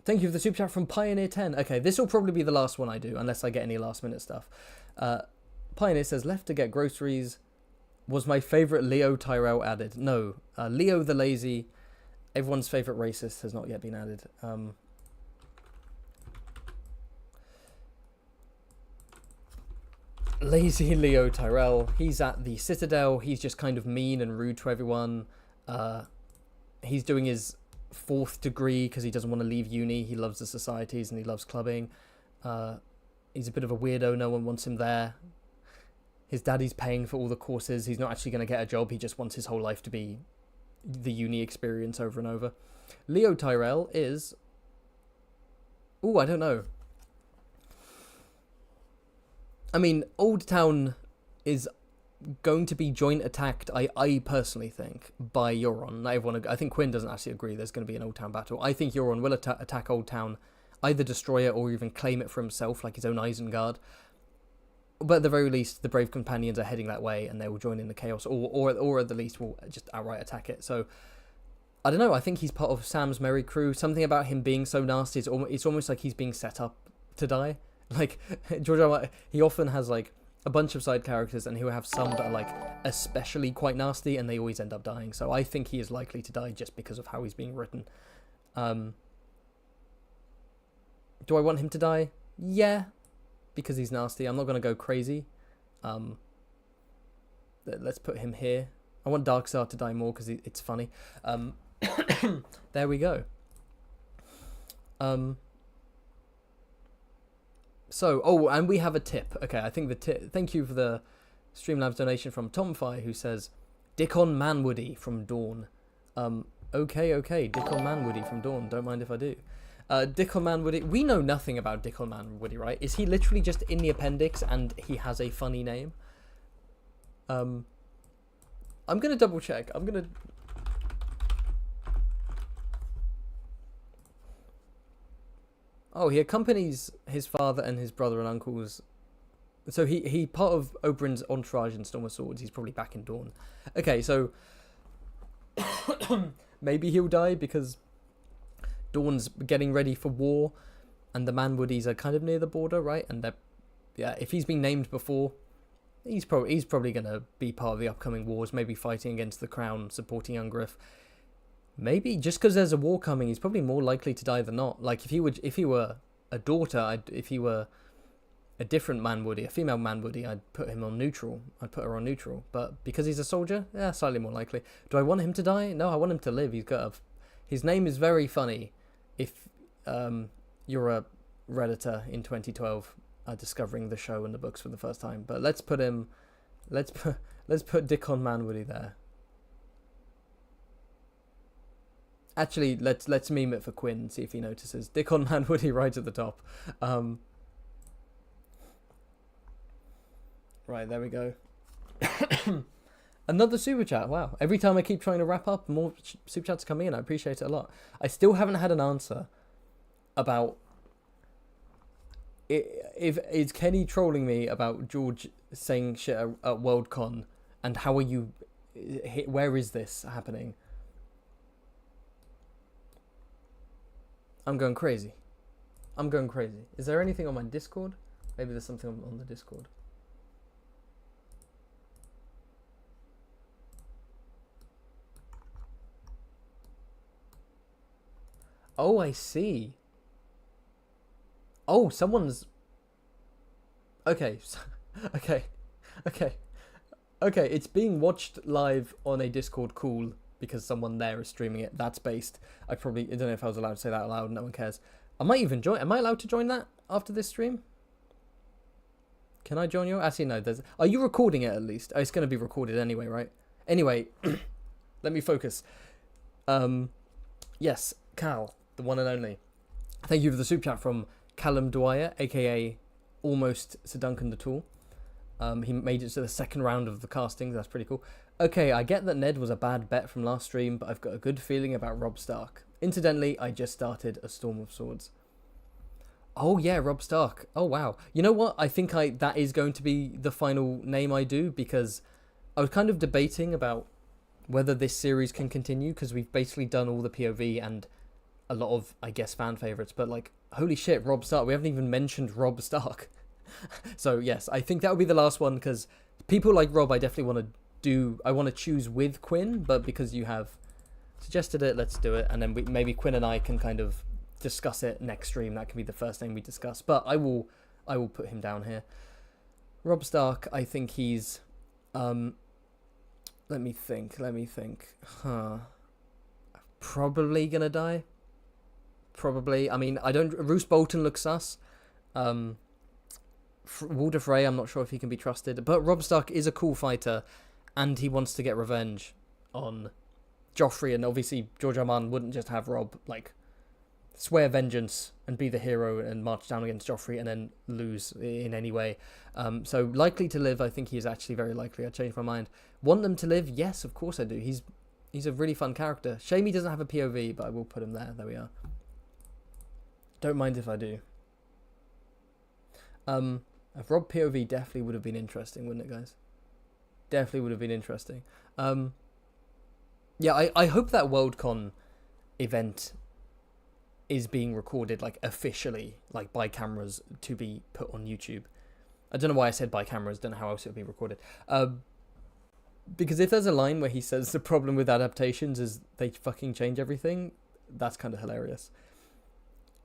Thank you for the super chat from Pioneer10. Okay, this will probably be the last one I do, unless I get any last minute stuff. Pioneer says, left to get groceries. Was my favourite Leo Tyrell added? No. Leo the Lazy, everyone's favourite racist, has not yet been added. Lazy Leo Tyrell. He's at the Citadel. He's just kind of mean and rude to everyone. He's doing his 4th degree because he doesn't want to leave uni. He loves the societies and he loves clubbing. He's a bit of a weirdo. No one wants him there. His daddy's paying for all the courses. He's not actually going to get a job. He just wants his whole life to be the uni experience over and over. Leo Tyrell is... Ooh, I don't know. I mean, Old Town is going to be joint attacked, I personally think, by Euron. Not everyone, I think Quinn doesn't actually agree there's going to be an Old Town battle. I think Euron will attack Old Town, either destroy it or even claim it for himself, like his own Isengard. But at the very least, the Brave Companions are heading that way, and they will join in the chaos, or at the least will just outright attack it. So, I don't know, I think he's part of Sam's merry crew. Something about him being so nasty, it's almost like he's being set up to die. Like, George R. R. Martin, he often has, like, a bunch of side characters, and he'll have some that are, like, especially quite nasty, and they always end up dying. So I think he is likely to die just because of how he's being written. Do I want him to die? Yeah, because he's nasty. I'm not going to go crazy. Let's put him here. I want Darkstar to die more because it's funny. There we go. So, and we have a tip. Okay, I think the tip... Thank you for the Streamlabs donation from Tomfi, who says, Dickon Manwoody from Dawn. Okay, Dickon Manwoody from Dawn. Don't mind if I do. Dickon Manwoody... We know nothing about Dickon Manwoody, right? Is he literally just in the appendix and he has a funny name? I'm going to double check. I'm going to... Oh, he accompanies his father and his brother and uncles. So he part of Oberyn's entourage in Storm of Swords. He's probably back in Dawn. Okay, so maybe he'll die because Dawn's getting ready for war, and the Manwoodies are kind of near the border, right? And they're, yeah, if he's been named before, He's probably gonna be part of the upcoming wars, maybe fighting against the crown, supporting young Griff. Maybe just because there's a war coming, he's probably more likely to die than not. Like if he were a daughter, if he were a different man Woody, a female man Woody, I'd put him on neutral. I'd put her on neutral. But because he's a soldier, yeah, slightly more likely. Do I want him to die? No, I want him to live. His name is very funny. If you're a Redditor in 2012, discovering the show and the books for the first time, but let's put Dickon Man Woody there. Actually, let's meme it for Quinn, see if he notices. Dickon Man Woody right at the top. Right, there we go. Another super chat. Wow. Every time I keep trying to wrap up, more super chats come in. I appreciate it a lot. I still haven't had an answer about if is Kenny trolling me about George saying shit at Worldcon, and how are you? Where is this happening? I'm going crazy. Is there anything on my Discord? Maybe there's something on the Discord. Oh, I see. Oh, someone's... Okay. Okay. It's being watched live on a Discord call because someone there is streaming it. That's based. I don't know if I was allowed to say that out loud. No one cares. I might even join. Am I allowed to join that after this stream? Can I join you? Actually, no. Are you recording it at least? Oh, it's going to be recorded anyway, right? Anyway, let me focus. Yes, Cal, the one and only. Thank you for the super chat from Callum Dwyer, aka almost Sir Duncan the Tool. He made it to the second round of the castings. That's pretty cool. Okay, I get that Ned was a bad bet from last stream, but I've got a good feeling about Robb Stark. Incidentally, I just started A Storm of Swords. Oh yeah, Robb Stark. Oh wow. You know what? I think that is going to be the final name I do, because I was kind of debating about whether this series can continue, because we've basically done all the POV and a lot of, I guess, fan favorites, but like, holy shit, Robb Stark. We haven't even mentioned Robb Stark. So yes, I think that will be the last one, because people like Robb, I definitely want to choose with Quinn, but because you have suggested it, let's do it, and then maybe Quinn and I can kind of discuss it next stream. That can be the first thing we discuss, but I will put him down here. Robb Stark, I think he's let me think. Probably gonna die. Probably. I mean, Roose Bolton looks sus. Walder Frey, I'm not sure if he can be trusted, but Robb Stark is a cool fighter, and he wants to get revenge on Joffrey, and obviously George R. R. Martin wouldn't just have Robb like swear vengeance and be the hero and march down against Joffrey and then lose in any way. So likely to live, I think he is actually very likely. I changed my mind. Want them to live? Yes, of course I do. He's a really fun character. Shame he doesn't have a POV, but I will put him there. There we are. Don't mind if I do. If Robb POV definitely would have been interesting, wouldn't it, guys? Definitely would have been interesting. Yeah, I hope that Worldcon event is being recorded, like, officially, like, by cameras to be put on YouTube. I don't know why I said by cameras, don't know how else it would be recorded. Because if there's a line where he says the problem with adaptations is they fucking change everything, that's kind of hilarious.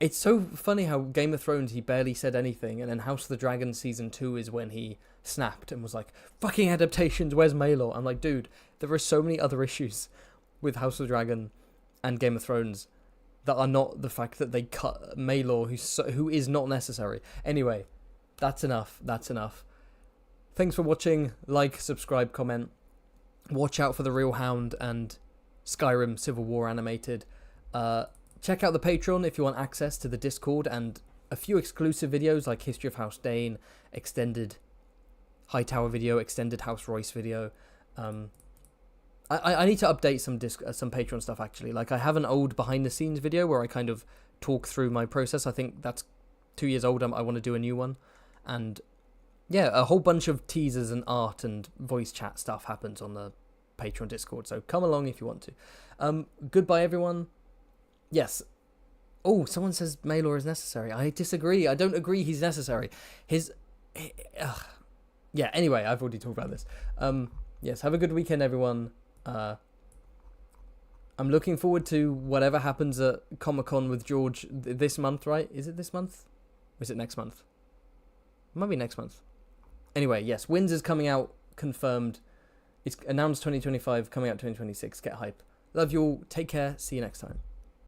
It's so funny how Game of Thrones, he barely said anything, and then House of the Dragon Season 2 is when he snapped and was like, fucking adaptations, where's Maelor? I'm like, dude, there are so many other issues with House of the Dragon and Game of Thrones that are not the fact that they cut Maelor, who is not necessary. Anyway, that's enough. Thanks for watching. Like, subscribe, comment. Watch out for The Real Hound and Skyrim Civil War animated. Check out the Patreon if you want access to the Discord and a few exclusive videos like History of House Dane, extended Hightower video, extended House Royce video. I need to update some Patreon stuff, actually. Like, I have an old behind the scenes video where I kind of talk through my process. I think that's 2 years old. I want to do a new one. And yeah, a whole bunch of teasers and art and voice chat stuff happens on the Patreon Discord. So come along if you want to. Goodbye, everyone. Yes. Oh, someone says Maelor is necessary. I disagree. I don't agree he's necessary. You yeah, anyway, I've already talked about this. Yes, have a good weekend, everyone. I'm looking forward to whatever happens at Comic-Con with George this month, right? Is it this month? Or is it next month? It might be next month. Anyway, yes, Winds is coming out, confirmed. It's announced 2025, coming out 2026. Get hype. Love you all. Take care. See you next time.